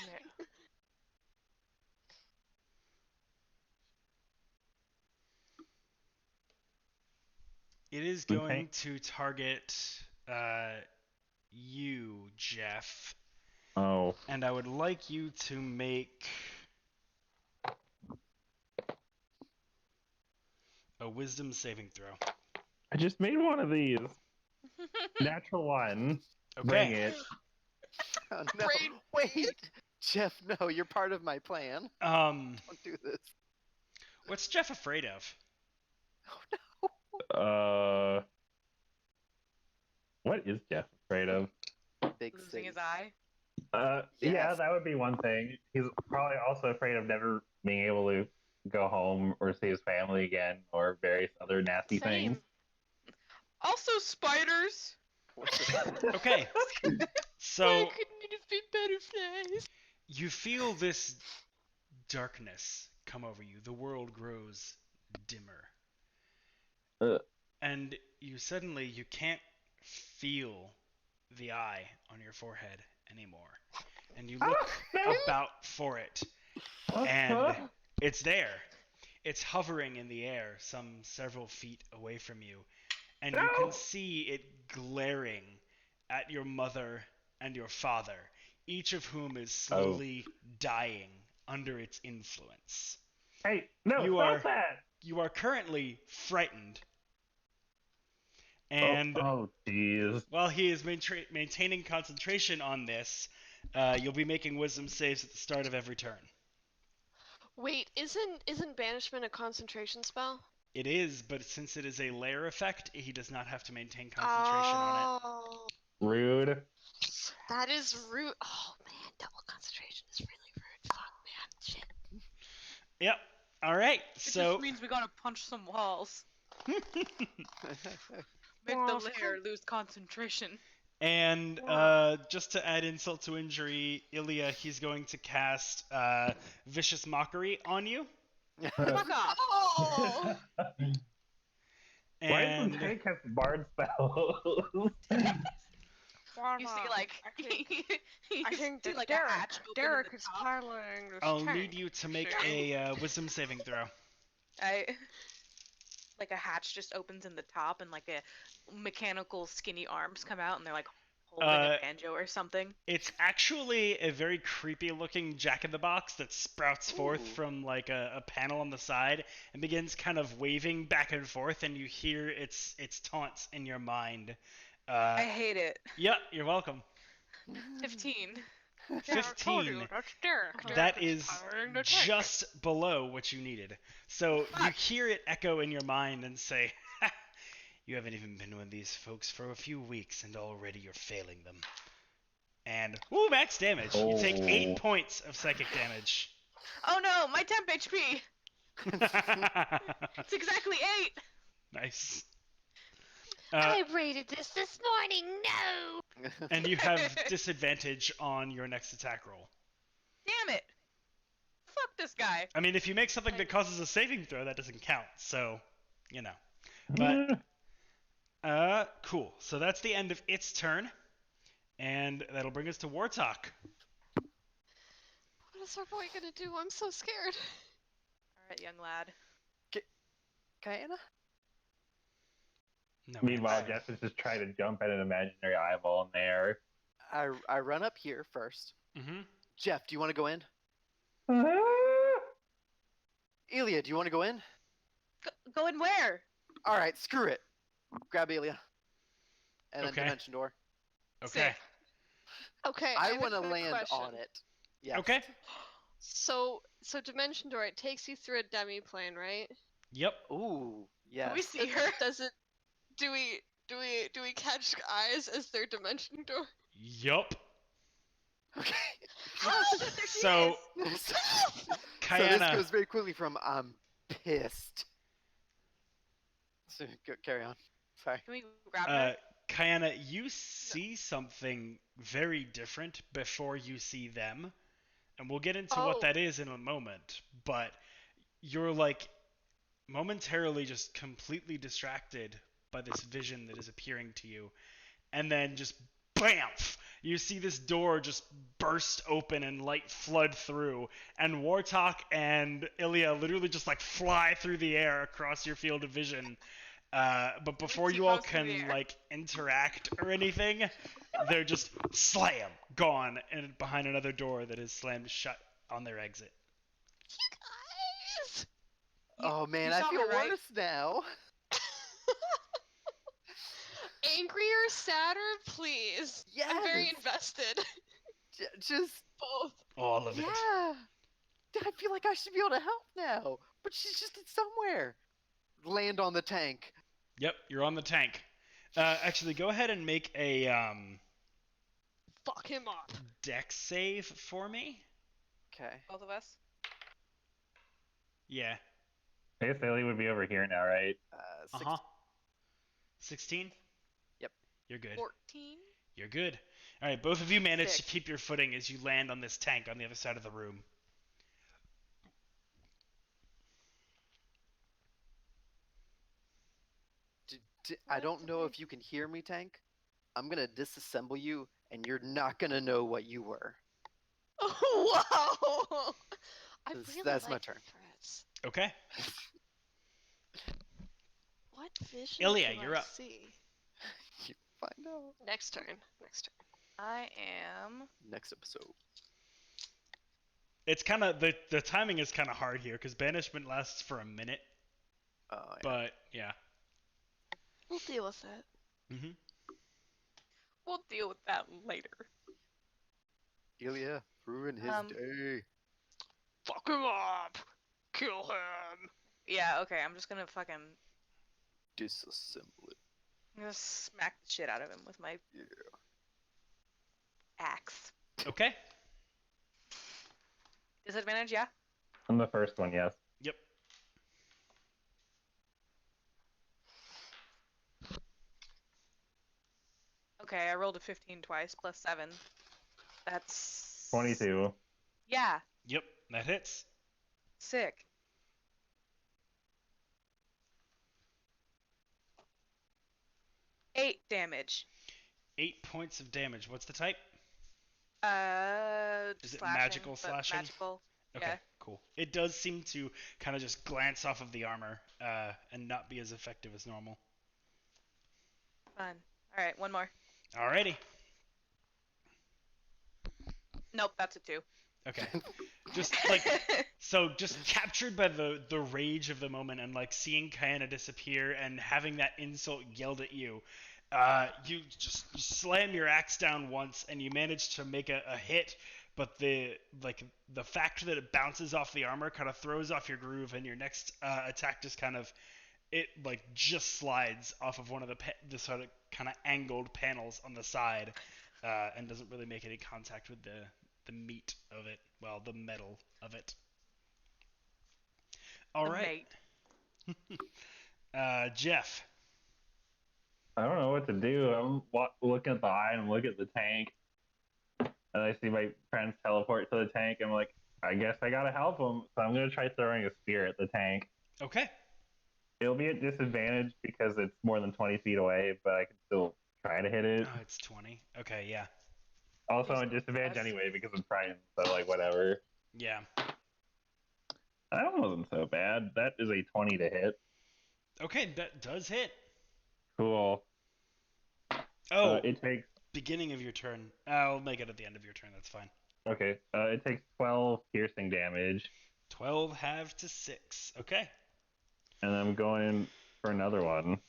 It is going to target you, Jeff. Oh. And I would like you to make a wisdom saving throw. I just made one of these. Natural 1. Bring Okay. it. Oh, no. Brain- Wait, Jeff, no, you're part of my plan. Um, Don't do this. what's Jeff afraid of? What is Jeff afraid of? Big Losing city. his eye. Yeah, Yes. that would be one thing. He's probably also afraid of never being able to go home or see his family again or various other nasty Same. things. Also, spiders. Okay. Why So couldn't it have been butterflies? you feel this darkness come over you. The world grows dimmer. And you can't feel the eye on your forehead anymore. And you look about for it, and it's there. It's hovering in the air, some several feet away from you, and No! you can see it glaring at your mother and your father, each of whom is slowly dying under its influence. Hey, no, You stop are that! you are currently frightened, Oh, and jeez. while he is maintaining concentration on this, you'll be making wisdom saves at the start of every turn. Wait, isn't banishment a concentration spell? It is, but since it is a lair effect, he does not have to maintain concentration on it. Oh, Rude. that is rude. Oh man, double concentration is really rude. Fuck, man, shit. Yep. All right. It So just means we gotta punch some walls. Make the lair lose concentration. and just to add insult to injury, Ilya, he's going to cast Vicious Mockery on you. Fuck off! Oh! Why does And the tank have bard spells? You see, like, I think see, that like, a hatch open in Derek the is top. piloting this I'll tank. need you to make Shit. a Wisdom saving throw. Like a hatch just opens in the top, and like a mechanical skinny arms come out, and they're like holding a banjo or something. It's actually a very creepy looking jack-in-the-box that sprouts forth from like a panel on the side and begins kind of waving back and forth, and you hear its taunts in your mind. I hate it. Yep, you're welcome. 15. Yeah, I told you, 15. that's Derek. That Derek is piloting the tank. just below what you needed. So you hear it echo in your mind and say, you haven't even been with these folks for a few weeks and already you're failing them. And, max damage. You take 8 points of psychic damage. Oh no, my temp HP! It's exactly 8! Nice. I rated this morning. No. And you have disadvantage on your next attack roll. Damn it! Fuck this guy. I mean, if you make something that causes a saving throw, that doesn't count. So, you know. But, cool. So that's the end of its turn. And that'll bring us to Wartalk. What is our boy gonna do? I'm so scared. Alright, young lad. Kayana? No Meanwhile, answer. Jeff is just trying to jump at an imaginary eyeball in there. I run up here first. Mm-hmm. Jeff, do you want to go in? Ilya, do you want to go in? Go in where? All right, screw it. Grab Ilya. And then Okay. dimension door. Okay. Okay, I have a want to quick land question. on it. Yes. Okay. So dimension door, it takes you through a demiplane, right? Yep. Ooh, yes. Can we see her? Does it? Do we catch eyes as their dimension door? Yup. Okay. Oh, there she So, is! So this Kayana, goes very quickly from I'm pissed. So carry on. Sorry. Can we grab her? Kayana, you see something very different before you see them. And we'll get into what Oh. that is in a moment. But you're like momentarily just completely distracted by this vision that is appearing to you. And then just BAMF! You see this door just burst open and light flood through. And Wartalk and Ilya literally just like fly through the air across your field of vision. But before you all T-pose through the can air. like interact or anything, they're just slam gone and behind another door that is slammed shut on their exit. Guys! Oh man, you I saw feel her, right? worse now. Angrier, sadder, please. Yes. I'm very invested. Just Both. All of it. yeah. I feel like I should be able to help now, but she's just somewhere. Land on the tank. Yep, you're on the tank. Actually, go ahead and make a Fuck him up. dex save for me. Okay. Both of us? Yeah. I guess Ellie would be over here now, right? Six, 16? Yep. You're good. 14? You're good. All right, both of you manage to Sick. keep your footing as you land on this tank on the other side of the room. I don't know if you can hear me, tank. I'm gonna disassemble you, and you're not gonna know what you were. Wow! I really That's my like turn. threats. Okay. What vision Ilya, do you're I up. see? You find out Next turn. Next turn. I am. next episode. It's kind of the timing is kind of hard here because banishment lasts for a minute, Yeah. but yeah. We'll deal with it. Mm-hmm. We'll deal with that later. Ilya, ruin his day. Fuck him up. Kill him. Yeah, okay, I'm just gonna fucking. Disassemble it. I'm gonna smack the shit out of him with my Yeah. axe. Okay. Disadvantage, yeah? On the first one, yes. Yep. Okay, I rolled a 15 twice, plus 7. That's... 22. Yeah, Yep. That hits. sick. Eight damage. 8 points of damage. What's the type? Is it Slashing, magical but slashing? Magical. Okay, Yeah. cool. It does seem to kind of just glance off of the armor and not be as effective as normal. Fun. Alright, one more. Alrighty. Nope, that's a 2. Okay. Just like so, just captured by the rage of the moment and like seeing Kayana disappear and having that insult yelled at you, you just slam your axe down once and you manage to make a hit, but the fact that it bounces off the armor kind of throws off your groove, and your next attack just kind of it like just slides off of one of the sort of kind of angled panels on the side, and doesn't really make any contact with the meat of it. Well, the metal of it. All The right. mate. Jeff. I don't know what to do. I'm looking at the eye and I'm looking at the tank. And I see my friends teleport to the tank. I'm like, I guess I gotta help them. So I'm gonna try throwing a spear at the tank. Okay. It'll be at disadvantage because it's more than 20 feet away, but I can still try to hit it. Oh, it's 20. Okay, yeah. Also, Please at disadvantage yes. anyway because I'm trying. So, like, whatever. Yeah. That wasn't so bad. That is a 20 to hit. Okay, that does hit. Cool. Oh, It takes. beginning of your turn. I'll make it at the end of your turn. That's fine. Okay. It takes 12 piercing damage. 12 halved to 6. Okay. And I'm going for another one.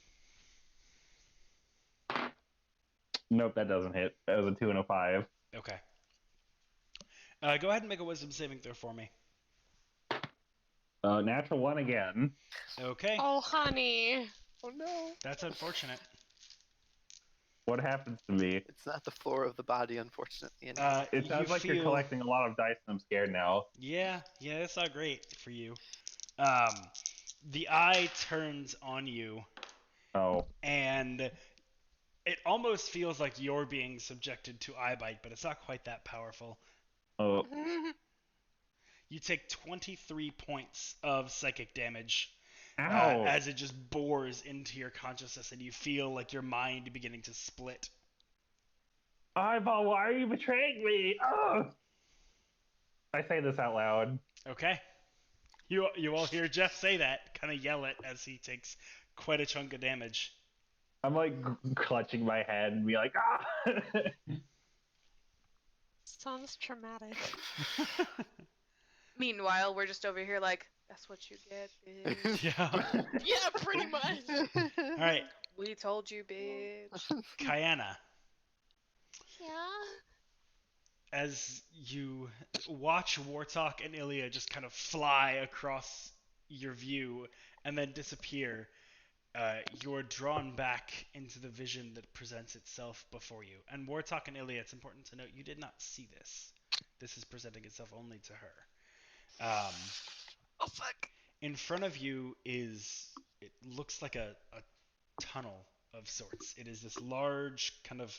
Nope, that doesn't hit. That was a 2 and a 5. Okay. Go ahead and make a wisdom saving throw for me. Natural 1 again. Okay. Oh, honey. Oh no. That's unfortunate. What happens to me? It's not the floor of the body, unfortunately. Anymore. It sounds like you're collecting a lot of dice and I'm scared now. Yeah, it's not great for you. The eye turns on you, Oh. and it almost feels like you're being subjected to eye bite, but it's not quite that powerful. Oh. You take 23 points of psychic damage Ow. as it just bores into your consciousness, and you feel like your mind beginning to split. Eyeball, why are you betraying me? Oh. I say this out loud. Okay. You all hear Jeff say that, kind of yell it as he takes quite a chunk of damage. I'm like clutching my head and be like, ah! Sounds traumatic. Meanwhile, we're just over here like, that's what you get, bitch. Yeah. Yeah, pretty much. All right, We told you, bitch. Kayana. Yeah. As you watch Wartalk and Ilya just kind of fly across your view and then disappear, you're drawn back into the vision that presents itself before you. And Wartalk and Ilya, it's important to note, you did not see this. This is presenting itself only to her. Oh, fuck. In front of you it looks like a tunnel of sorts. It is this large kind of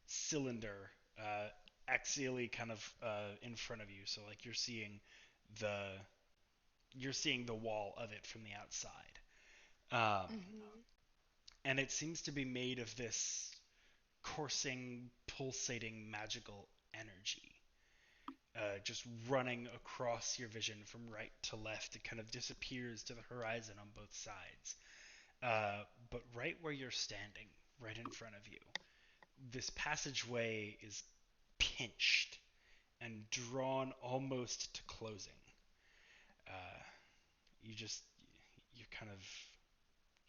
cylinder, axially kind of in front of you. So like you're seeing the wall of it from the outside. And it seems to be made of this coursing, pulsating, magical energy. just running across your vision from right to left. It kind of disappears to the horizon on both sides. But right where you're standing, right in front of you, this passageway is pinched and drawn almost to closing. Uh, you're kind of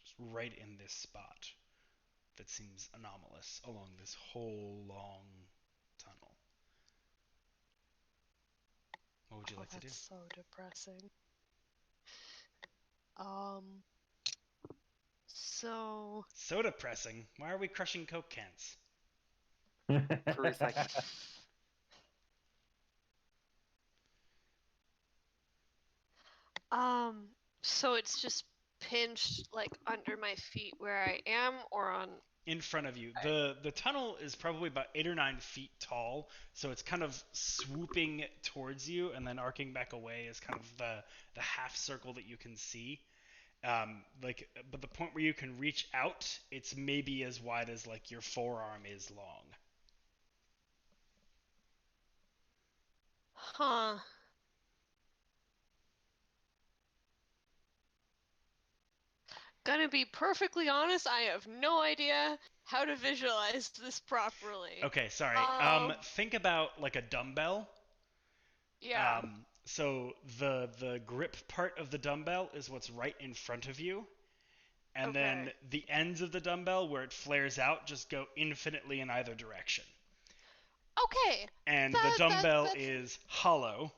just right in this spot that seems anomalous along this whole long tunnel. What would you like to do? That's so depressing. So So depressing. Why are we crushing Coke cans? For recycling. So it's just pinched like under my feet where I am, or on. In front of you. The tunnel is probably about 8 or 9 feet tall, so it's kind of swooping towards you and then arcing back away is kind of the half circle that you can see. But the point where you can reach out, it's maybe as wide as like your forearm is long. Huh. Gonna be perfectly honest, I have no idea how to visualize this properly. Okay, sorry. Think about like a dumbbell. Yeah. So the grip part of the dumbbell is what's right in front of you. And then Okay. the ends of the dumbbell where it flares out just go infinitely in either direction. Okay. And the dumbbell is hollow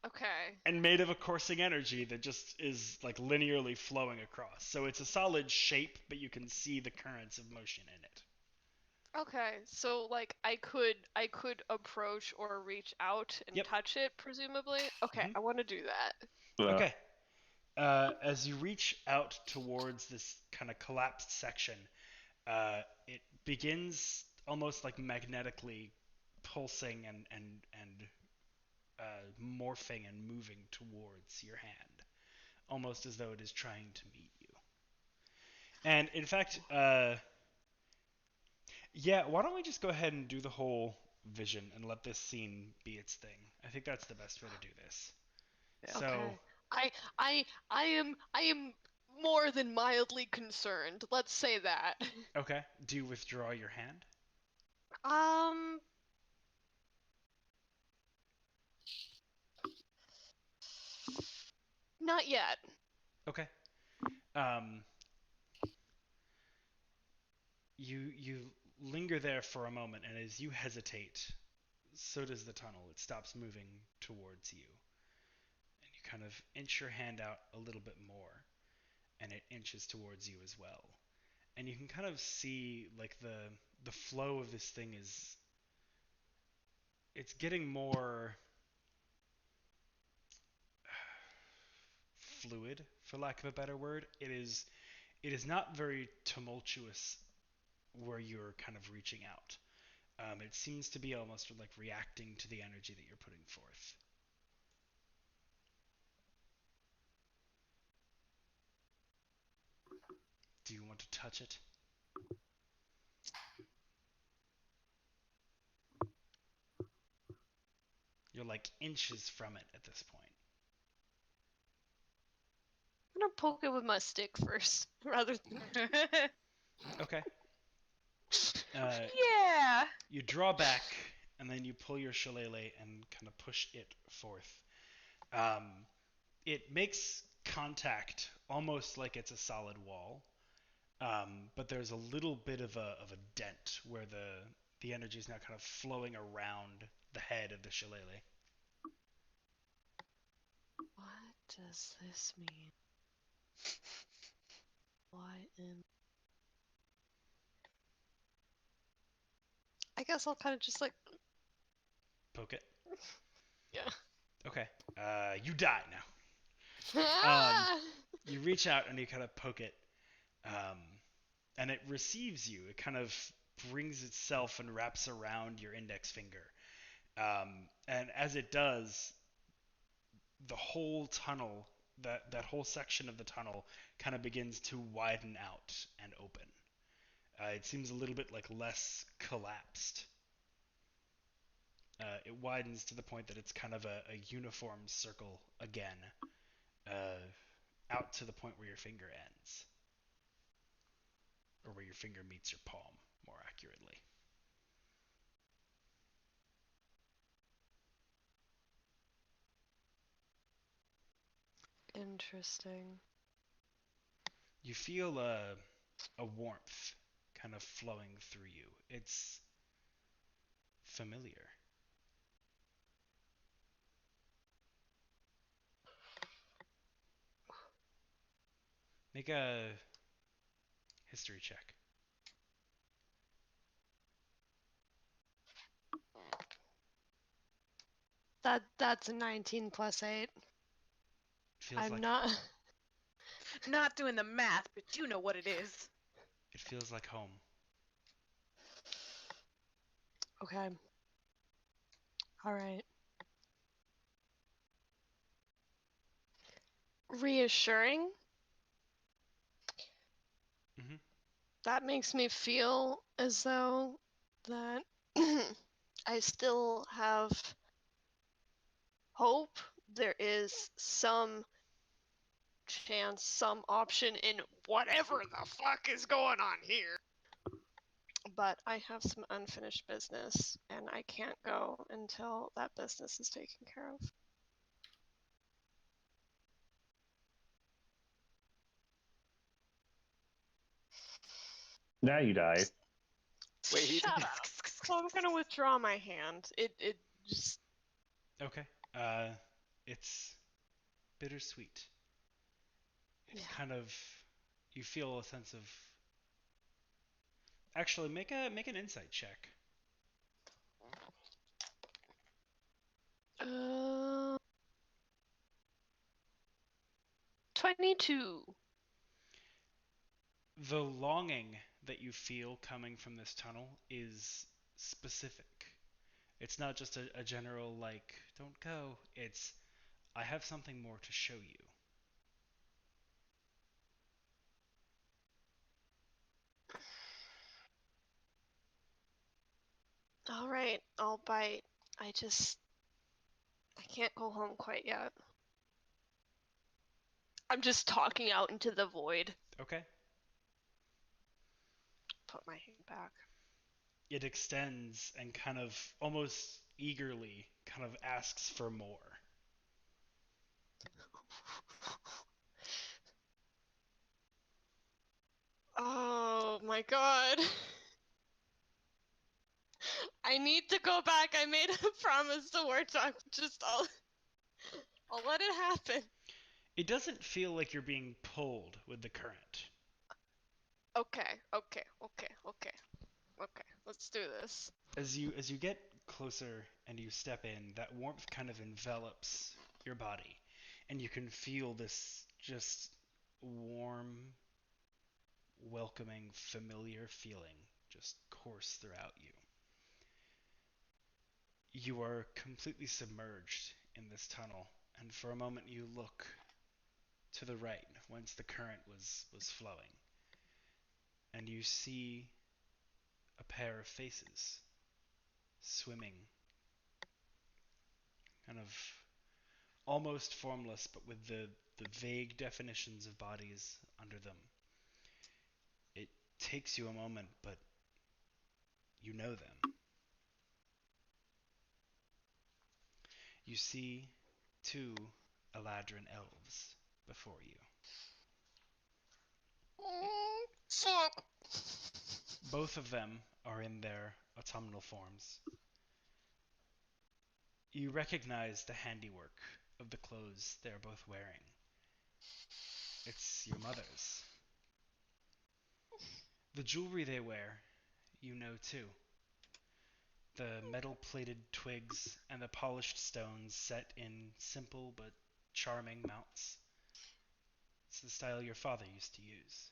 Okay. and made of a coursing energy that just is like linearly flowing across. So it's a solid shape, but you can see the currents of motion in it. Okay. So like I could approach or reach out and Yep. touch it, presumably. Okay, Mhm. I want to do that. Okay. As you reach out towards this kind of collapsed section, it begins almost like magnetically pulsing and morphing and moving towards your hand, almost as though it is trying to meet you. And in fact, yeah, why don't we just go ahead and do the whole vision and let this scene be its thing? I think that's the best way to do this. Yeah. So, Okay. I am more than mildly concerned. Let's say that. okay, do you withdraw your hand? Um. Not yet. Okay. You linger there for a moment, and as you hesitate, so does the tunnel. It stops moving towards you. And you kind of inch your hand out a little bit more, and it inches towards you as well. And you can kind of see like the flow of this thing is it's getting more fluid, for lack of a better word. It is not very tumultuous where you're kind of reaching out. It seems to be almost like reacting to the energy that you're putting forth. Do you want to touch it? You're like inches from it at this point. I'm gonna poke it with my stick first, rather than. Okay. Yeah. You draw back, and then you pull your shillelagh and kind of push it forth. It makes contact almost like it's a solid wall, but there's a little bit of a dent where the energy is now kind of flowing around the head of the shillelagh. what does this mean? What in? I guess I'll kind of just like. Poke it. Yeah. Okay. You die now. You reach out and you kind of poke it, and it receives you. It kind of brings itself and wraps around your index finger. And as it does, the whole tunnel, that whole section of the tunnel, kind of begins to widen out and open. It seems a little bit like less collapsed. It widens to the point that it's kind of a uniform circle again, out to the point where your finger ends, or where your finger meets your palm, more accurately. Interesting. You feel a warmth kind of flowing through you. It's familiar. Make a history check. That's a 19 plus 8. Feels I'm like not. Not doing the math, but you know what it is. it feels like home. Okay. All right. Reassuring. Mhm. That makes me feel as though that I still have hope. There is some chance, some option in whatever the fuck is going on here. But I have some unfinished business, and I can't go until that business is taken care of. Now you die. Wait. Shut up. So I'm gonna withdraw my hand. It just Okay. It's bittersweet. It's yeah. kind of you feel a sense of. Actually, make an insight check. 22. The longing that you feel coming from this tunnel is specific. It's not just a general, like, don't go. It's, I have something more to show you. All right, I'll bite. I can't go home quite yet. I'm just talking out into the void. Okay. Put my hand back. It extends and kind of almost eagerly kind of asks for more. Oh my god. I need to go back. I made a promise to Wartalk. I'll let it happen. It doesn't feel like you're being pulled with the current. Okay. Let's do this. As you get closer and you step in, that warmth kind of envelops your body, and you can feel this just warm, welcoming, familiar feeling just course throughout you. You are completely submerged in this tunnel, and for a moment you look to the right, whence the current was flowing, and you see a pair of faces swimming, kind of almost formless, but with the vague definitions of bodies under them. It takes you a moment, but you know them. You see two Eladrin elves before you. Fuck. Both of them are in their autumnal forms. You recognize the handiwork of the clothes they're both wearing. It's your mother's. The jewelry they wear, you know too. The metal-plated twigs and the polished stones set in simple but charming mounts. It's the style your father used to use.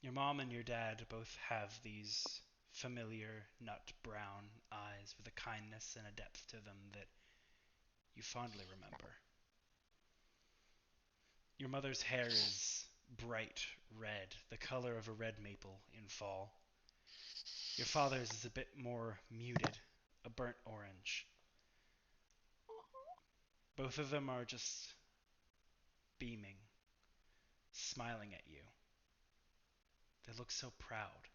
Your mom and your dad both have these familiar nut brown eyes with a kindness and a depth to them that you fondly remember. Your mother's hair is bright red, the color of a red maple in fall. Your father's is a bit more muted, a burnt orange. Both of them are just beaming, smiling at you. They look so proud.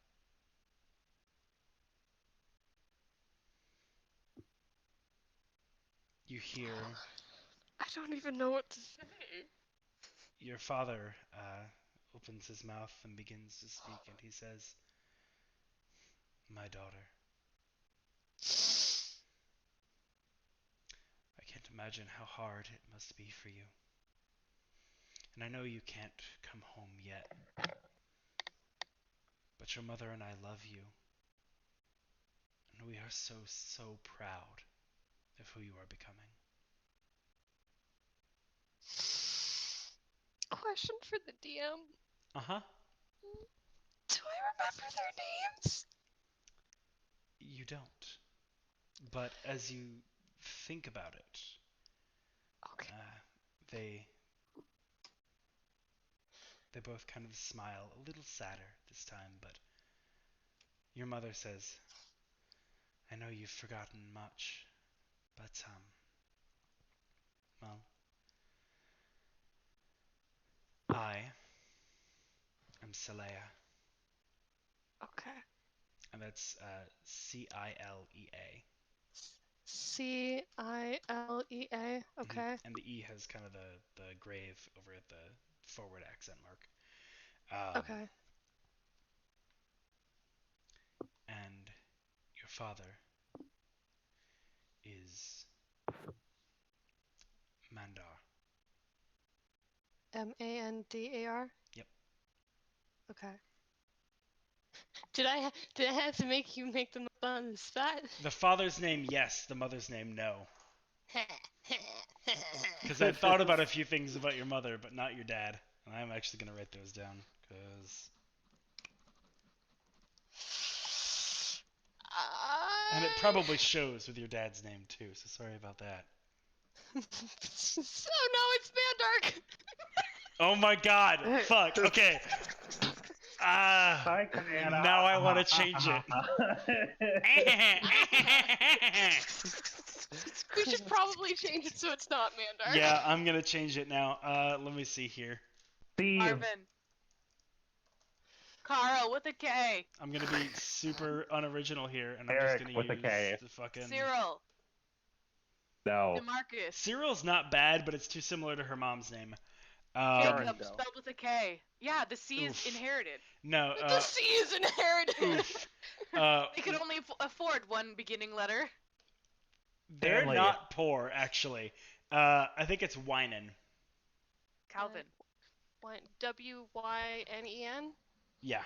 You hear I don't even know what to say. your father opens his mouth and begins to speak, and he says, "My daughter, I can't imagine how hard it must be for you. And I know you can't come home yet, but your mother and I love you, and we are so, so proud of who you are becoming." Question for the DM. Uh-huh. Do I remember their names? You don't. But as you think about it, Okay. they both kind of smile, a little sadder this time, but your mother says, "I know you've forgotten much, but, well, I am Celea," Okay. and that's Cilea. Cilea. Okay. And the E has kind of the grave over at the forward accent mark. Okay. And your father is Mandar. Mandar. Yep. Okay. Did I have to make you make them up on the spot? The father's name, yes. The mother's name, no. Because I thought about a few things about your mother, but not your dad. And I'm actually going to write those down, because... And it probably shows with your dad's name, too, so sorry about that. Oh no, it's Mandark! Oh my god! Fuck, okay. Hi, Diana. Now I want to change it. We should probably change it so it's not Mandark. Yeah, I'm going to change it now. Let me see here. Steve. Marvin. Carl with a K. I'm going to be super unoriginal here, and I'm Eric just going with to a use K. the fucking... Cyril. No. DeMarcus. Cyril's not bad, but it's too similar to her mom's name. Jacob, Darn, though. spelled with a K. Yeah, the C Oof. is inherited. No, The C is inherited. oof. They could only afford one beginning letter. They're Stanley. not poor, actually. I think it's Wynen. Calvin. Wynen? Yeah.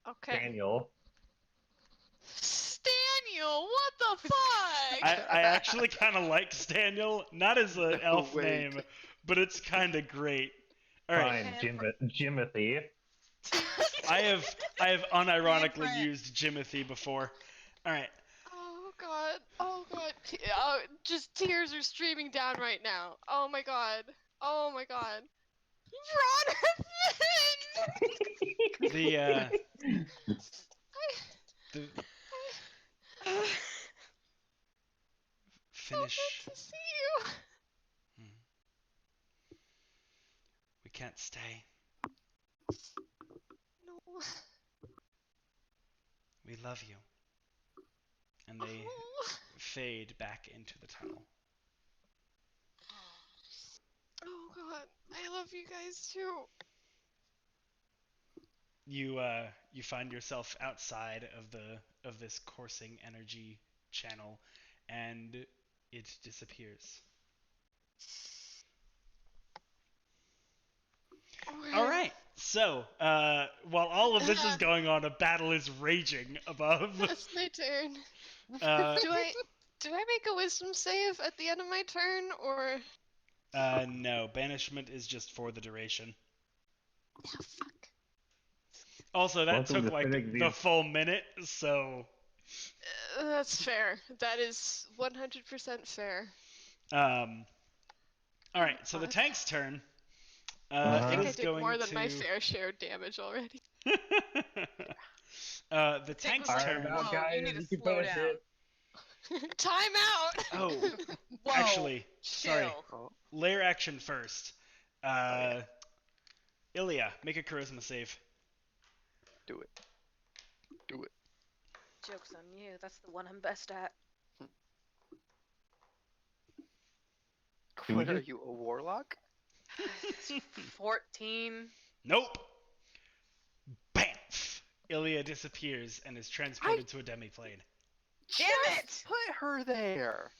Okay. Daniel. Staniel, what the fuck? I actually kind of like Staniel, not as an elf wait. name, but it's kind of great. All right, Fine. Jimothy. I have unironically Manfred. used Jimothy before. All right, Oh god. Oh god. Just tears are streaming down right now. Oh my god. Oh my god. Ronathan! the So finish. good to see you. We can't stay. No. We love you. And they Oh. fade back into the tunnel. Oh god. I love you guys too. You find yourself outside of this coursing energy channel, and it disappears. Okay. All right. So while all of this is going on, a battle is raging above. That's my turn. Uh, Do I make a wisdom save at the end of my turn, or? no, banishment is just for the duration. Oh, fuck. Also, that Welcome took to like Physics the View. full minute, so That's fair. That is 100% fair. all right. So the God. tank's turn. I It think I is did going more than my to- fair share of damage already. The tank's Alright, turn. now, Whoa, guys, you need to you can slow finish down. it. Time out. Oh, Whoa, actually, chill. sorry. Oh, Lair action first. yeah. Ilya, make a charisma save. Do it. Do it. Joke's on you. That's the one I'm best at. we What are just- you, a warlock? 14. Nope. Bamf! Ilya disappears and is transported to a demiplane. Damn it! Put her there.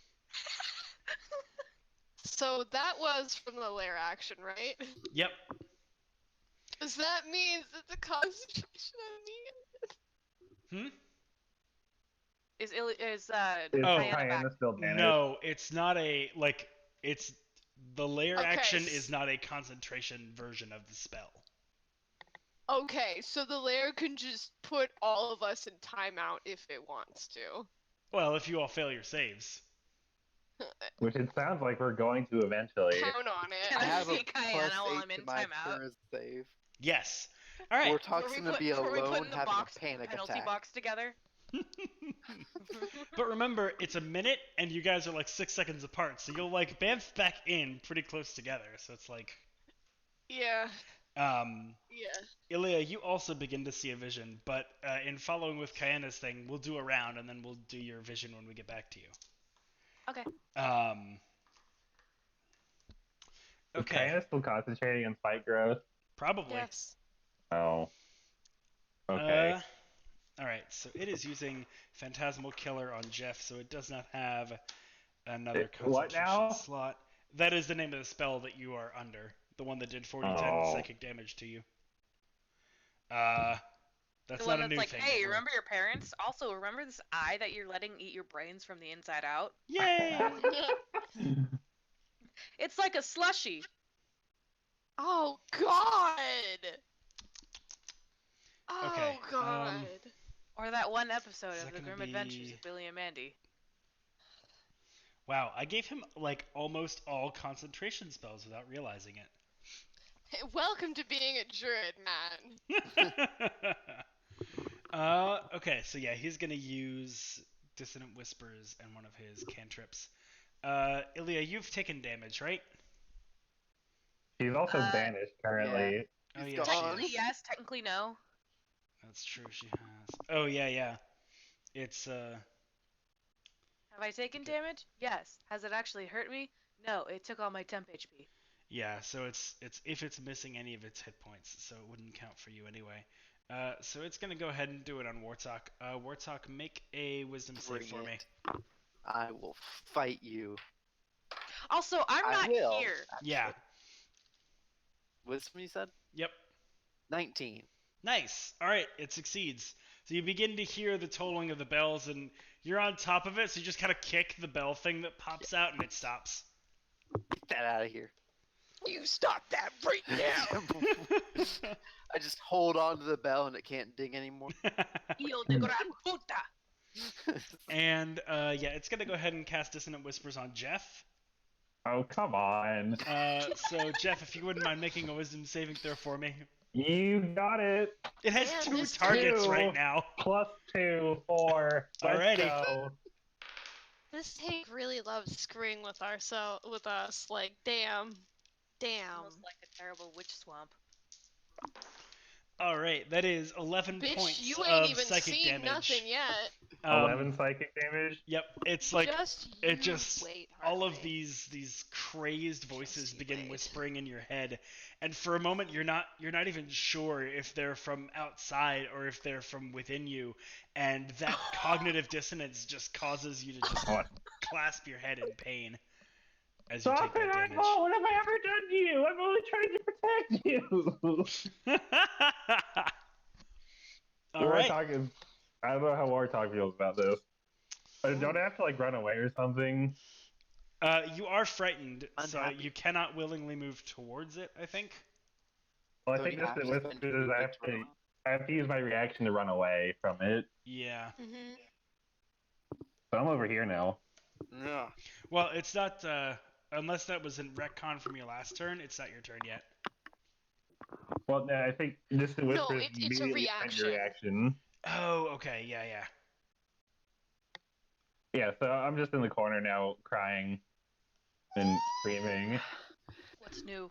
So that was from the lair action, right? Yep. Does that mean that the concentration on me? Hmm? Is Is Diana back? Diana still banished? No, it's not a it's the lair Okay, action is not a concentration version of the spell. Okay, so the lair can just put all of us in timeout if it wants to. Well, if you all fail your saves. Which it sounds like we're going to eventually. Count on it. Can I I have a see Kayana while +8 I'm in to my timeout? charisma save. Yes. All right. Wartalk's gonna be Before we put alone in the having box, a panic penalty attack. box together? But remember, it's a minute, and you guys are like 6 seconds apart, so you'll like bamf back in pretty close together. So it's like, Yeah. Yeah. Ilya, you also begin to see a vision, but in following with Kayana's thing, we'll do a round, and then we'll do your vision when we get back to you. Okay. Is Okay. Diana still concentrating on fight growth? Probably. Yes. Oh. Okay. All right. So it is using Phantasmal Killer on Jeff, so it does not have another What concentration now? slot. That is the name of the spell that you are under. The one that did 40-10 Oh. psychic damage to you. That's The not one a that's new like, thing. hey, that we're- remember your parents? Also, remember this eye that you're letting eat your brains from the inside out? Yay! It's like a slushy. Oh God. Oh Okay, God. Or that one episode Is of that The gonna Grim Adventures be- of Billy and Mandy. Wow, I gave him like almost all concentration spells without realizing it. Hey, welcome to being a druid, man. Okay, so yeah, he's gonna use Dissonant Whispers and one of his cantrips. Ilya, you've taken damage, right? She's also banished currently. Oh He's yeah, gone. she Technically is. yes, technically no. That's true. She has. Oh yeah. It's Have I taken Okay. damage? Yes. Has it actually hurt me? No, it took all my temp HP. yeah. So it's if it's missing any of its hit points, so it wouldn't count for you anyway. So it's gonna go ahead and do it on Wartalk. Wartalk, make a Wisdom save Bring for me. it. I will fight you. Also, I'm I not will. here. Actually. Yeah. Wisdom, you said? Yep. 19. Nice. All right, it succeeds. So you begin to hear the tolling of the bells, and you're on top of it. So you just kind of kick the bell thing that pops out, and it stops. Get that out of here. You stop that right now. I just hold on to the bell and it can't ding anymore. Hijo de gran puta. And yeah, it's gonna go ahead and cast Dissonant Whispers on Jeff. Oh, come on. So Jeff, if you wouldn't mind making a Wisdom saving throw for me. You got it. It has Man, 2 this targets two. right now. +2, 4. Let's Alrighty. go. This tank really loves screwing with us. Like, damn. Smells like a terrible witch swamp. All right, that is 11 Bitch, points you of ain't even psychic seen damage. nothing yet. 11 psychic damage. Yep, it's like You it just wait, all of Harley. these crazed voices Just you begin wait. whispering in your head, and for a moment you're not even sure if they're from outside or if they're from within you, and that cognitive dissonance just causes you to just What? clasp your head in pain as you Stop take it, that damage. Eyeball! What have I ever done to you? I'm only trying to protect you. All right. Wartalk is. I don't know how Wartalk feels about this. Don't I have to like run away or something? You are frightened, so Unhappy. you cannot willingly move towards it, I think. Well, I So think you this have is to with spend is your turn. I have to use my reaction to run away from it. Yeah. Mhm. So I'm over here now. Yeah. Well, it's not, unless that was in retcon from your last turn, it's not your turn yet. Well, no, I think this is No, whispers it's a immediately spend your reaction. Oh, okay, yeah. Yeah, so I'm just in the corner now, crying and screaming. What's new?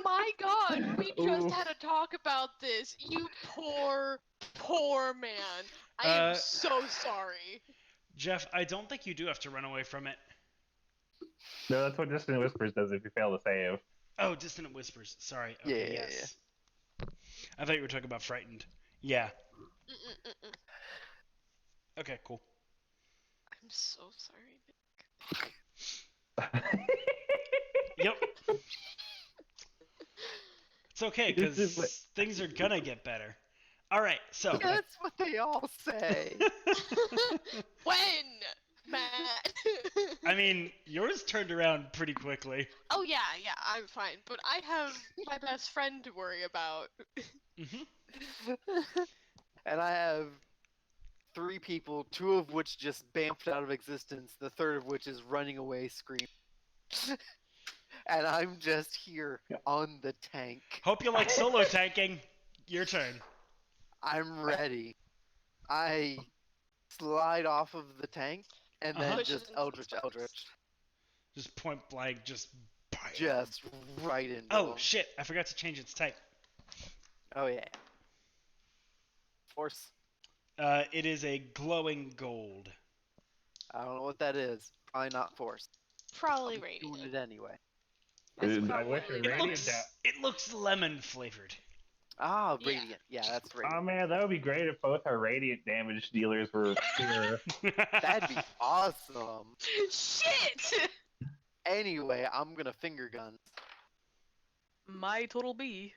My God, we just Ooh. had a talk about this. You poor, poor man. I Uh, am so sorry. Jeff, I don't think you do have to run away from it. No, that's what Distant Whispers does if you fail to save. Oh, Dissonant Whispers. Sorry. Okay, Yeah. yes. I thought you were talking about Frightened. Yeah. Mm-mm-mm-mm. Okay, cool. I'm so sorry. Yep. It's okay, It's just because things are gonna get better. Alright, so. That's what they all say. When, Matt? I mean, yours turned around pretty quickly. Oh yeah, I'm fine. But I have my best friend to worry about. Mm-hmm. And I have 3 people, 2 of which just bamfed out of existence, the third of which is running away screaming. And I'm just here on the tank. Hope you like solo tanking. Your turn. I'm ready. I slide off of the tank and then Uh-huh. just Eldritch. Just point blank, just. Just right into Oh, them. shit. I forgot to change its type. Oh, yeah. Force. It is a glowing gold. I don't know what that is. Probably not force. Probably I'm doing radiant. it anyway. It's I wish probably It looks lemon flavored. Ah, Yeah. radiant. Yeah, that's Oh radiant. man, that would be great if both our radiant damage dealers were here. That'd be awesome. Shit! Anyway, I'm gonna finger gun. my total B.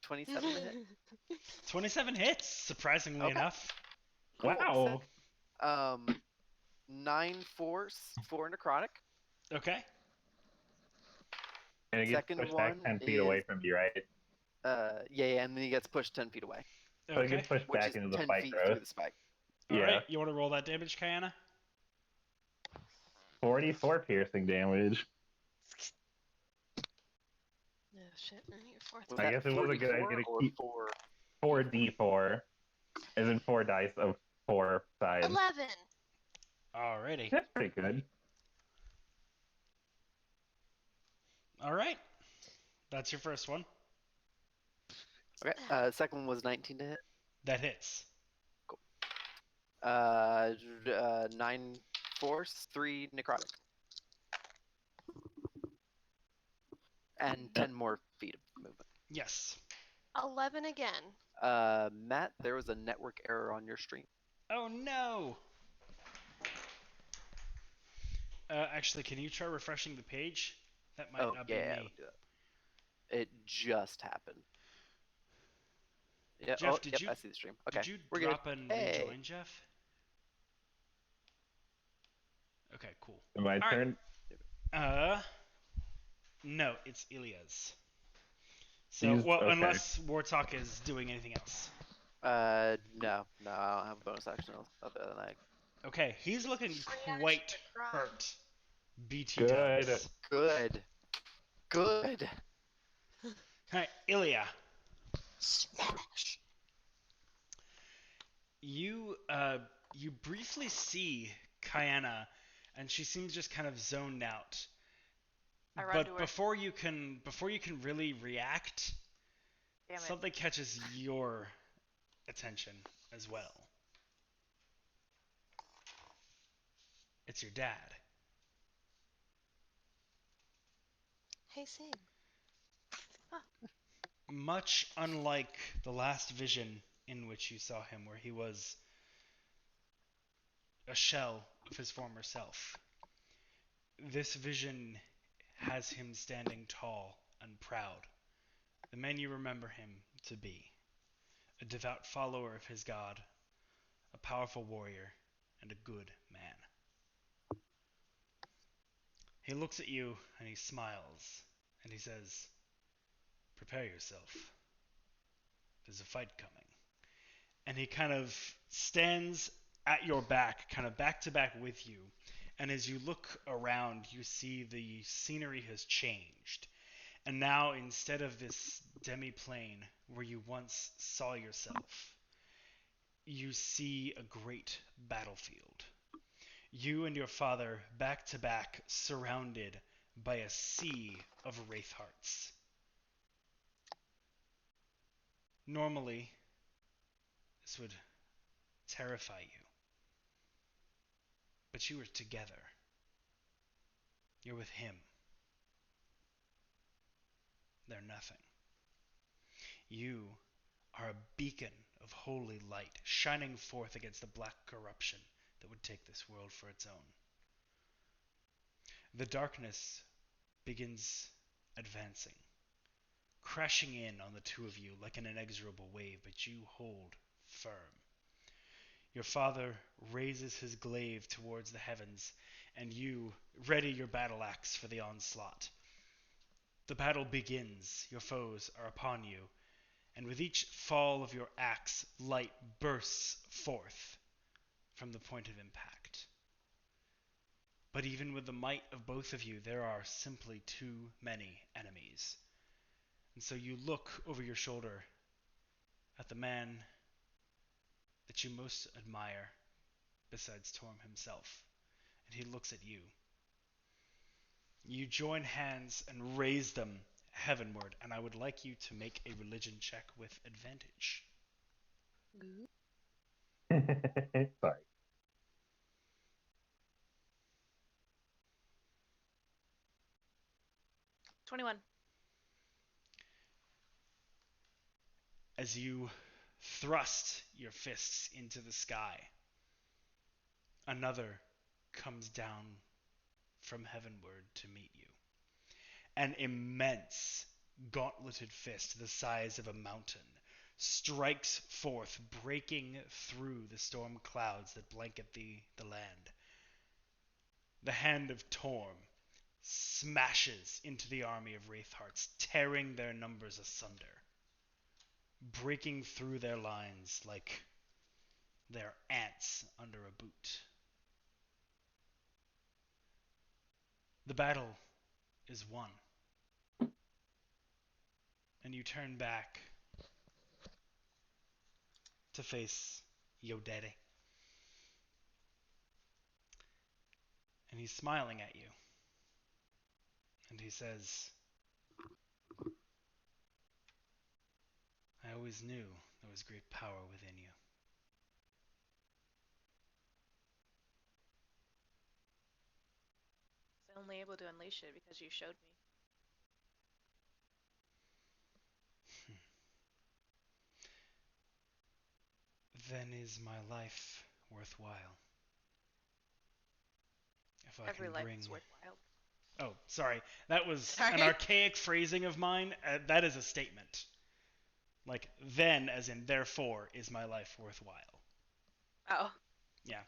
27 to hit. 27 hits, surprisingly Okay. enough. Wow. 9 force, 4 necrotic. Okay. And it gets Second pushed one back 10 feet away is- from you, right? Yeah, and then he gets pushed 10 feet away, So it Okay. gets pushed which back is into the 10 spike feet growth. through the spike. All Yeah. right. You want to roll that damage, Kayana? 44 piercing damage. No shit. I need a fourth. Was I that guess it was a good idea 44 to or keep 4d4, as in 4 dice of 4 sides. 11. Alrighty. That's pretty good. All right. That's your first one. Okay. Second one was 19 to hit. That hits. 9 force, 3 necrotic, and 10 more feet of movement. Yes. 11 again. Matt, there was a network error on your stream. Oh no. Actually, can you try refreshing the page? That might not be yeah, me. we'll do that. It just happened. Yeah. Jeff, did you I see the stream. Okay. Did you we're drop good. and Hey. rejoin, Jeff? Okay, cool. My All right. turn. No, it's Ilya's. So, He's- well, okay. unless Wartalk is doing anything else. No, I don't have a bonus action other than that. Okay, he's looking Free action quite to cry. hurt. BT Good. does. Good. Alright, Ilya. Smash. You briefly see Kayana, and she seems just kind of zoned out. I run But to her. before you can really react, Damn it. something catches your attention as well. It's your dad. Hey, Sam. Much unlike the last vision in which you saw him, where he was a shell of his former self, this vision has him standing tall and proud, the man you remember him to be, a devout follower of his god, a powerful warrior, and a good man. He looks at you and he smiles, and he says, "Prepare yourself. There's a fight coming." And he kind of stands at your back, kind of back to back with you. And as you look around, you see the scenery has changed. And now, instead of this demiplane where you once saw yourself, you see a great battlefield. You and your father back to back, surrounded by a sea of wraithhearts. Normally, this would terrify you, but you are together. You're with him. They're nothing. You are a beacon of holy light, shining forth against the black corruption that would take this world for its own. The darkness begins advancing, crashing in on the two of you like an inexorable wave, but you hold firm. Your father raises his glaive towards the heavens, and you ready your battle axe for the onslaught. The battle begins. Your foes are upon you, and with each fall of your axe, light bursts forth from the point of impact. But even with the might of both of you, there are simply too many enemies. And so you look over your shoulder at the man that you most admire, besides Torm himself, and he looks at you. You join hands and raise them heavenward, and I would like you to make a religion check with advantage. Sorry. 21. As you thrust your fists into the sky, another comes down from heavenward to meet you. An immense, gauntleted fist the size of a mountain strikes forth, breaking through the storm clouds that blanket the land. The hand of Torm smashes into the army of Wraithhearts, tearing their numbers asunder, breaking through their lines like they're ants under a boot. The battle is won. And you turn back to face Yo Daddy. And he's smiling at you. And he says, I always knew there was great power within you. I was only able to unleash it because you showed me. Then is my life worthwhile? If I Every can life bring... is worthwhile. Oh, sorry. That was Sorry? an archaic phrasing of mine. That is a statement. Like, then, as in therefore, is my life worthwhile. Oh. Yeah.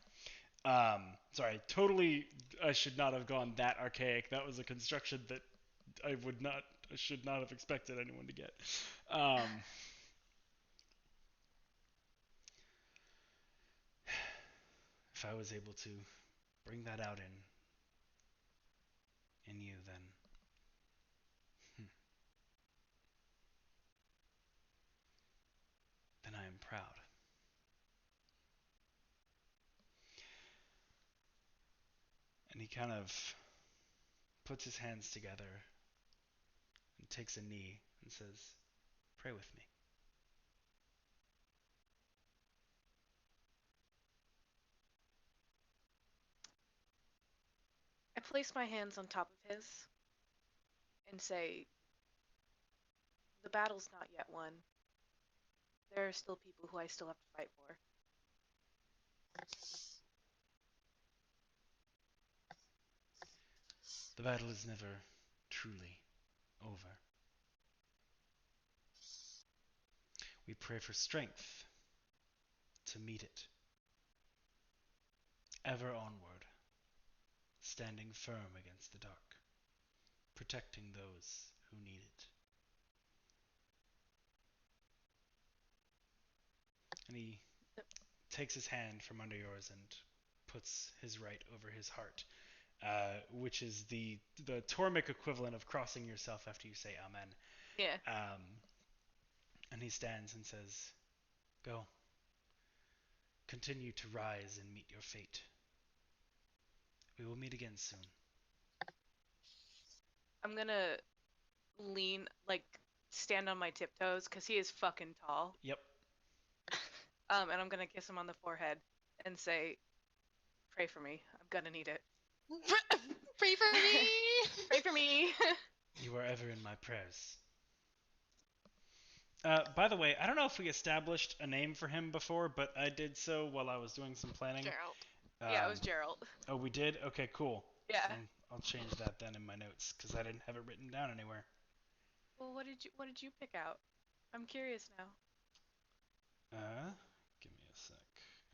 Sorry. Totally, I should not have gone that archaic. That was a construction that I should not have expected anyone to get. If I was able to bring that out in you, then I am proud. And he kind of puts his hands together and takes a knee and says, pray with me. I place my hands on top of his and say, the battle's not yet won. There are still people who I still have to fight for. The battle is never truly over. We pray for strength to meet it. Ever onward, standing firm against the dark, protecting those who need it. And he takes his hand from under yours and puts his right over his heart, which is the Tormic equivalent of crossing yourself after you say Amen. Yeah. And he stands and says, "Go. Continue to rise and meet your fate. We will meet again soon." I'm gonna lean, like, stand on my tiptoes, because he is fucking tall. Yep. And I'm gonna kiss him on the forehead and say, "Pray for me. I'm gonna need it. Pray for me. Pray for me." You are ever in my prayers. By the way, I don't know if we established a name for him before, but I did so while I was doing some planning. Gerald. Yeah, it was Gerald. Oh, we did? Okay, cool. Yeah. I'll change that then in my notes, because I didn't have it written down anywhere. Well, what did you pick out? I'm curious now. Give me a sec,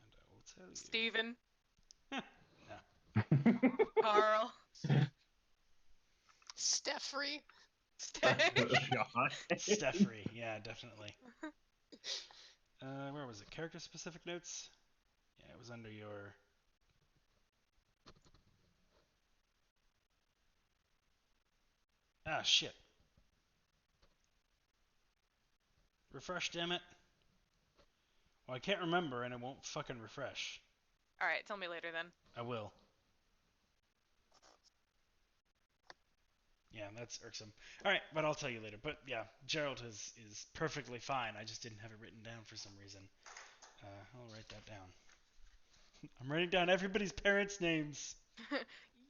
and I will tell you. Steven. No. Carl. Steffrey. Steffrey, yeah, definitely. Where was it? Character specific notes? Yeah, it was under your... Ah, shit. Refresh, damn it. Well, I can't remember, and it won't fucking refresh. Alright, tell me later then. I will. Yeah, that's irksome. Alright, but I'll tell you later. But yeah, Gerald is perfectly fine. I just didn't have it written down for some reason. I'll write that down. I'm writing down everybody's parents' names.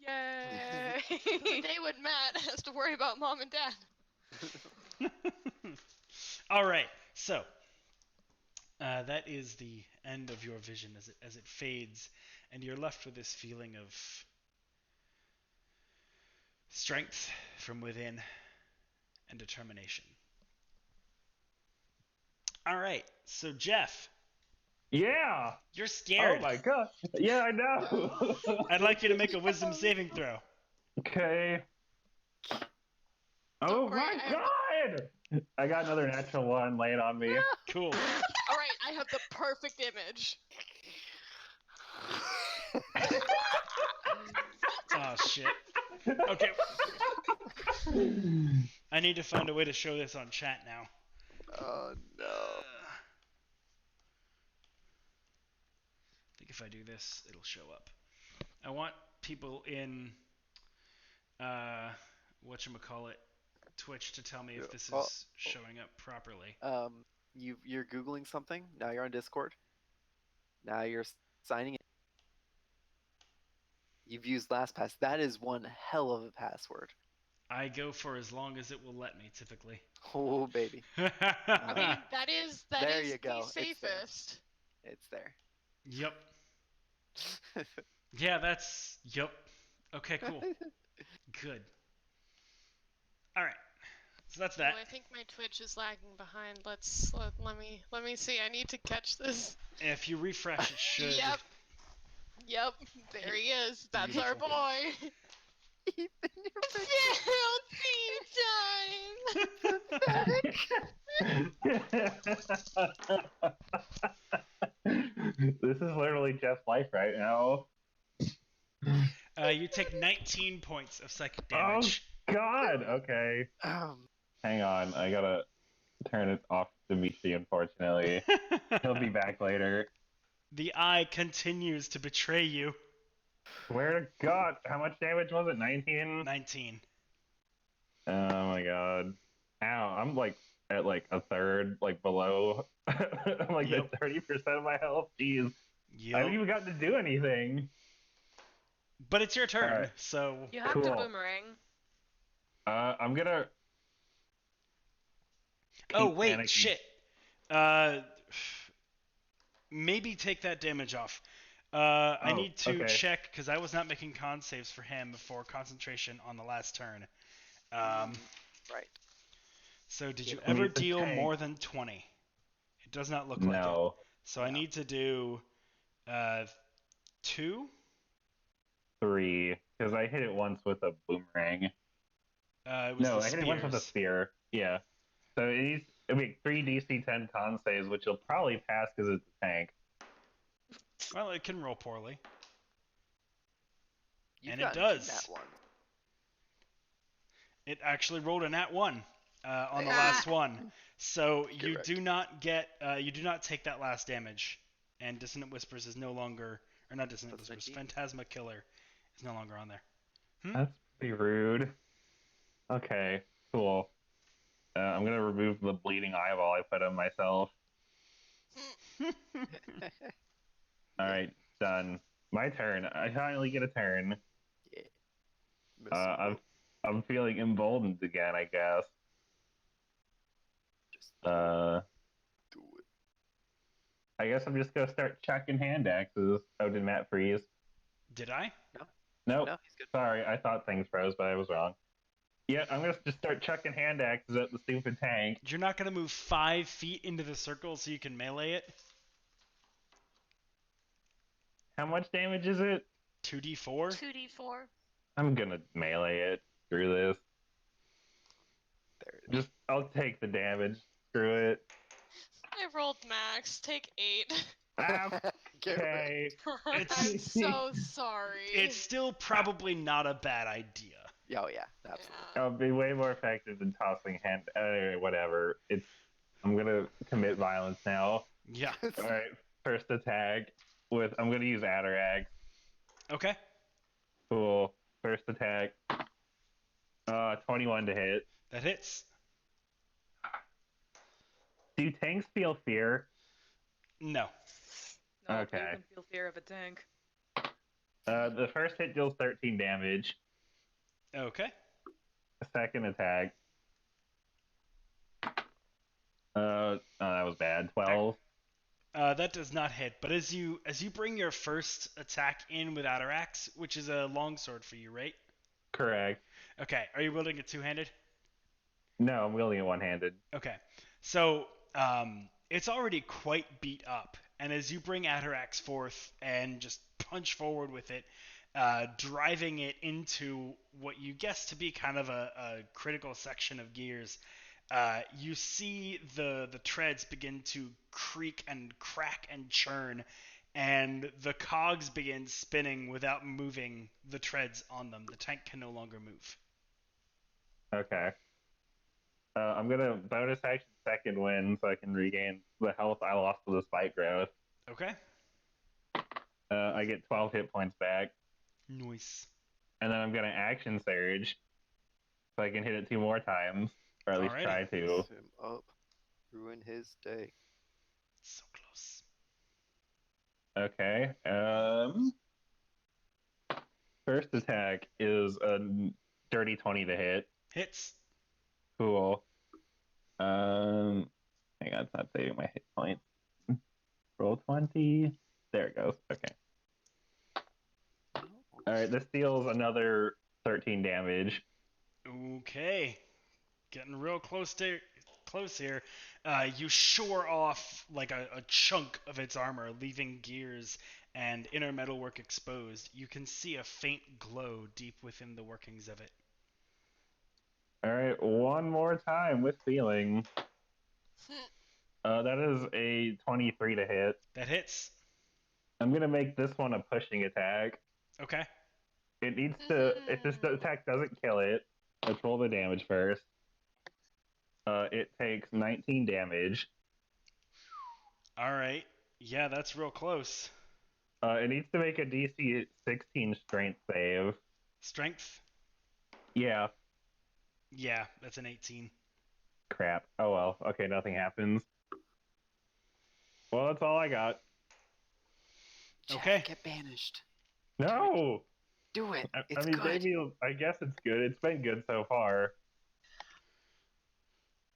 Yay! The day when Matt has to worry about mom and dad. Alright, so that is the end of your vision as it fades, and you're left with this feeling of strength from within and determination. Alright, so Jeff. Yeah! You're scared. Oh my god. Yeah, I know. I'd like you to make a wisdom saving throw. Okay. Oh Don't worry, my god! I got another natural one laying on me. Cool. Alright, I have the perfect image. Oh shit. Okay. I need to find a way to show this on chat now. Oh no. I think if I do this, it'll show up. I want people in whatchamacallit, Twitch to tell me if this is showing up properly. You're Googling something. Now you're on Discord. Now you're signing in. You've used LastPass. That is one hell of a password. I go for as long as it will let me, typically. Oh baby. I mean, that is There you go. the It's there. safest. It's there. Yep. Yeah, that's... Yep. Okay, cool. Good. Alright. So that's that. Oh, I think my Twitch is lagging behind. Let me see. I need to catch this. If you refresh, it should... Yep. There he is. That's our Beautiful. boy. This is literally Jeff's life right now. You take 19 points of psychic damage. Oh god! Okay. Hang on, I gotta turn it off to Dimitri, unfortunately. He'll be back later. The eye continues to betray you. Swear to god, how much damage was it? 19? 19. Oh my god. Ow, I'm like at like a third, like below like Yep. the 30% of my health. Jeez. Yep. I haven't even gotten to do anything. But it's your turn, Alright. so... You have Cool. to boomerang. I'm gonna... Oh, keep wait, panicking. shit. Maybe take that damage off. I need to check, because I was not making con saves for him for concentration on the last turn. Right. So did you Who ever needs the deal tank? more than 20? It does not look like it. No. So I need to do 2? 3. Because I hit it once with a boomerang. It was No, the I hit it once with a spears. spear. Yeah. So it needs... I mean, 3 DC 10 con saves, which you'll probably pass because it's a tank. Well, it can roll poorly. You've And it gotten does. That one. It actually rolled a nat 1. on the Ah. last one. So Get you wrecked. do not take that last damage, and Dissonant Whispers is no longer, or not Dissonant That's Whispers, 19. Phantasma Killer is no longer on there. That's pretty rude. Okay, cool. I'm gonna remove the bleeding eyeball I put on myself. All right, done. My turn. I finally get a turn. Yeah. I'm I'm feeling emboldened again, I guess. Just Uh, do it. I guess I'm just gonna start chucking hand axes. Oh, did Matt freeze? Did I? Nope. No, he's good. Sorry, I thought things froze, but I was wrong. Yeah, I'm gonna just start chucking hand axes at the stupid tank. You're not gonna move 5 feet into the circle so you can melee it? How much damage is it? 2d4? 2d4. I'm gonna melee it. Screw this. There it is. I'll take the damage. Screw it. I rolled max. Take 8. Ah, Get okay. I'm so sorry. It's still probably not a bad idea. Oh yeah, absolutely. I'll be way more effective than tossing hand. Anyway, whatever. I'm gonna commit violence now. Yeah. All right. First attack with. I'm gonna use Atarax. Okay. Cool. First attack. 21 to hit. That hits. Do tanks feel fear? No. No, Okay. you can feel fear of a tank. The first hit deals 13 damage. Okay. Second attack. Oh, that was bad. 12. That does not hit, but as you bring your first attack in with Atarax, which is a longsword for you, right? Correct. Okay. Are you wielding it two-handed? No, I'm wielding it one-handed. Okay. So, it's already quite beat up, and as you bring Atarax forth and just punch forward with it, driving it into what you guess to be kind of a critical section of gears, you see the treads begin to creak and crack and churn, and the cogs begin spinning without moving the treads on them. The tank can no longer move. Okay. I'm gonna bonus action second win so I can regain the health I lost to the spike growth. Okay? I get 12 hit points back. Nice. And then I'm gonna action surge so I can hit it 2 more times. Or at least Alrighty. try to. Mess him up. Ruin his day. So close. Okay. First attack is a dirty 20 to hit. Hits. Cool. Hang on, it's not saving my hit points. Roll 20. There it goes. Okay. Alright, this deals another 13 damage. Okay. Getting real close here. You shore off like a chunk of its armor, leaving gears and inner metalwork exposed. You can see a faint glow deep within the workings of it. Alright, one more time with feeling. That is a 23 to hit. That hits. I'm gonna make this one a pushing attack. Okay. It needs to. If this attack doesn't kill it, let's roll the damage first. It takes 19 damage. All right. Yeah, that's real close. It needs to make a DC 16 strength save. Strength? Yeah. Yeah, that's an 18. Crap. Oh well. Okay, nothing happens. Well, that's all I got. Jeff, Okay. Get banished. No. Do it. I It's mean, good. maybe. I guess it's good. It's been good so far.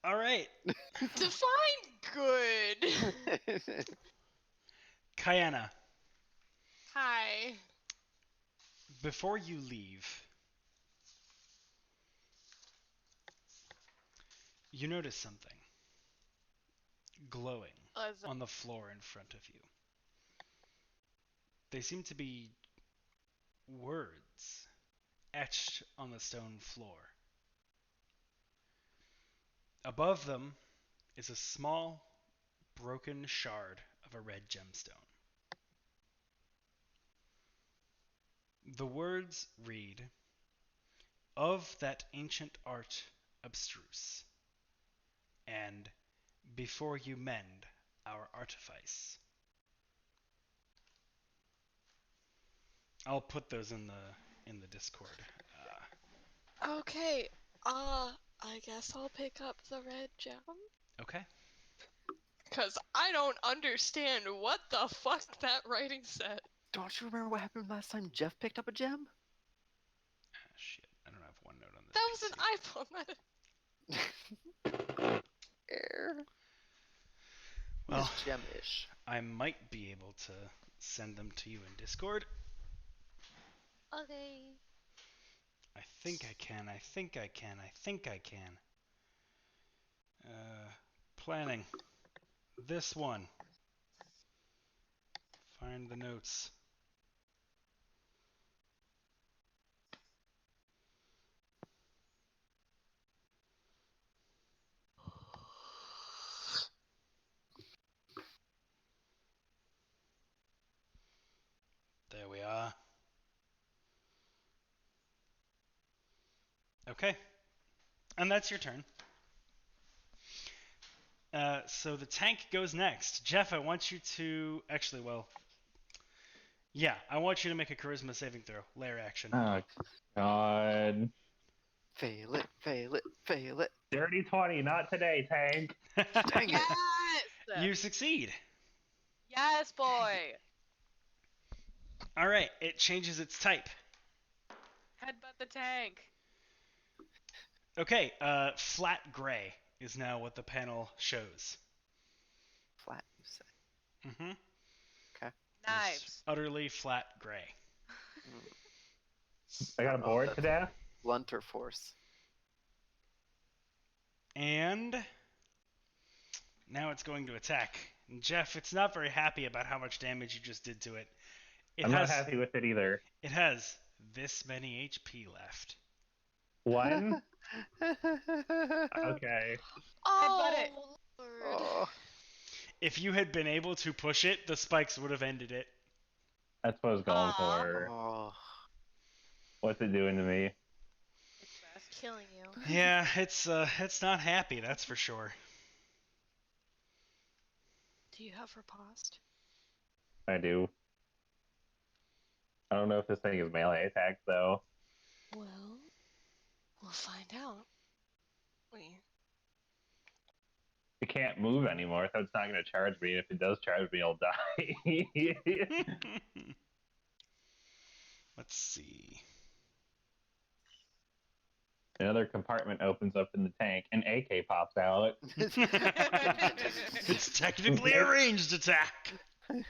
All right. Define good. Kayana, Hi. before you leave, you notice something glowing on the floor in front of you. They seem to be words etched on the stone floor. Above them is a small, broken shard of a red gemstone. The words read, "Of that ancient art abstruse, hand before you mend our artifice. I'll put those in the Discord. Okay. I guess I'll pick up the red gem. Okay. Cause I don't understand what the fuck that writing said. Don't you remember what happened last time Jeff picked up a gem? Shit, I don't have OneNote on this. That was PC. an iPhone. Air. Well, It's gem-ish. I might be able to send them to you in Discord. Okay. I think I can. Planning. This one. Find the notes. There we are. Okay. And that's your turn. So the tank goes next. Jeff, I want you to... Actually, well... Yeah, I want you to make a charisma saving throw. Lair action. Oh, God. Fail it, fail it, fail it. Dirty 20, not today, tank. Dang it. Yes! You succeed. Yes, boy! All right, it changes its type. Headbutt the tank. Okay, flat gray is now what the panel shows. Flat, you say. Mm-hmm. Knives. Utterly flat gray. I got a board that's to death. Blunter force. And now it's going to attack. And Jeff, it's not very happy about how much damage you just did to it. I'm not happy with it either. It has this many HP left. 1? Okay. Headbutt it. Oh, Lord. Oh. If you had been able to push it, the spikes would have ended it. That's what I was going Aw. for. Oh. What's it doing to me? It's best. Killing you. Yeah, it's not happy, that's for sure. Do you have riposte? I do. I don't know if this thing is melee attack, though. Well, we'll find out. It can't move anymore, so it's not going to charge me. If it does charge me, I'll die. Let's see. Another compartment opens up in the tank, and AK pops out. It's technically a ranged attack.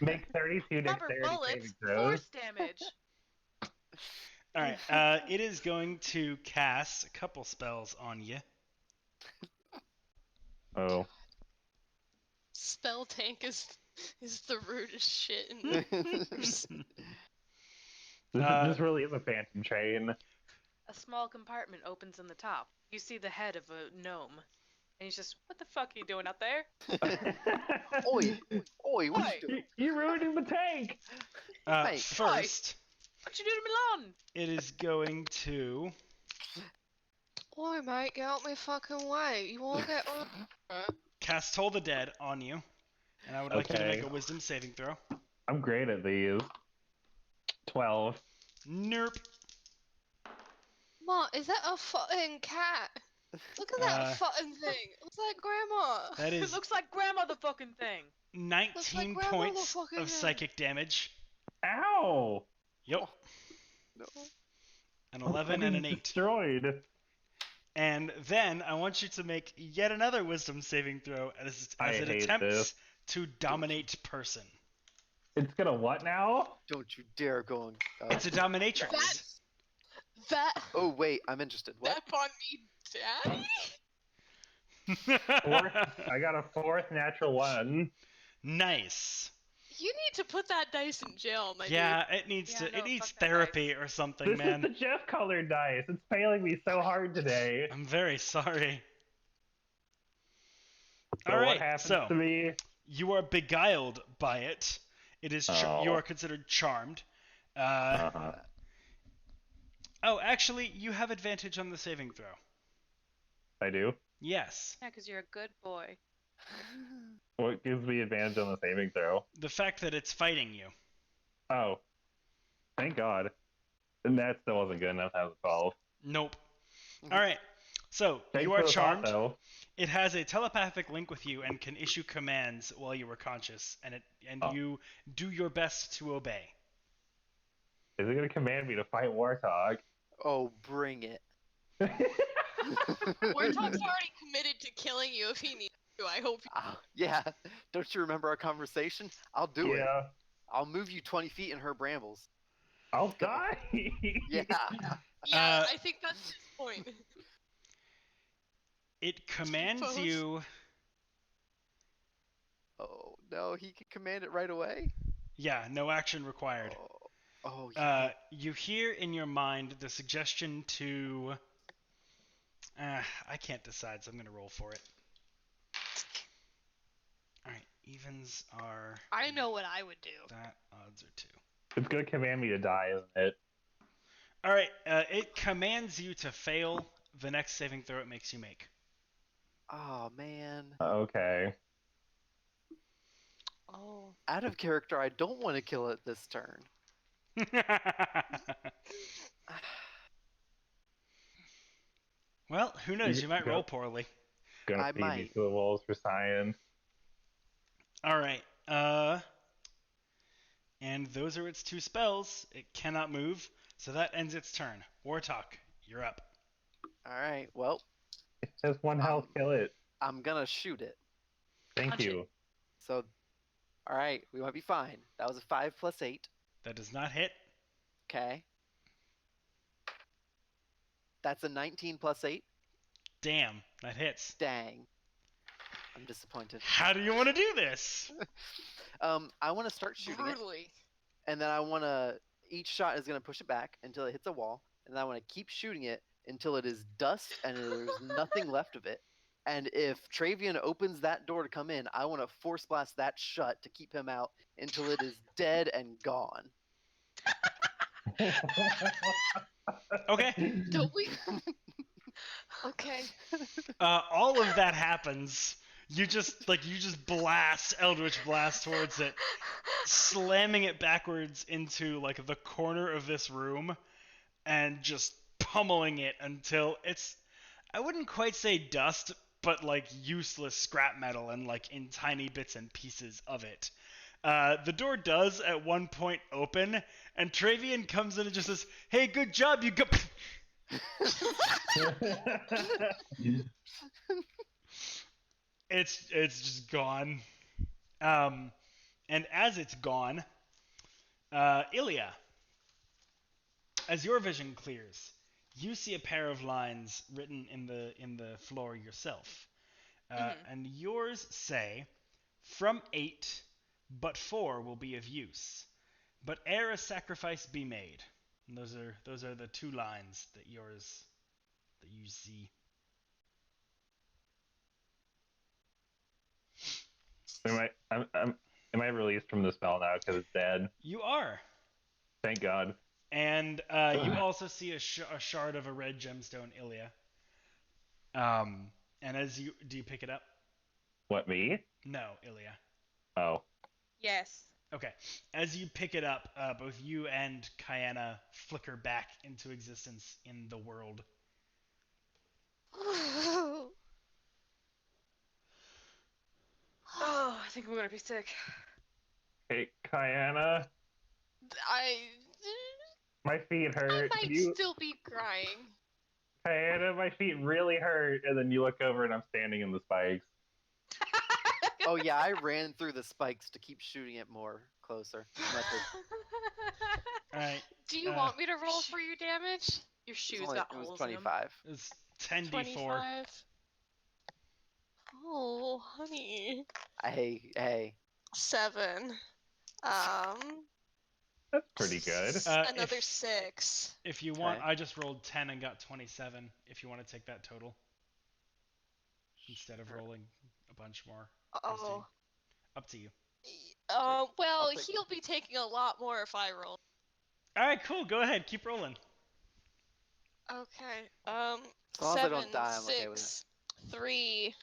Make 32 Rubber dexterity bullets. saving throws. Force damage. All right, it is going to cast a couple spells on you. Oh. Spell tank is the rudest shit in the universe. This really is a phantom train. A small compartment opens in the top. You see the head of a gnome. And he's just, what the fuck are you doing out there? Oi, oi, what Oi. you doing? You're ruining the tank! Mate, First, What you do to Milan? it is going to... Oi, mate, get out my fucking way. You won't get on. cast Toll the Dead on you. And I would like you to Okay. make a wisdom saving throw. I'm great at these. 12. Nope. Ma, is that a fucking cat? Look at that fucking thing. Looks like grandma. That It is looks like grandma the fucking thing. 19 grandma points fucking of head. psychic damage. Ow! Yep. No. An I'm 11 and an getting 8. Destroyed. And then I want you to make yet another wisdom saving throw as I it hate attempts this. to dominate person. It's gonna what now? Don't you dare go on. It's a dominatrix. That Oh, wait, I'm interested. What? step on me, daddy? I got a 4th natural 1. Nice. You need to put that dice in jail, my Yeah, it needs Yeah, to. no, It needs fuck that therapy or something, This man. is the Jeff colored dice. It's failing me so hard today. I'm very sorry. So All what right, happens so to me? you are beguiled by it. It is. You Oh. are considered charmed. Uh-huh. Oh, actually, you have advantage on the saving throw. I do? Yes. Yeah, because you're a good boy. What gives me advantage on the saving throw? The fact that it's fighting you. Oh, thank God. And that still wasn't good enough to have a 12. Nope. All right. So Thanks you for are the thought, charmed. though. It has a telepathic link with you and can issue commands while you are conscious, and Oh. you do your best to obey. Is it going to command me to fight Warthog? Oh, bring it. Warthog's already committed to killing you if he needs to. I hope. Yeah. Don't you remember our conversation? I'll do it. Yeah. I'll move you 20 feet in her brambles. I'll Let's go. die. Yeah. Yeah, I think that's his point. It commands Suppose. you. Oh, no, he can command it right away? Yeah, no action required. Oh yeah. You hear in your mind the suggestion to. I can't decide, so I'm going to roll for it. Alright, evens are. I know what I would do. That odds are 2. It's going to command me to die, isn't it? Alright, it commands you to fail the next saving throw it makes you make. Oh, man. Okay. Oh. Out of character, I don't want to kill it this turn. Well, who knows? You might roll poorly. Gonna I feed might. me to the wolves for science. Alright, and those are its 2 spells. It cannot move, so that ends its turn. Wartalk, you're up. Alright, well, It has 1 health, kill it. I'm gonna shoot it. Thank Punch you. So, alright, we might be fine. That was a 5 plus 8. That does not hit. Okay. That's a 19 plus 8. Damn, that hits. Dang. I'm disappointed. How do you want to do this? I want to start shooting it, Brutally. and then I want to. Each shot is going to push it back until it hits a wall, and then I want to keep shooting it until it is dust and there's nothing left of it. And if Travian opens that door to come in, I want to force blast that shut to keep him out until it is dead and gone. Okay. Don't we? Okay. All of that happens. You just blast Eldritch Blast towards it, slamming it backwards into like the corner of this room, and just pummeling it until it's, I wouldn't quite say dust, but like useless scrap metal and like in tiny bits and pieces of it. The door does at one point open, and Travian comes in and just says, "Hey, good job, you go." It's just gone. And as it's gone, Ilya, as your vision clears, you see a pair of lines written in the floor yourself, and yours say, "From 8, but 4 will be of use, but ere a sacrifice be made." And those are the 2 lines that you see. Am I released from the spell now because it's dead? You are. Thank God. And you also see a shard of a red gemstone, Ilya. And do you pick it up? What, me? No, Ilya. Oh. Yes. Okay. As you pick it up, both you and Kyanna flicker back into existence in the world. Oh, I think I'm gonna be sick. Hey, Kyanna, my feet I hurt. might still be crying. Kyanna, my feet really hurt. And then you look over and I'm standing in the spikes. Oh yeah, I ran through the spikes to keep shooting it more closer. All right. Do you want me to roll for your damage? Your shoes It got was holes in them. 25. It's 10d4. 25. Oh, honey. Hey. 7. That's pretty good. Another 6. If you want, Okay. I just rolled 10 and got 27. If you want to take that total instead of rolling a bunch more. Oh. Up to you. Well, I'll take he'll be taking a lot more if I roll. All right, cool. Go ahead. Keep rolling. Okay. As long as I 7, don't die, I'm 6, okay with 3,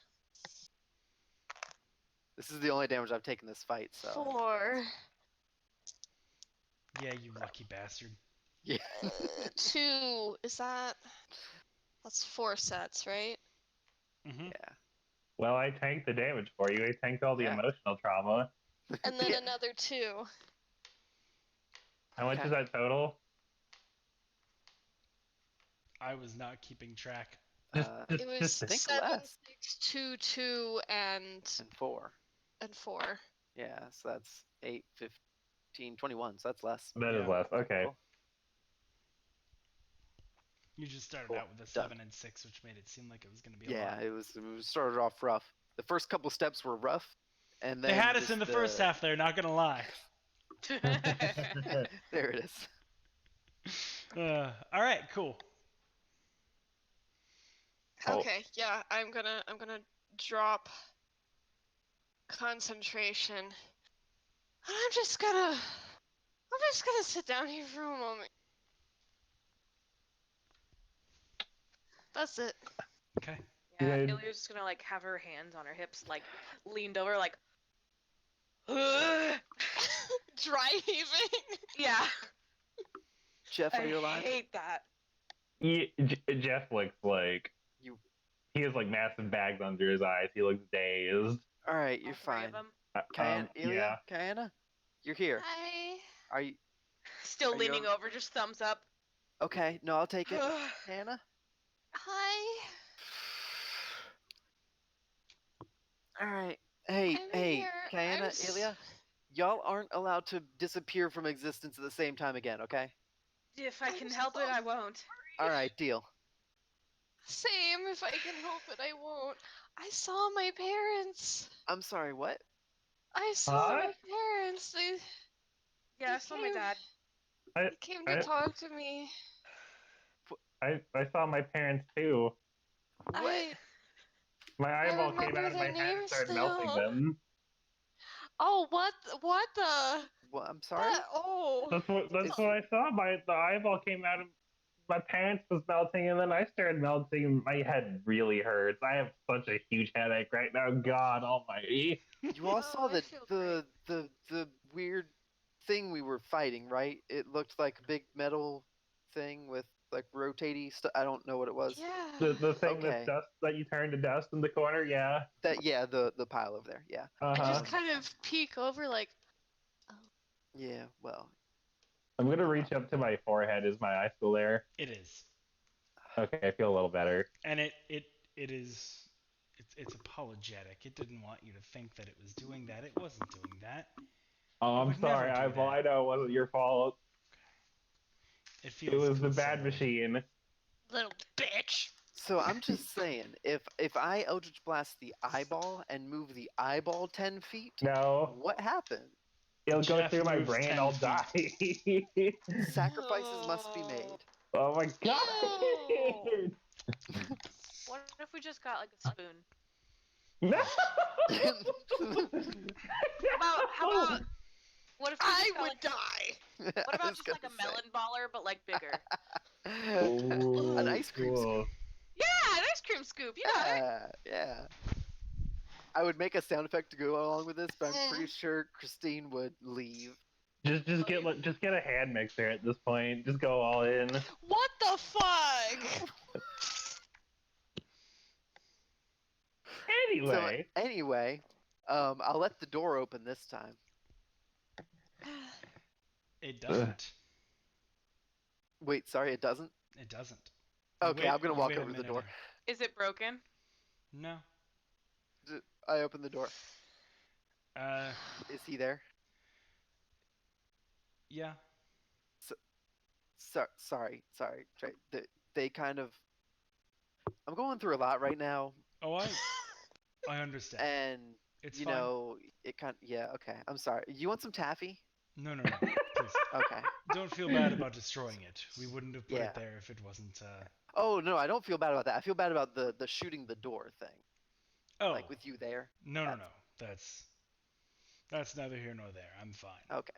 This is the only damage I've taken this fight, so 4, Yeah, you lucky bastard. yeah. 2. Is that? That's 4 sets, right? Mm-hmm. Yeah. Well, I tanked the damage for you. I tanked all the Yeah. emotional trauma. And then Yeah. another 2. How much Okay. is that total? I was not keeping track. It was think 7, less. 6, 2, 2, and 4. 4. Yeah, so that's 8, 15, 21. So that's less. That is Yeah. less. Okay. Cool. You just started Cool. out with a Done. 7 and 6, which made it seem like it was going to be a Yeah, lot. it was started off rough. The first couple steps were rough, and then They had us just in the first half there, not going to lie. There it is. All right, cool. Oh. Okay, yeah, I'm gonna drop concentration. I'm just gonna sit down here for a moment. That's it. Okay. Yeah, Good. Ilya's just gonna like have her hands on her hips, like leaned over, like. Yeah. Dry heaving. Jeff, are I you alive? hate that. Jeff looks like You- he has like massive bags under his eyes. He looks dazed. All right, All you're 3 fine. of them. Ilya, Yeah. Kayana, you're here. Hi. Are you Still Are you leaning over, just thumbs up. okay? No, I'll take it. Kayana. Hi. All right. Hey, I'm here. Kayana, Ilya, y'all aren't allowed to disappear from existence at the same time again, okay? If I I'm can help it, so I won't. All right, deal. Same. If I can help it, I won't. I saw my parents. I'm sorry, what? I saw Huh? my parents. Yeah, I saw my came- dad. They came to I- talk to me. I saw my parents too. What? My eyeball came remember out of my their head and names started melting now. them. Oh, what the? What? I'm sorry. That's what Is- I saw. The eyeball came out of my parents was melting, and then I started melting. My head really hurts. I have such a huge headache right now. God Almighty! You all saw I the feel the weird thing we were fighting, right? It looked like a big metal thing with like rotating stuff. I don't know what it was. Yeah. The thing Okay. that's dust that you turn to dust in the corner. Yeah. The pile over there. Yeah. Uh I huh. just kind of peek over, like, Yeah. Well. I'm gonna reach up to my forehead. Is my eye still there? It is. Okay, I feel a little better. And it is it's apologetic. It didn't want you to think that it was doing that. It wasn't doing that. Oh, I'm would sorry, never do eyeball. that. I know it wasn't your fault. It feels It was the good bad saying. machine. little bitch. So I'm just saying, if I Eldritch Blast the eyeball and move the eyeball 10 feet, No, what happened? it'll go Jeff through my moves brain. 10 I'll feet. die. Sacrifices must be made. Oh my god! Ew. What if we just got like a spoon? No! How about what if we I just got, would like, die. what about just like a melon baller but like bigger? Ooh, An ice cream cool. scoop. Yeah, an ice cream scoop. You know it. Yeah. I would make a sound effect to go along with this, but I'm pretty sure Christine would leave. Just get a hand mixer at this point. Just go all in. What the fuck? Anyway, So anyway, I'll let the door open this time. It doesn't. Wait, sorry, it doesn't? It doesn't. Okay, I'm gonna You walk wait a over to the minute door. or- Is it broken? No. I open the door. Uh, Is he there? yeah. Sorry. They kind of. I'm going through a lot right now, Oh, I understand. and It's you fine. know, it kind. Yeah, okay. I'm sorry. You want some taffy? No, please. Okay. Don't feel bad about destroying it. We wouldn't have put Yeah. it there if it wasn't. Oh no, I don't feel bad about that. I feel bad about the shooting the door thing. Oh. Like with you there. No. That's neither here nor there. I'm fine. Okay.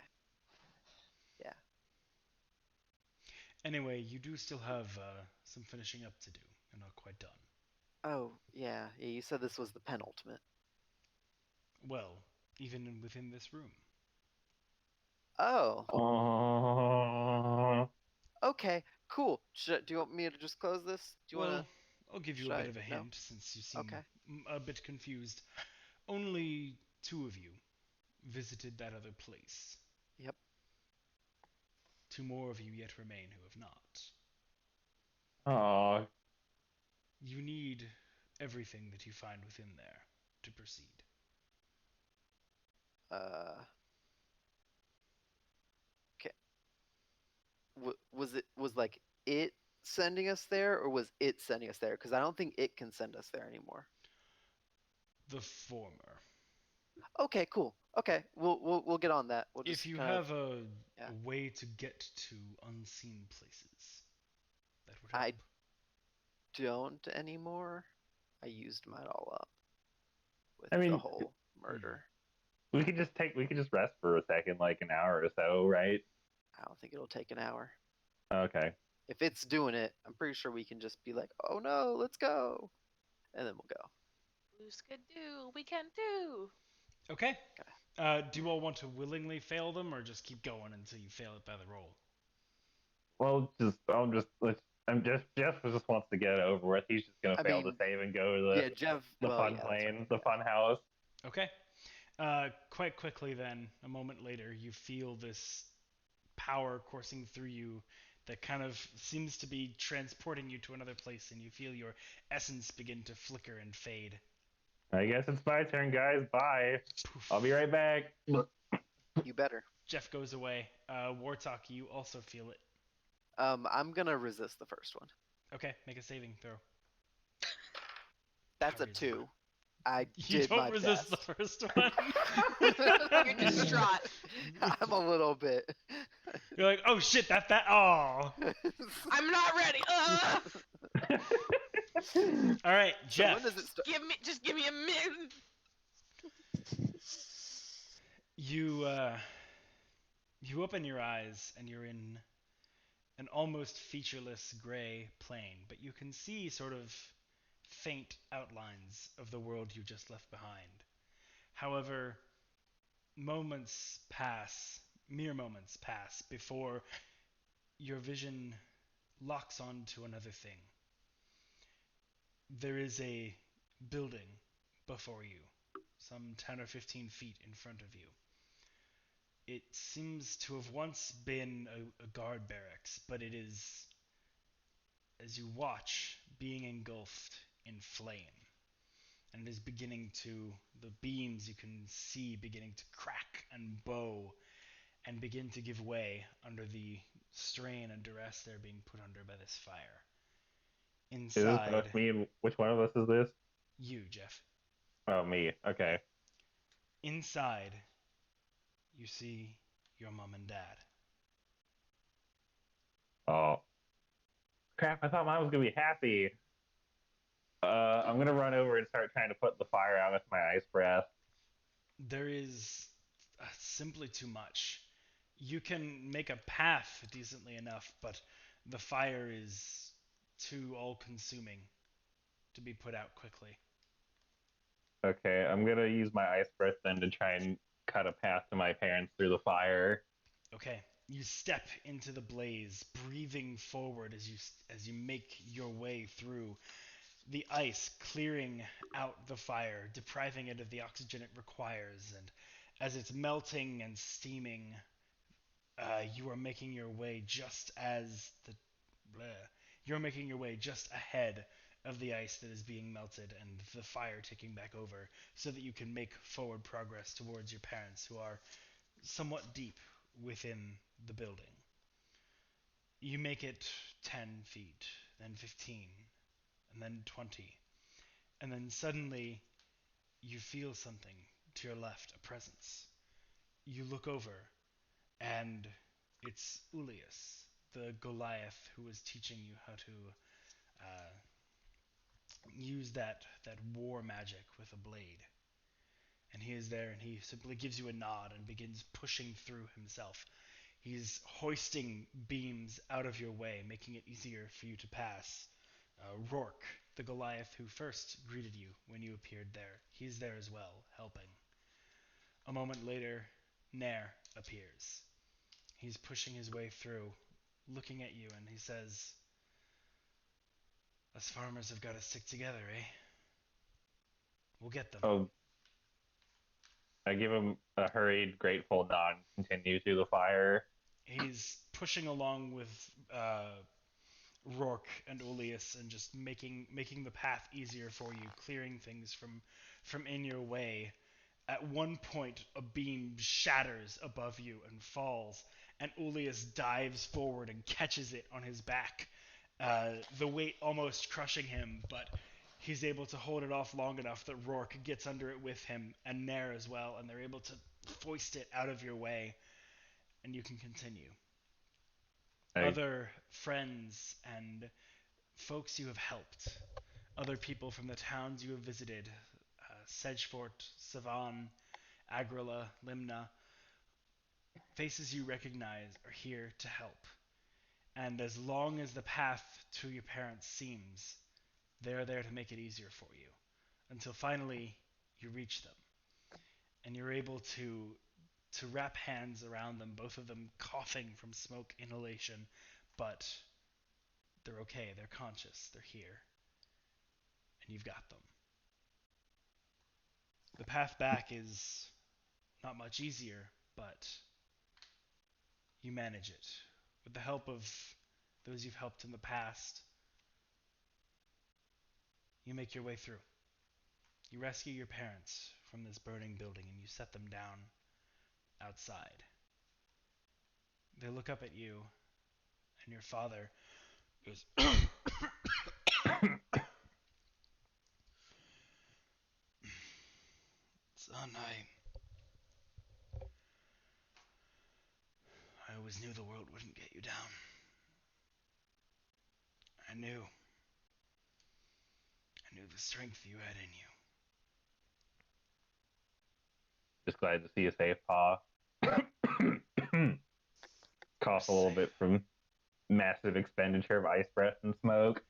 Anyway, you do still have some finishing up to do. You're not quite done. Oh, yeah. You said this was the penultimate. Well, even within this room. Oh, Oh, okay, cool. Do you want me to just close this? Do you Well, want I'll give you should a bit I- of a no? hint since you seem Okay. a bit confused. Only 2 of you visited that other place. Yep. 2 more of you yet remain who have not. oh, You need everything that you find within there to proceed. Okay. Was like it sending us there, or was it sending us there? Because I don't think it can send us there anymore. The former. Okay, cool. Okay, we'll get on that. We'll If just you kind of. have a Yeah. way to get to unseen places, that would help. I don't anymore. I used mine all up with I the mean, whole murder. we could just rest for a second, like an hour or so, right? I don't think it'll take an hour. Okay. If it's doing it, I'm pretty sure we can just be like, "Oh no, let's go," and then we'll go. Who's could do? We can do. Okay. Okay. Do you all want to willingly fail them, or just keep going until you fail it by the roll? Well, Jeff just wants to get it over with. He's just gonna I fail to mean, save and go to yeah, Jeff. the Well, fun yeah, that's plane, right. the fun house. Okay. Quite quickly then, a moment later, you feel this power coursing through you that kind of seems to be transporting you to another place, and you feel your essence begin to flicker and fade. I guess it's my turn, guys. Bye. Poof. I'll be right back. You better. Jeff goes away. Wartalk, you also feel it. I'm gonna resist the first one. Okay, make a saving throw. That's a Charisma. 2. I You did don't my resist best. the first one. You're distraught. I'm a little bit. You're like, oh shit, oh. I'm not ready. All right, So Jeff. when does it start? Just give me a minute. You open your eyes and you're in an almost featureless gray plain, but you can see sort of faint outlines of the world you just left behind. However, mere moments pass before your vision locks onto another thing. There is a building before you, some 10 or 15 feet in front of you. It seems to have once been a guard barracks, but it is, as you watch, being engulfed in flame. And it is the beams you can see beginning to crack and bow and begin to give way under the strain and duress they're being put under by this fire. Is this Inside, me? Which one of us is this? you, Jeff. Oh, me. Okay. Inside, you see your mom and dad. Oh, crap! I thought mine was gonna be happy. I'm gonna run over and start trying to put the fire out with my ice breath. There is simply too much. You can make a path decently enough, but the fire is too all-consuming to be put out quickly. Okay, I'm gonna use my ice breath then to try and cut a path to my parents through the fire. Okay, you step into the blaze, breathing forward as you make your way through the ice, clearing out the fire, depriving it of the oxygen it requires, and as it's melting and steaming, you are making your way just as you're making your way just ahead of the ice that is being melted and the fire taking back over, so that you can make forward progress towards your parents, who are somewhat deep within the building. You make it 10 feet, then 15, and then 20, and then suddenly you feel something to your left, a presence. You look over, and it's Ulius, the Goliath who was teaching you how to use that war magic with a blade. And he is there, and he simply gives you a nod and begins pushing through himself. He's hoisting beams out of your way, making it easier for you to pass. Rourke, the Goliath who first greeted you when you appeared there. He's there as well, helping. A moment later, Nair appears. He's pushing his way through, looking at you, and he says, "Us farmers have got to stick together, eh? We'll get them." Oh, I give him a hurried, grateful nod and continue through the fire. He's pushing along with Rourke and Ulius and just making the path easier for you, clearing things from in your way. At one point, a beam shatters above you and falls, and Ulius dives forward and catches it on his back, the weight almost crushing him, but he's able to hold it off long enough that Rourke gets under it with him, and Nair as well, and they're able to foist it out of your way, and you can continue. Other friends and folks you have helped, other people from the towns you have visited, Sedgefort, Savan, Agrila, Limna, faces you recognize are here to help. And as long as the path to your parents seems, they're there to make it easier for you. Until finally you reach them. And you're able to wrap hands around them, both of them coughing from smoke inhalation, but they're okay, they're conscious, they're here. And you've got them. The path back is not much easier, but you manage it. With the help of those you've helped in the past, you make your way through. You rescue your parents from this burning building and you set them down outside. They look up at you, and your father goes, "Son, I always knew the world wouldn't get you down. I knew the strength you had in you." Just glad to see a safe, Pa. Cough a little bit from massive expenditure of ice breath and smoke.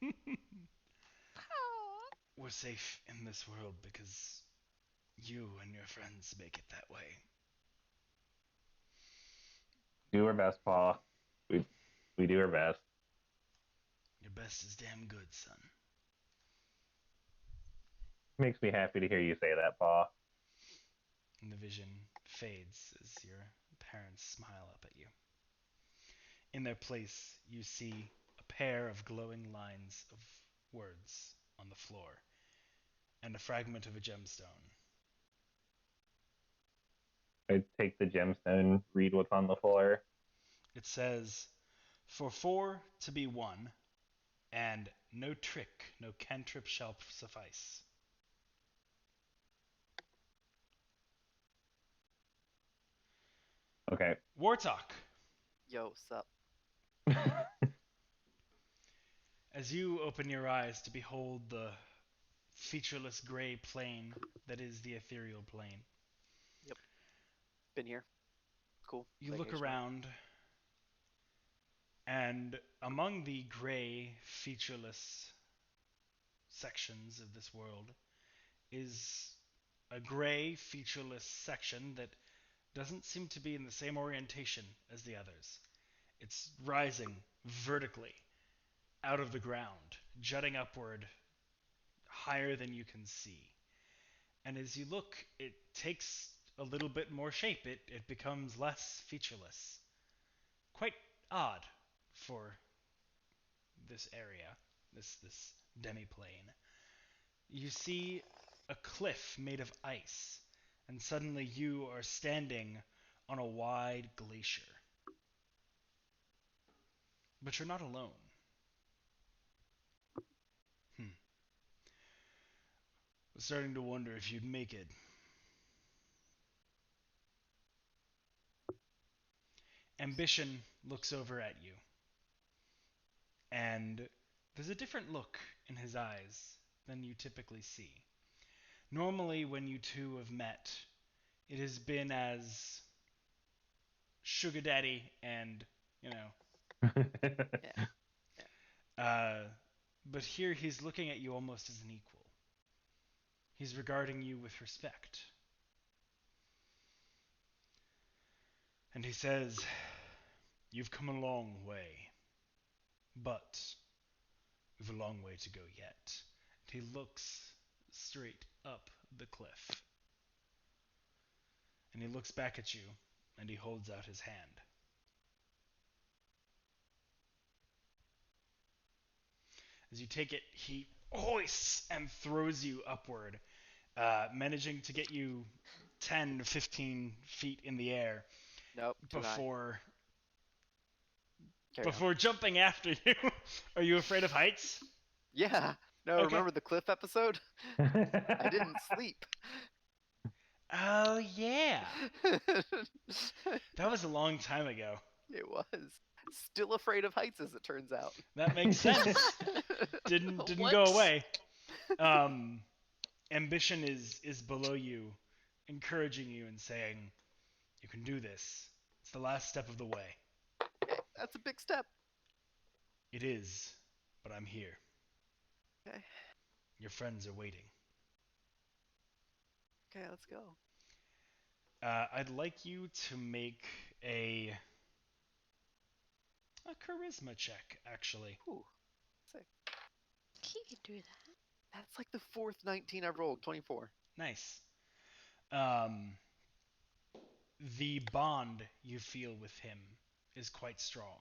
We're safe in this world because you and your friends make it that way. Do our best, Pa. We do our best. Your best is damn good, son. Makes me happy to hear you say that, Pa. And the vision fades as your parents smile up at you. In their place, you see a pair of glowing lines of words on the floor and a fragment of a gemstone. I take the gemstone, read what's on the floor. It says, "For 4 to be 1, and no trick, no cantrip shall suffice." Okay. Wartalk. Yo, sup? As you open your eyes to behold the featureless gray plane that is the ethereal plane, Yep. Been here. Cool. you look Vacation. around, and among the gray, featureless sections of this world is a gray, featureless section that doesn't seem to be in the same orientation as the others. It's rising vertically out of the ground, jutting upward higher than you can see. And as you look, it takes a little bit more shape. It becomes less featureless. Quite odd for this area, this demiplane. You see a cliff made of ice, and suddenly you are standing on a wide glacier. But you're not alone. I was starting to wonder if you'd make it. Ambition looks over at you, and there's a different look in his eyes than you typically see. Normally, when you two have met, it has been as sugar daddy and, Yeah. uh, But here he's looking at you almost as an equal. He's regarding you with respect. And he says, "You've come a long way, but we've a long way to go yet." And he looks straight up the cliff. And he looks back at you, and he holds out his hand. As you take it, he hoists and throws you upward, managing to get you 10 to 15 feet in the air Nope. Too high. Carry on. before jumping after you. Are you afraid of heights? Yeah. No, Okay. remember the cliff episode? I didn't sleep. Oh, yeah. That was a long time ago. It was. Still afraid of heights, as it turns out. That makes sense. Didn't What? go away. Ambition is below you, encouraging you and saying, "You can do this. It's the last step of the way." Okay, that's a big step. It is, but I'm here. Okay. Your friends are waiting. Okay, let's go. I'd like you to make a charisma check, actually. Ooh, sick. He can do that. That's like the fourth 19 I've rolled. 24. Nice. The bond you feel with him is quite strong.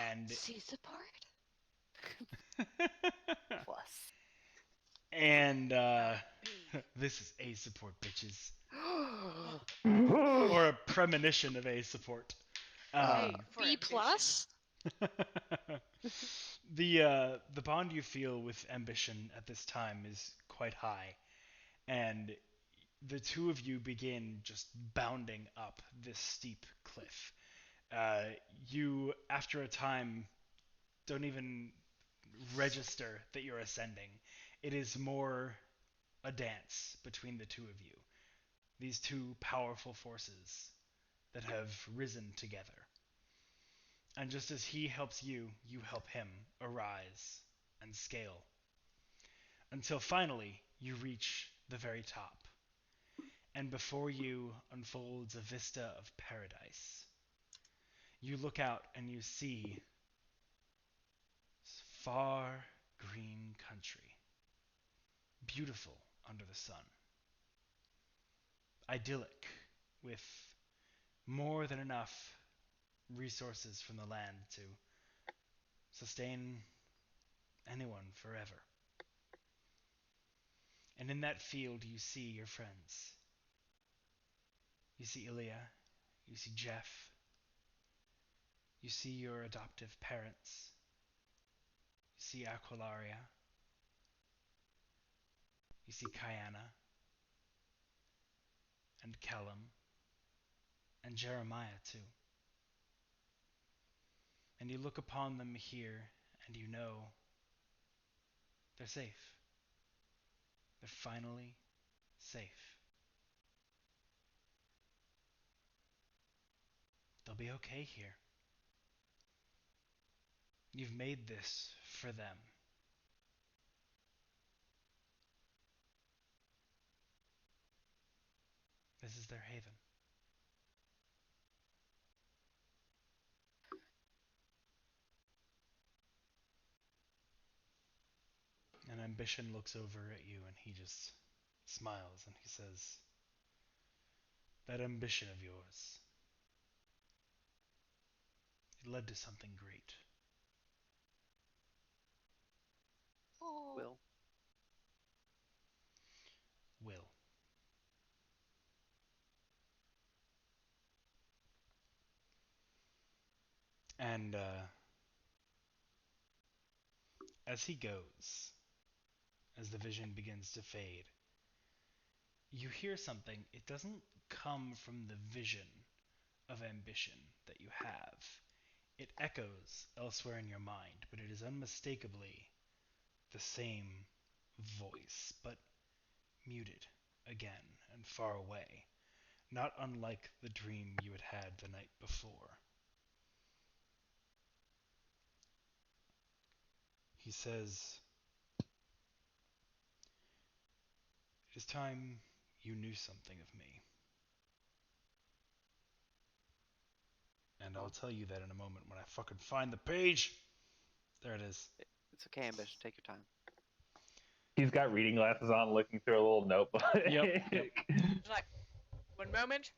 And See support? Plus. and this is A support, bitches. Or a premonition of A support. Hey, for B ambition. plus. The bond you feel with ambition at this time is quite high, and the two of you begin just bounding up this steep cliff. You, after a time, don't even register that you're ascending. It is more a dance between the two of you. These two powerful forces that have risen together. And just as he helps you, you help him arise and scale. Until finally, you reach the very top. And before you unfolds a vista of paradise. You look out and you see far green country. Beautiful under the sun. Idyllic, with more than enough resources from the land to sustain anyone forever. And in that field you see your friends. You see Ilya, you see Jeff, you see your adoptive parents, you see Aquilaria, you see Kayana, and Callum, and Jeremiah too. And you look upon them here, and you know they're safe. They're finally safe. They'll be okay here. You've made this for them. This is their haven. And Ambition looks over at you and he just smiles and he says, "That ambition of yours, it led to something great." Oh. Will. And as he goes, as the vision begins to fade, you hear something. It doesn't come from the vision of ambition that you have. It echoes elsewhere in your mind, but it is unmistakably the same voice, but muted again and far away, not unlike the dream you had had the night before. He says, "It is time you knew something of me. And I'll tell you that in a moment when I fucking find the page." There it is. It's okay, Ambition. Take your time. He's got reading glasses on, looking through a little notebook. Yep. It's like, one moment.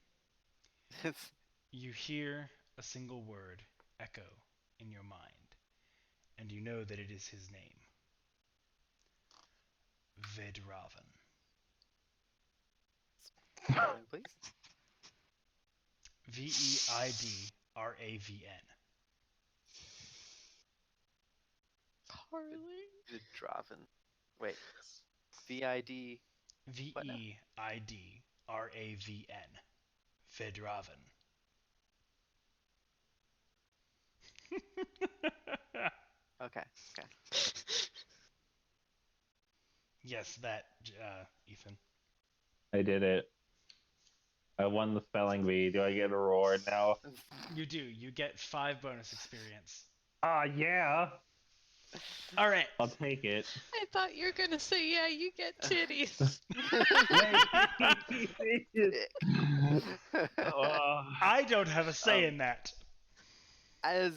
It's- You hear a single word echo in your mind, and you know that it is his name. Vedraven. Spelling, please. Veidraven. Harley. Vidraven. Wait. VID. What now? Veidraven. Vedraven. Okay. Yes, that, Ethan. I did it. I won the spelling bee. Do I get a reward now? You do. You get 5 bonus experience. Ah, yeah. All right. I'll take it. I thought you were gonna say, yeah, you get titties. I don't have a say in that. As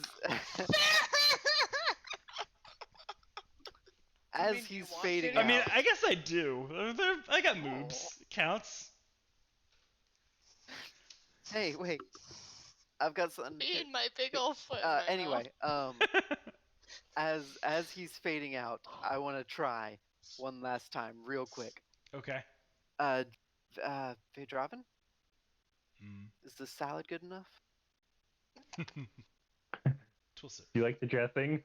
I mean, do he's you want fading titties? I mean, out. I guess I do. I got moobs. Counts. Hey, wait. I've got something. Me and my big old foot. in my Anyway, mouth. as he's fading out, I want to try one last time, real quick. Okay. Vedraven, Mm. is the salad good enough? Twill serve. Do you like the dressing?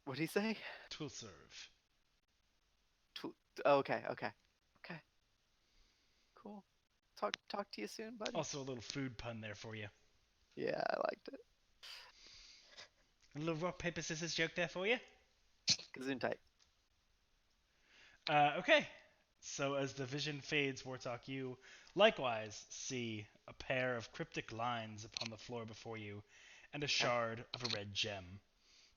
What'd he say? Twill serve. Okay. Cool. Talk to you soon, buddy. Also a little food pun there for you. Yeah, I liked it. A little rock, paper, scissors joke there for you. Gesundheit. Okay. So as the vision fades, Wartalk, you likewise see a pair of cryptic lines upon the floor before you and a shard of a red gem.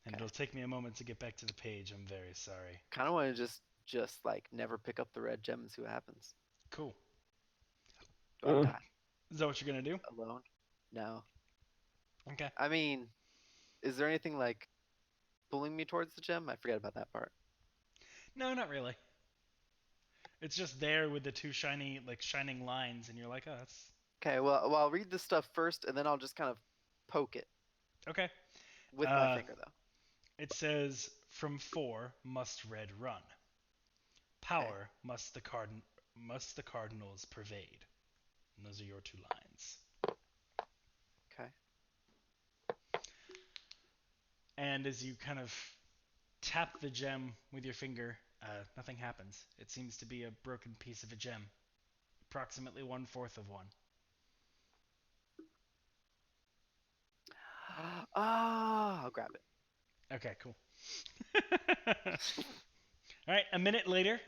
And Okay. it'll take me a moment to get back to the page. I'm very sorry. Kind of want to just like never pick up the red gem and see what happens. Cool. Do I die Is that what you're going to do? alone? No. Okay. I mean, is there anything like pulling me towards the gem? I forget about that part. No, not really. It's just there with the 2 shining lines, and you're like, oh, that's... Okay, well, I'll read this stuff first, and then I'll just kind of poke it Okay. with my finger, though. It says, from 4 must red run. Power must the cardinals pervade. And those are your 2 lines. Okay. And as you kind of tap the gem with your finger, nothing happens. It seems to be a broken piece of a gem. Approximately 1/4 of one. I'll grab it. Okay, cool. All right, a minute later,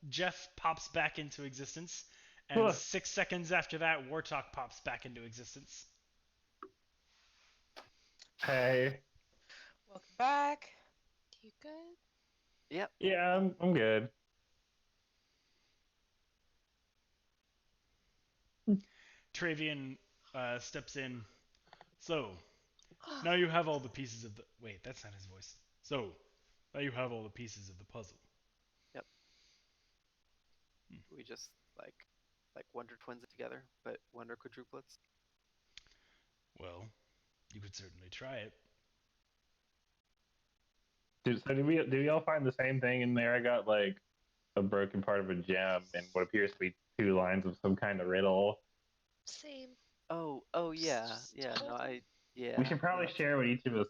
Jeff pops back into existence, and 6 seconds after that, Wartalk pops back into existence. Hey. Welcome back. You good? Yep. Yeah, I'm good. Travian steps in. So, now you have all the pieces of the... Wait, that's not his voice. So, now you have all the pieces of the puzzle. Yep. We just like Wonder Twins it together, but Wonder quadruplets. Well, you could certainly try it. Did we all find the same thing in there? I got like a broken part of a gem and what appears to be 2 lines of some kind of riddle. Same. Oh yeah. No, yeah. We should probably share what each of us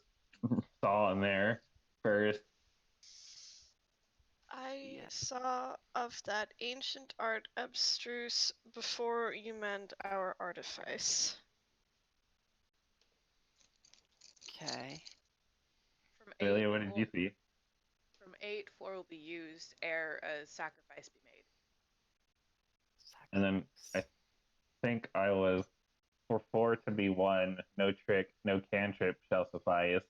saw in there first. I saw of that ancient art abstruse before you mend our artifice. Okay. From Amelia, what did you see? From 8, 4 will be used ere a sacrifice be made. And then I think I was for 4 to be 1, no trick, no cantrip shall suffice.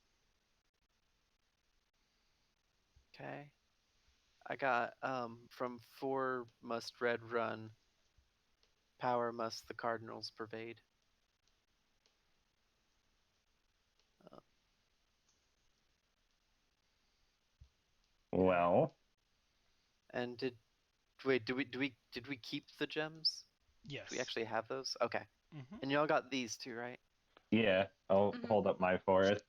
Okay. I got from 4 must red run. Power must the cardinals pervade. Well, And did we keep the gems? Yes. Do we actually have those? Okay. Mhm. And y'all got these too, right? yeah, I'll Mhm. hold up my forest.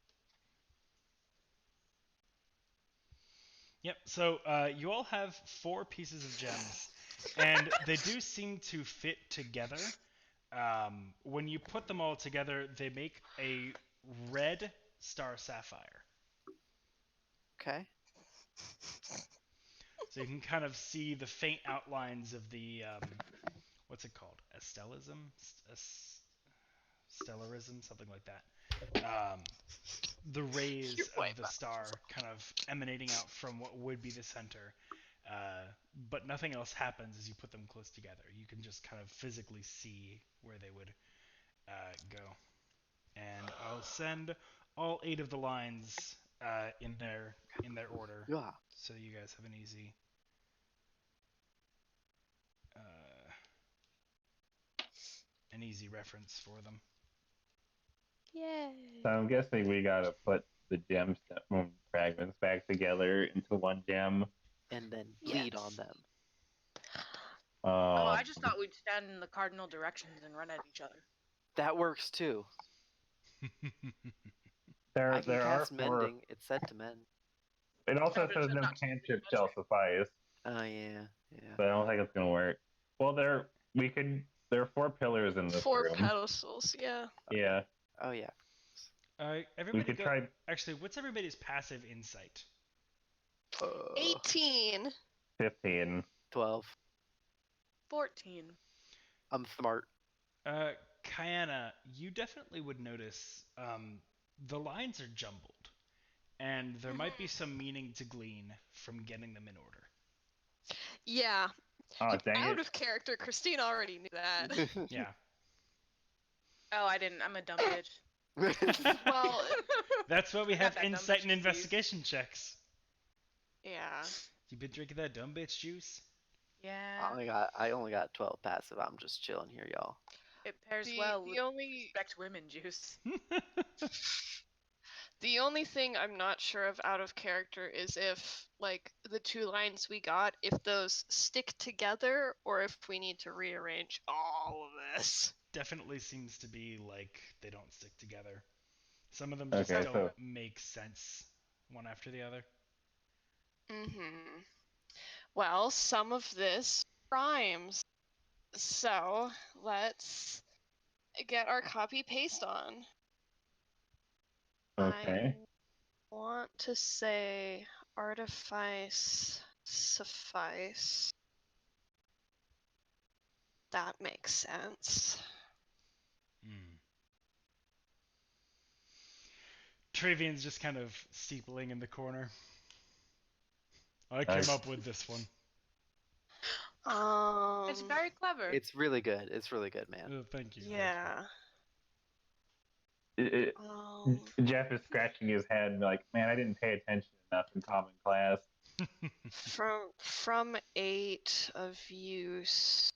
Yep. So you all have 4 pieces of gems, and they do seem to fit together. When you put them all together, they make a red star sapphire. Okay. So you can kind of see the faint outlines of the what's it called? Stellarism, something like that. The rays You're of white the mouse. star kind of emanating out from what would be the center. But nothing else happens as you put them close together. You can just kind of physically see where they would go. And I'll send all 8 of the lines in their order, Yeah. so you guys have uh, an easy reference for them. Yay. So I'm guessing we gotta put the gemstone fragments back together into one gem. And then bleed Yes. on them. Oh, I just thought we'd stand in the cardinal directions and run at each other. That works too. there I can there are cast 4. mending. It's said to mend. It also Yeah, but it says says no not to cantrip touch shall it. suffice, Oh yeah. Yeah. but I don't think it's gonna work. Well, there are 4 pillars in this 4 room. pedestals, yeah. Yeah, Oh yeah. we Everybody could go. try Actually, what's everybody's passive insight? 18. 15. 12. 14. I'm smart. Kayana, you definitely would notice the lines are jumbled, and there might be some meaning to glean from getting them in order. Yeah. Oh, dang Out it. of character, Christine already knew that. Yeah. Oh, I didn't. I'm a dumb bitch. Well, That's why we I got have that dumb insight bitch and disease. investigation checks. yeah. You been drinking that dumb bitch juice? Yeah. I only got 12 passive. I'm just chilling here, y'all. It pairs The well the with only respect women juice. the only thing I'm not sure of out of character is if like the 2 lines we got, if those stick together or if we need to rearrange all of this. Definitely seems to be like they don't stick together. Some of them just Okay, don't so make sense one after the other. Mhm. Well, some of this rhymes. So, let's get our copy paste on. okay. I want to say artifice suffice. That makes sense. Travian's just kind of steepling in the corner. I Nice. came up with this one. It's very clever. It's really good. It's really good, man. Thank you. Yeah. Jeff is scratching his head and like, man, I didn't pay attention enough in common class. From 8 of use,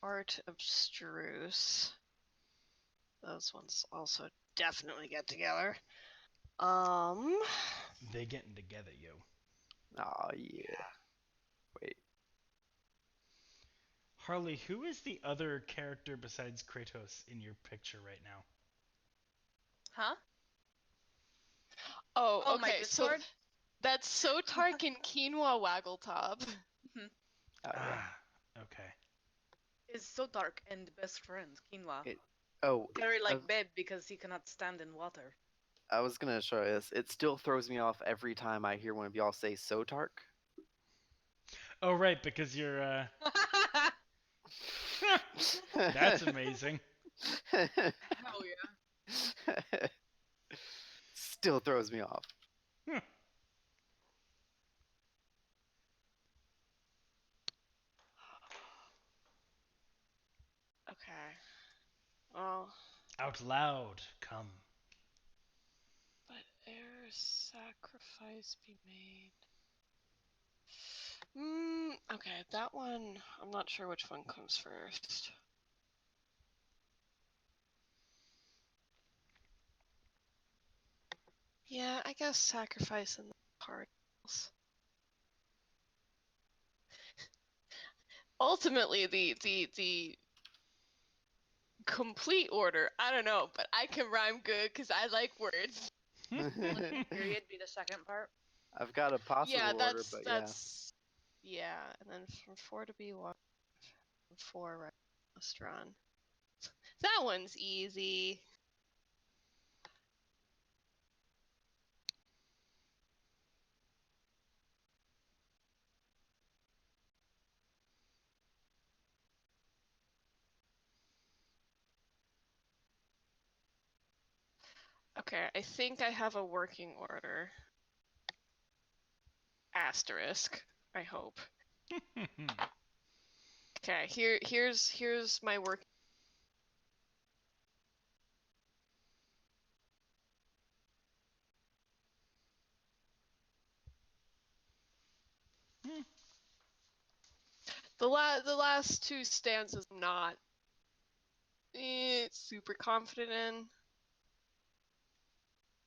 art abstruse. Those ones also definitely get together. They getting together, yo. Oh yeah. Wait. Harley, who is the other character besides Kratos in your picture right now? Huh? Oh, Oh, my okay. So Discord? that's Sotark and Quinoa Waggletop. Oh yeah. Okay. Is so dark and best friends, Quinoa. Oh, Very like babe because he cannot stand in water. I was gonna show you this. It still throws me off every time I hear one of y'all say Sotark. Oh, right, because you're, That's amazing. Hell yeah. Still throws me off. Okay. Well, Out loud, come. but ere sacrifice be made. Okay, that one, I'm not sure which one comes first. Yeah, I guess sacrificing the particles. Ultimately, the complete order, I don't know, but I can rhyme good because I like words. Period be the second part. I've got a possible Yeah, order, but yeah, and then from 4 to B1, 4 right restaurant. That one's easy. Okay, I think I have a working order. Asterisk, I hope. Okay, here's my work. The last two stanzas I'm not super confident in.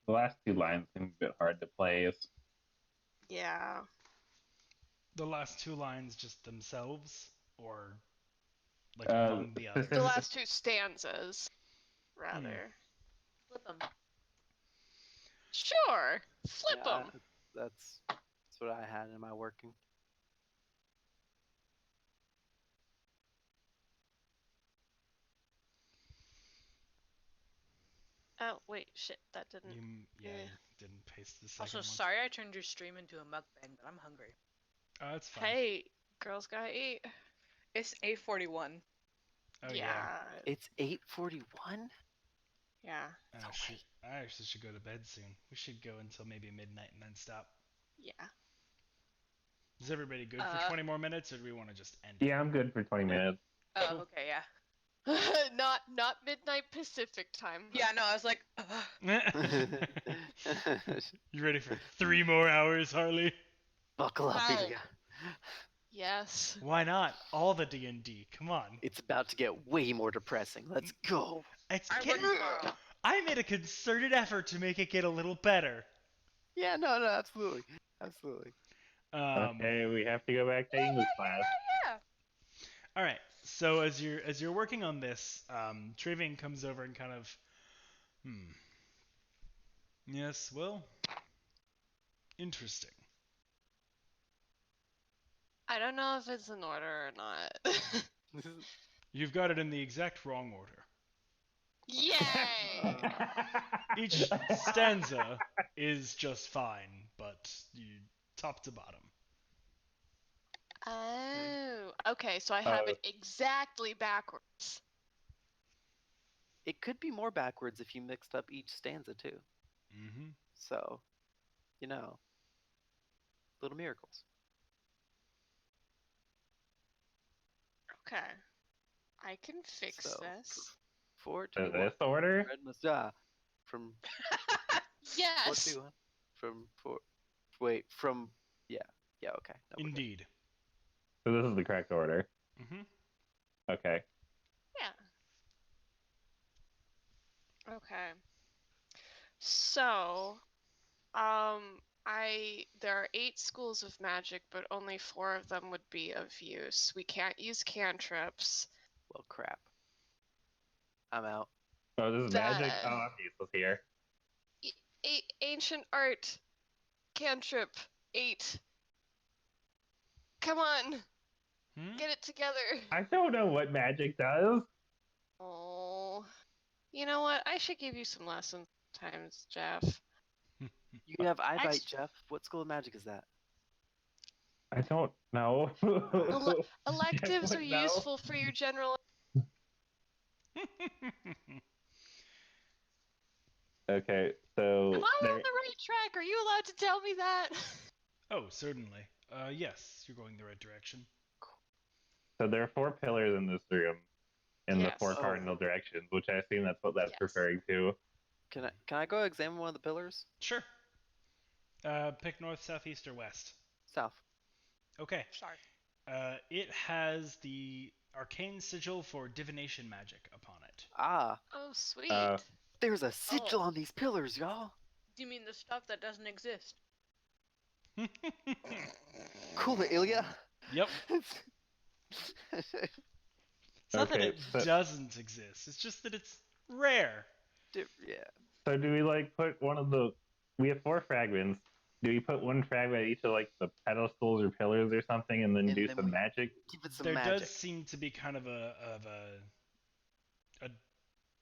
The last two lines seem a bit hard to place. Yeah. The last two lines just themselves, or like among the others? The last two stanzas, rather. Flip them. Sure, flip them. That's what I had in my working. Oh wait, shit, that didn't. You didn't paste the second Also, one. sorry I turned your stream into a mukbang, but I'm hungry. Oh, that's fine. Hey, girls gotta eat. It's 8:41. Oh yeah. It's 8:41. Yeah. I actually should go to bed soon. We should go until maybe midnight and then stop. Yeah. Is everybody good for 20 more minutes, or do we want to just end it? Yeah, I'm good for 20 minutes. Oh, okay, yeah. not midnight Pacific time. Yeah, no, I was like, You ready for 3 more hours, Harley? Buckle up, Wow. Ilya. Yes. Why not? All the D&D. Come on. It's about to get way more depressing. Let's go. I made a concerted effort to make it get a little better. Yeah, no, absolutely. Okay, we have to go back to English class. yeah. All right. So as you're working on this, Travian comes over and kind of, Yes, well, interesting. I don't know if it's in order or not. You've got it in the exact wrong order. Yay! Each stanza is just fine, but you top to bottom. Oh, okay, so I have it exactly backwards. It could be more backwards if you mixed up each stanza too. Mm-hmm. So, little miracles. Okay. I can fix this. 4 to In this order? Red must die. From Yes. 4 to 1. From 4. Wait, from yeah, okay. No, Indeed. So this is the correct order. Mm-hmm. Okay. Yeah. Okay. So, there are 8 schools of magic, but only 4 of them would be of use. We can't use cantrips. Well, crap. I'm out. Oh, this is magic? Oh, I'm useless here. Ancient art. Cantrip. 8. Come on. Get it together. I don't know what magic does. Oh. You know what? I should give you some lessons sometimes, Jeff. You can have eye bite, Jeff. What school of magic is that? I don't know. Electives are useful for your general. Okay, so Am I on the right track? Are you allowed to tell me that? Oh, certainly. Yes, you're going the right direction. So there are 4 pillars in this room, in the 4 Oh. cardinal directions, which I assume that's what that's referring to. Can I go examine one of the pillars? Sure. Pick north, south, east, or west. South. Okay. Sorry. It has the arcane sigil for divination magic upon it. Ah, Oh, sweet. there's a sigil Oh. on these pillars, y'all. Do you mean the stuff that doesn't exist? Cool, Ilya. Yep. It's not that Okay, it so- doesn't exist. It's just that it's rare. Yeah. So do we like put one of the? We have 4 fragments. Do we put one fragment at each of like the pedestals or pillars or something, and then And do then some we- magic? Give it some There magic. does seem to be kind of a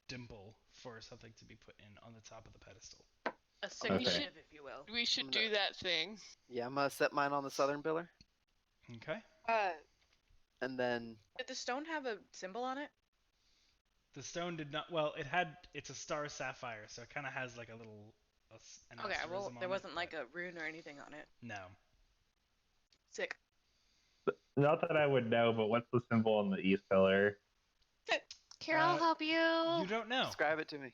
dimple for something to be put in on the top of the pedestal. A signative, Okay. if you will. We should No. do that thing. Yeah, I'm gonna set mine on the southern pillar, Okay. and then Did the stone have a symbol on it? The stone did not. Well, it's a star sapphire, so it kind of has like a little. An Okay, well, asterism there on wasn't it, like but a rune or anything on it. no. Sick. Not that I would know, but what's the symbol on the east pillar? Here, I'll help you. You don't know. describe it to me.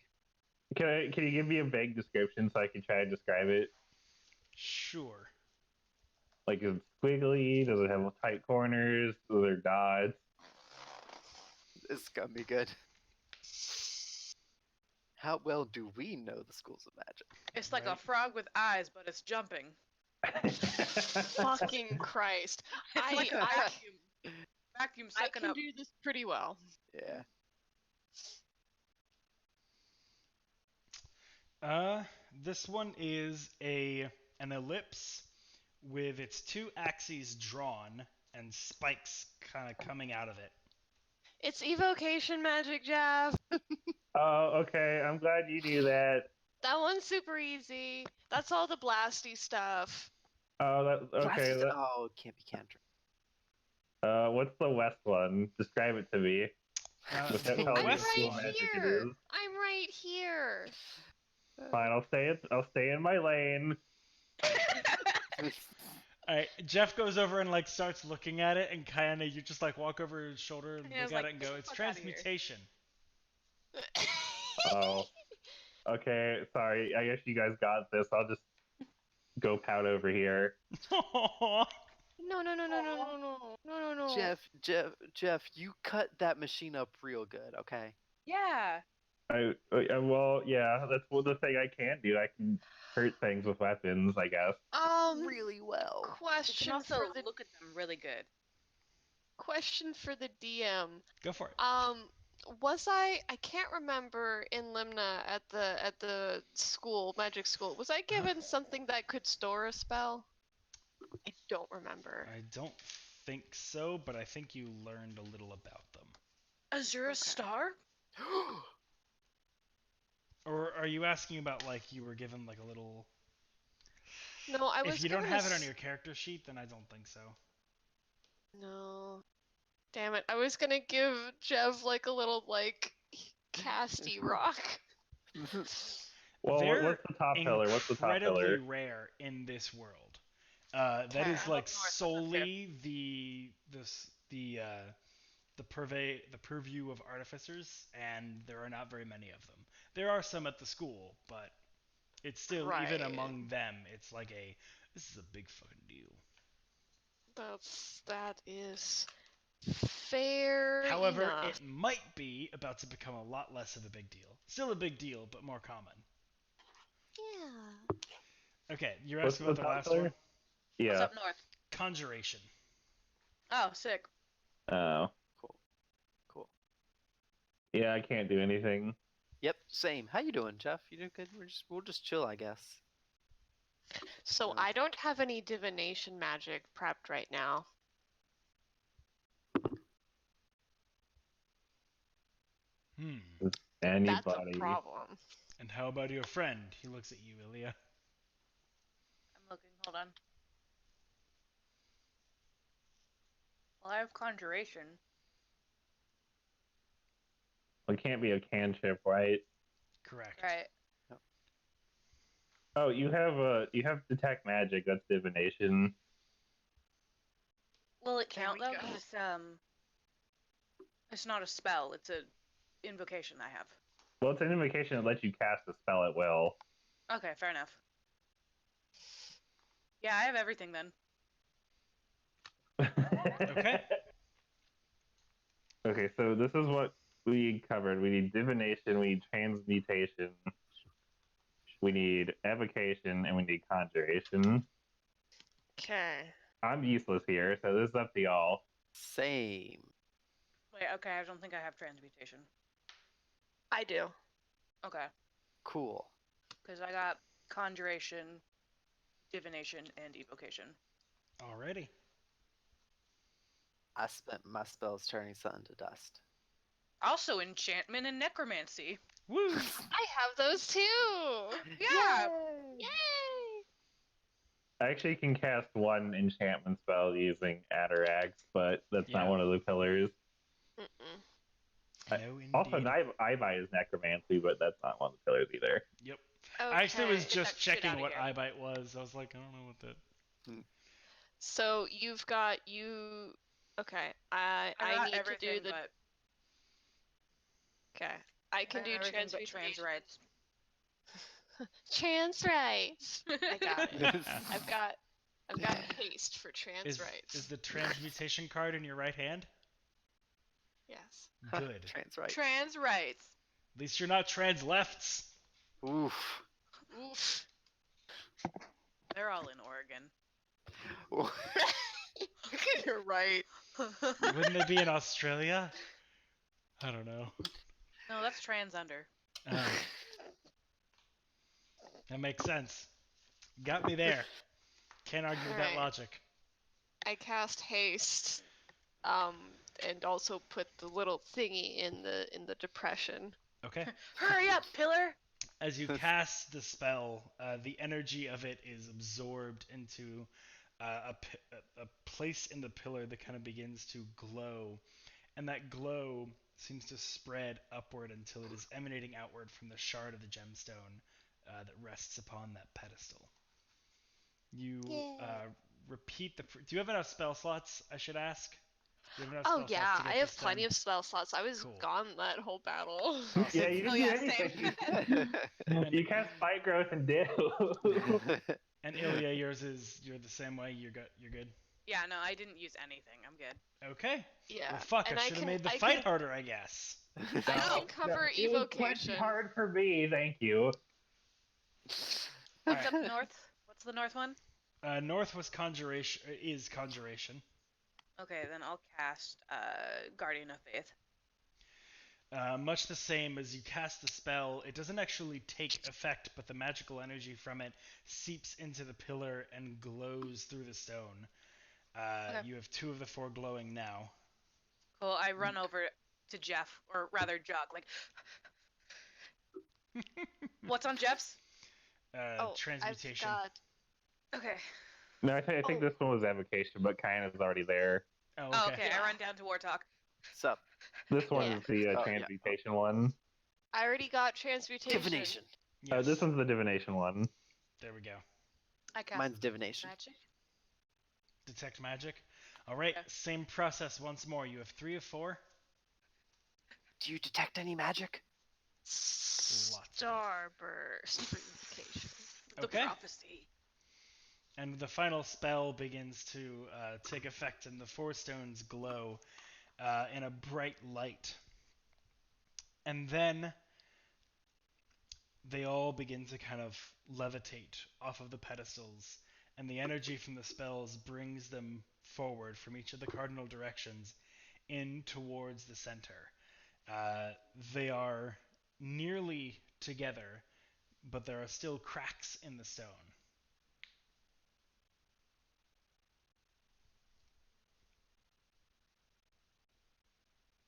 Can you give me a vague description so I can try to describe it? Sure. Like, is it squiggly? Does it have tight corners? Are there dots? This is gonna be good. How well do we know the schools of magic? It's like a Right. frog with eyes, but it's jumping. Fucking Christ. It's like a I vacuum. Vacuum I sucking can up. do this pretty well. Yeah. This one is an ellipse with its 2 axes drawn and spikes kind of coming out of it. It's evocation magic, Jav. Oh, okay. I'm glad you knew that. That one's super easy. That's all the blasty stuff. Oh, that okay. Glasses- oh, it can't be cantrip. What's the west one? Describe it to me. Without The telling me I'm what west school right one. magic it here. is. I'm right here. Fine, I'll stay in my lane. Alright, Jeff goes over and like starts looking at it, and kind of you just like walk over his shoulder and Yeah, look it's at like, it and go, "Get the "It's fuck outta here." transmutation." Oh, okay. Sorry. I guess you guys got this. I'll just go pout over here. Aww. No, no, no, no, no, no, no, no, no, no. Jeff, you cut that machine up real good, okay? Yeah. Well, yeah. That's the thing I can do. I can hurt things with weapons, I guess. Really well. You can Question also for the look at them really good. DM. Go for it. Was I can't remember in Limna at the school, magic school, was I given something that could store a spell? I don't remember. I don't think so, but I think you learned a little about them. Azure Okay. Star? Or are you asking about like you were given like a little? No, I was If you don't given a have it on s- your character sheet, then I don't think so. No. Damn it. I was gonna give Jev like a little like casty rock. Well, They're what's the top pillar? What's the top incredibly pillar? rare in this world. That Okay. is I'm like up north, that's solely the purview of artificers, and there are not very many of them. There are some at the school, but it's still even Right. among them, it's like this is a big fucking deal. That is fair However, enough. it might be about to become a lot less of a big deal. Still a big deal, but more common. Yeah. Okay, you're What's asking about the the top last pillar? one? What's Yeah. up north? Conjuration. Oh, sick. Oh. Cool. Yeah, I can't do anything. Yep, same. How you doing, Jeff? You doing good? We'll just chill, I guess. So Yeah. I don't have any divination magic prepped right now. Does That's anybody? a problem. And how about your friend? He looks at you, Ilya. I'm looking. Hold on. Well, I have conjuration. Well, it can't be a cantrip, right? Correct. Right. Oh, you have detect magic. That's divination. Will it There count we though? go. 'Cause it's not a spell. It's a invocation I have. Well, it's an invocation that lets you cast a spell at will. Okay, fair enough. Yeah, I have everything then. Okay. Okay, so this is what we covered. We need divination, we need transmutation, we need evocation, and we need conjuration. Okay. I'm useless here, so this is up to y'all. Same. Wait, okay, I don't think I have transmutation. I do. Okay, Cool. because I got conjuration, divination, and evocation. Alrighty. I spent my spells turning sun to dust. Also, enchantment and necromancy. Woo! I have those too. Yeah. Yay! I actually can cast one enchantment spell using Atarax, but that's Yeah. not one of the pillars. Mm-mm. No, indeed. Also, Ibite is necromancy, but that's not one of the pillars either. Yep. Okay. I actually was Get just that shit checking outta what here. Ibite was. I was like, I don't know what that. So you've got you. Okay. I got need to everything do the. but Okay. I can do everything but transmutation. trans rights. Trans rights. I got it. I've got haste for trans Is rights. the transmutation card in your right hand? Yes. Good. Trans right. Trans rights. At least you're not trans lefts. Oof. Oof. They're all in Oregon. You're right. Wouldn't they be in Australia? I don't know. No, that's trans under. That makes sense. Got me there. Can't argue with that Alright. logic. I cast haste, and also put the little thingy in the depression. Okay. Hurry up, pillar! As you cast the spell, the energy of it is absorbed into a place in the pillar that kind of begins to glow, and that glow seems to spread upward until it is emanating outward from the shard of the gemstone that rests upon that pedestal. You repeat the. Do you have enough spell slots? I should ask. Do you have enough Oh spell yeah, slots to get I have this plenty done? of spell slots. I was Cool. gone that whole battle. Awesome. Yeah, you didn't Oh, do yeah, anything. And- You cast Fight Growth and Do. And Ilya, you're the same way. You're good. Yeah, no, I didn't use anything. I'm good. Okay. Yeah. Well, fuck. And I should have made the fight harder, I guess. I can cover It was quite evocation. hard for me, thank you. What's up north? What's the north one? North was conjuration. Is conjuration. Okay, then I'll cast Guardian of Faith. Much the same as you cast the spell, it doesn't actually take effect, but the magical energy from it seeps into the pillar and glows through the stone. Okay. You have 2 of the 4 glowing now. Cool, I run over to Jeff, or rather Jug, like... What's on Jeff's? Transmutation. I've got. Okay. No, I think this one was evocation, but Kyanna's already there. Oh, okay. Yeah. I run down to War Talk. Sup? This one Yeah. is the Oh, yeah. transmutation one. I already got transmutation. Divination. Yes. This one's the divination one. There we go. I cast Mine's divination. magic. Detect magic. All right. Okay. Same process once more. You have 3 of 4. Do you detect any magic? Starburst purification. The Okay. prophecy. And the final spell begins to take effect, and the 4 stones glow in a bright light. And then they all begin to kind of levitate off of the pedestals, and the energy from the spells brings them forward from each of the cardinal directions in towards the center. They are nearly together, but there are still cracks in the stone.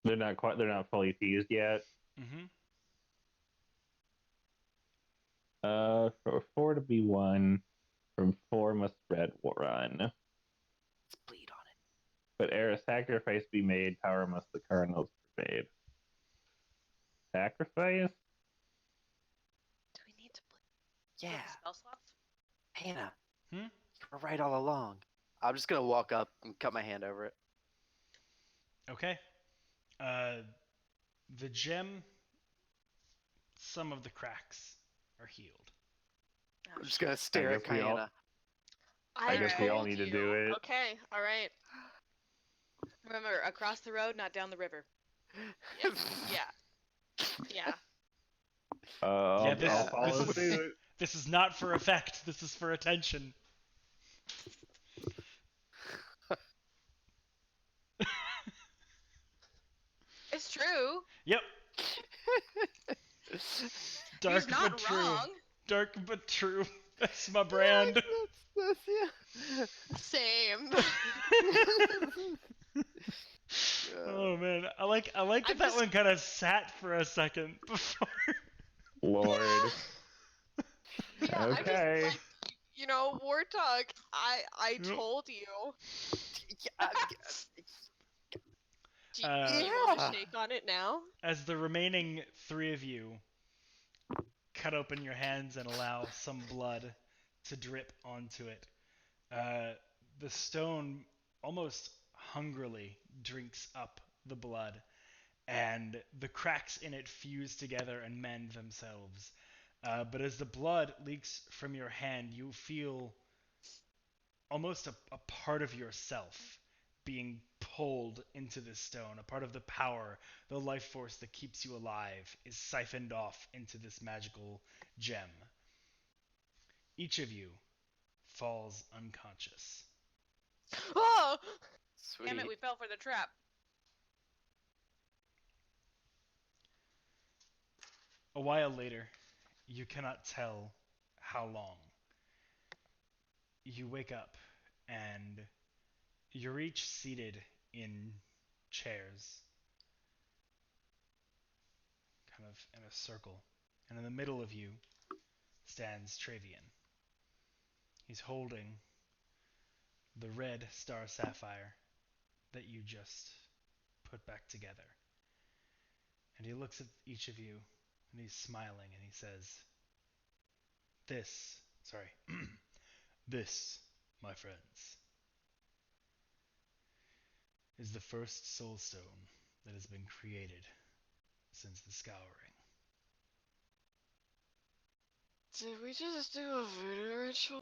They're not fully fused yet. Mm-hmm. For 4 to be 1, from 4 must spread run. Let's bleed on it. But ere a sacrifice be made, power must the cardinals pervade. Sacrifice? Do we need to Yeah. Spell slots? Hannah. Hmm? You were right all along. I'm just gonna walk up and cut my hand over it. Okay. The gem, some of the cracks are healed. I'm just gonna stare at guess we all- Kyanna. I guess we all need to do it. Okay, alright. Remember, across the road, not down the river. Yeah. Yeah. I'll this follow is suit. this is not for effect. This is for attention. It's true. Yep. Dark He's not but true. wrong. Dark but true. That's my brand. That's yeah. Same. Oh man, I like that I'm that just- one kind of sat for a second before. Lord. Yeah, I'm just Okay. like, you know, Warthog, I Yep. told you. Yeah, Do you want Yeah. to shake on it now? As the remaining three of you cut open your hands and allow some blood to drip onto it, the stone almost hungrily drinks up the blood, and the cracks in it fuse together and mend themselves. But as the blood leaks from your hand, you feel almost a part of yourself being pulled into this stone. A part of the power, the life force that keeps you alive, is siphoned off into this magical gem. Each of you falls unconscious. Oh! Sweet. Damn it, we fell for the trap. A while later, you cannot tell how long. You wake up and you're each seated in chairs, kind of in a circle. And in the middle of you stands Travian. He's holding the red star sapphire that you just put back together. And he looks at each of you and he's smiling and he says, This, my friends, is the first soul stone that has been created since the Scouring. Did we just do a voodoo ritual?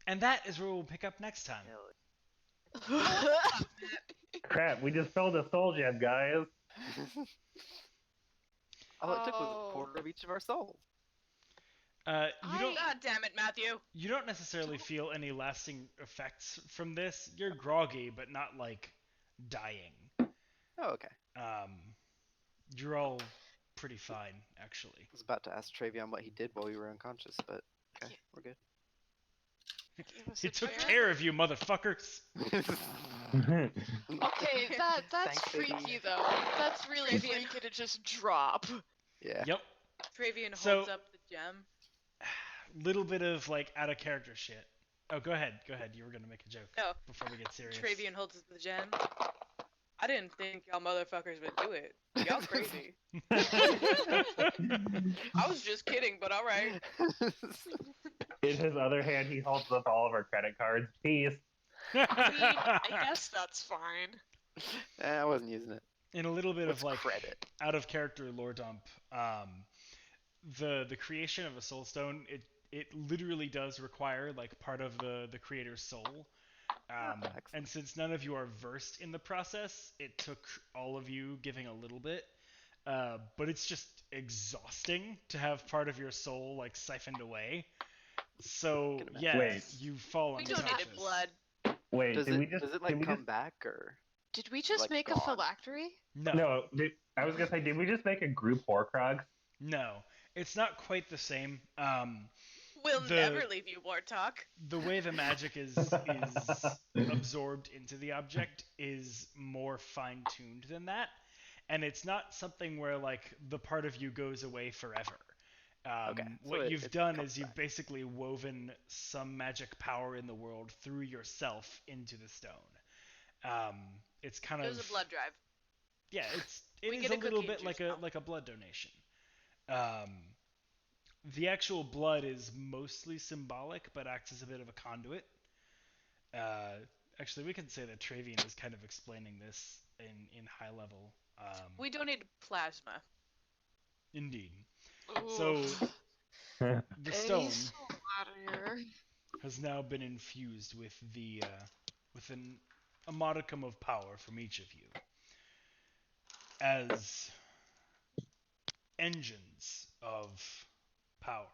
And that is where we'll pick up next time. Crap, we just filled a soul gem, guys. All it took was Oh. a quarter of each of our souls. You don't God damn it, Matthew. you don't necessarily feel any lasting effects from this. You're groggy, but not like dying. Oh, okay. You're all pretty fine, actually. I was about to ask Travion what he did while we were unconscious, but okay, we're good. Give us He a took chair? care of you, motherfuckers. Okay, that's Thanks, freaky baby. though. That's really Travian. freaky to just drop. Yeah. Yep. Travian So- holds up the gem. Little bit of like out of character shit. Oh, go ahead. You were gonna make a joke No. before we get serious. Travian holds up the gem. I didn't think y'all motherfuckers would do it. Y'all crazy. I was just kidding, but alright. In his other hand, he holds up all of our credit cards. Peace. I guess that's fine. I wasn't using it. In a little bit What's of like credit? out of character lore dump, the creation of a soul stone, it literally does require like part of the creator's soul. Excellent. And since none of you are versed in the process, it took all of you giving a little bit. But it's just exhausting to have part of your soul like siphoned away. So Can imagine. yeah, Wait. you fall We unconscious. donated blood. Wait, Does did it, we just does it did like we come just back or? Did we just Like make a gone. phylactery? No, I was gonna say, did we just make a group Horcrux? no, it's not quite the same. We'll The- never leave you, Warthog. The way the magic is absorbed into the object is more fine-tuned than that, and it's not something where like the part of you goes away forever. Okay, so What you've it done comes is you've back. basically woven some magic power in the world through yourself into the stone. It's kind It of was a blood drive. yeah, it We is get a a little cookie and bit like juice now. a blood donation. The actual blood is mostly symbolic, but acts as a bit of a conduit. Actually, we can say that Travian is kind of explaining this in high level. We donated plasma. Indeed. Ooh. So the Any stone soul out of here. has now been infused with the with an a modicum of power from each of you as engines of power,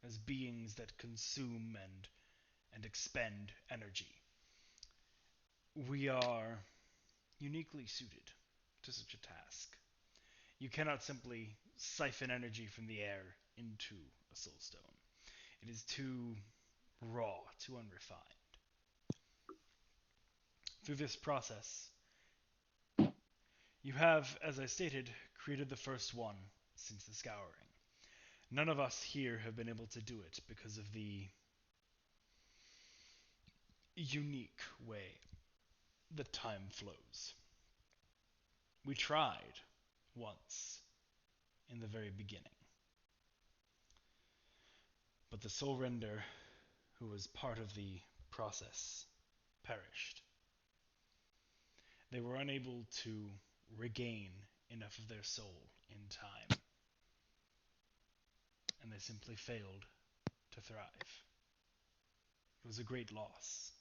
as beings that consume and expend energy. We are uniquely suited to such a task. You cannot simply siphon energy from the air into a soulstone. It is too raw, too unrefined. Through this process, you have, as I stated, created the first one since the Scouring. None of us here have been able to do it because of the unique way that time flows. We tried once in the very beginning, but the Soul Render, who was part of the process, perished. They were unable to regain enough of their soul in time, and they simply failed to thrive. It was a great loss.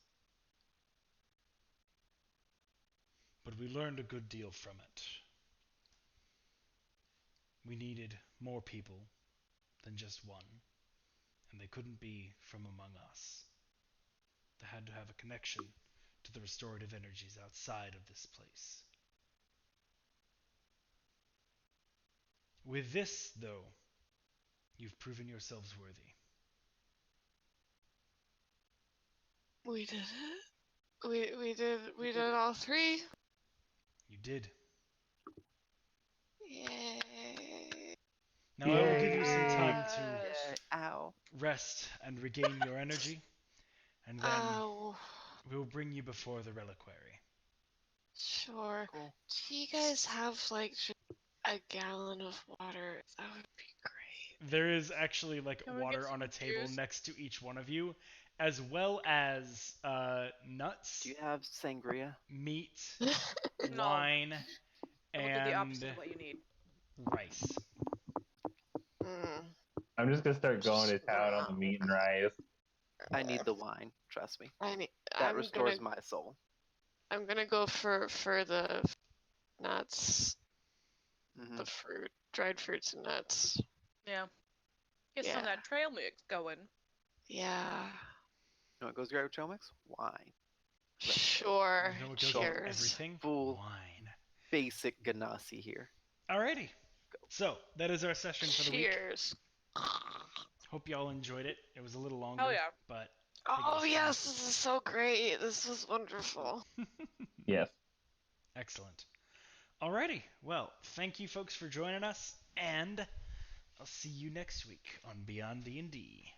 But we learned a good deal from it. We needed more people than just one, and they couldn't be from among us. They had to have a connection to the restorative energies outside of this place. With this, though, you've proven yourselves worthy. We did it. We did all three. You did. Yay. Now I will give you some time Yes. to Ow. rest and regain your energy, and then Oh, we will bring you before the reliquary. sure. Cool. Do you guys have like just a gallon of water? That would be great. There is actually like Can we get water on some a table juice? next to each one of you, as well as nuts, Do you have sangria? meat, No. wine, I will do the and opposite of what you need. rice. Mm. I'm just gonna start going to town on the meat and rice. I need the wine. Trust me. That I'm restores gonna my soul. I'm gonna go for the nuts, Hmm the fruit, dried fruits and nuts. Yeah. Get some of Yeah. that trail mix going. Yeah. You know what goes great with trail mix? Wine. Sure. You know what goes with Cheers. everything? Full Wine. basic ganassi here. Alrighty. So that is our session for the week. Cheers. Hope y'all enjoyed it. It was a little longer, Oh yeah. but Oh yes, this is so great. This was wonderful. Yes. excellent. Alrighty. Well, thank you folks for joining us, and I'll see you next week on BionD&D.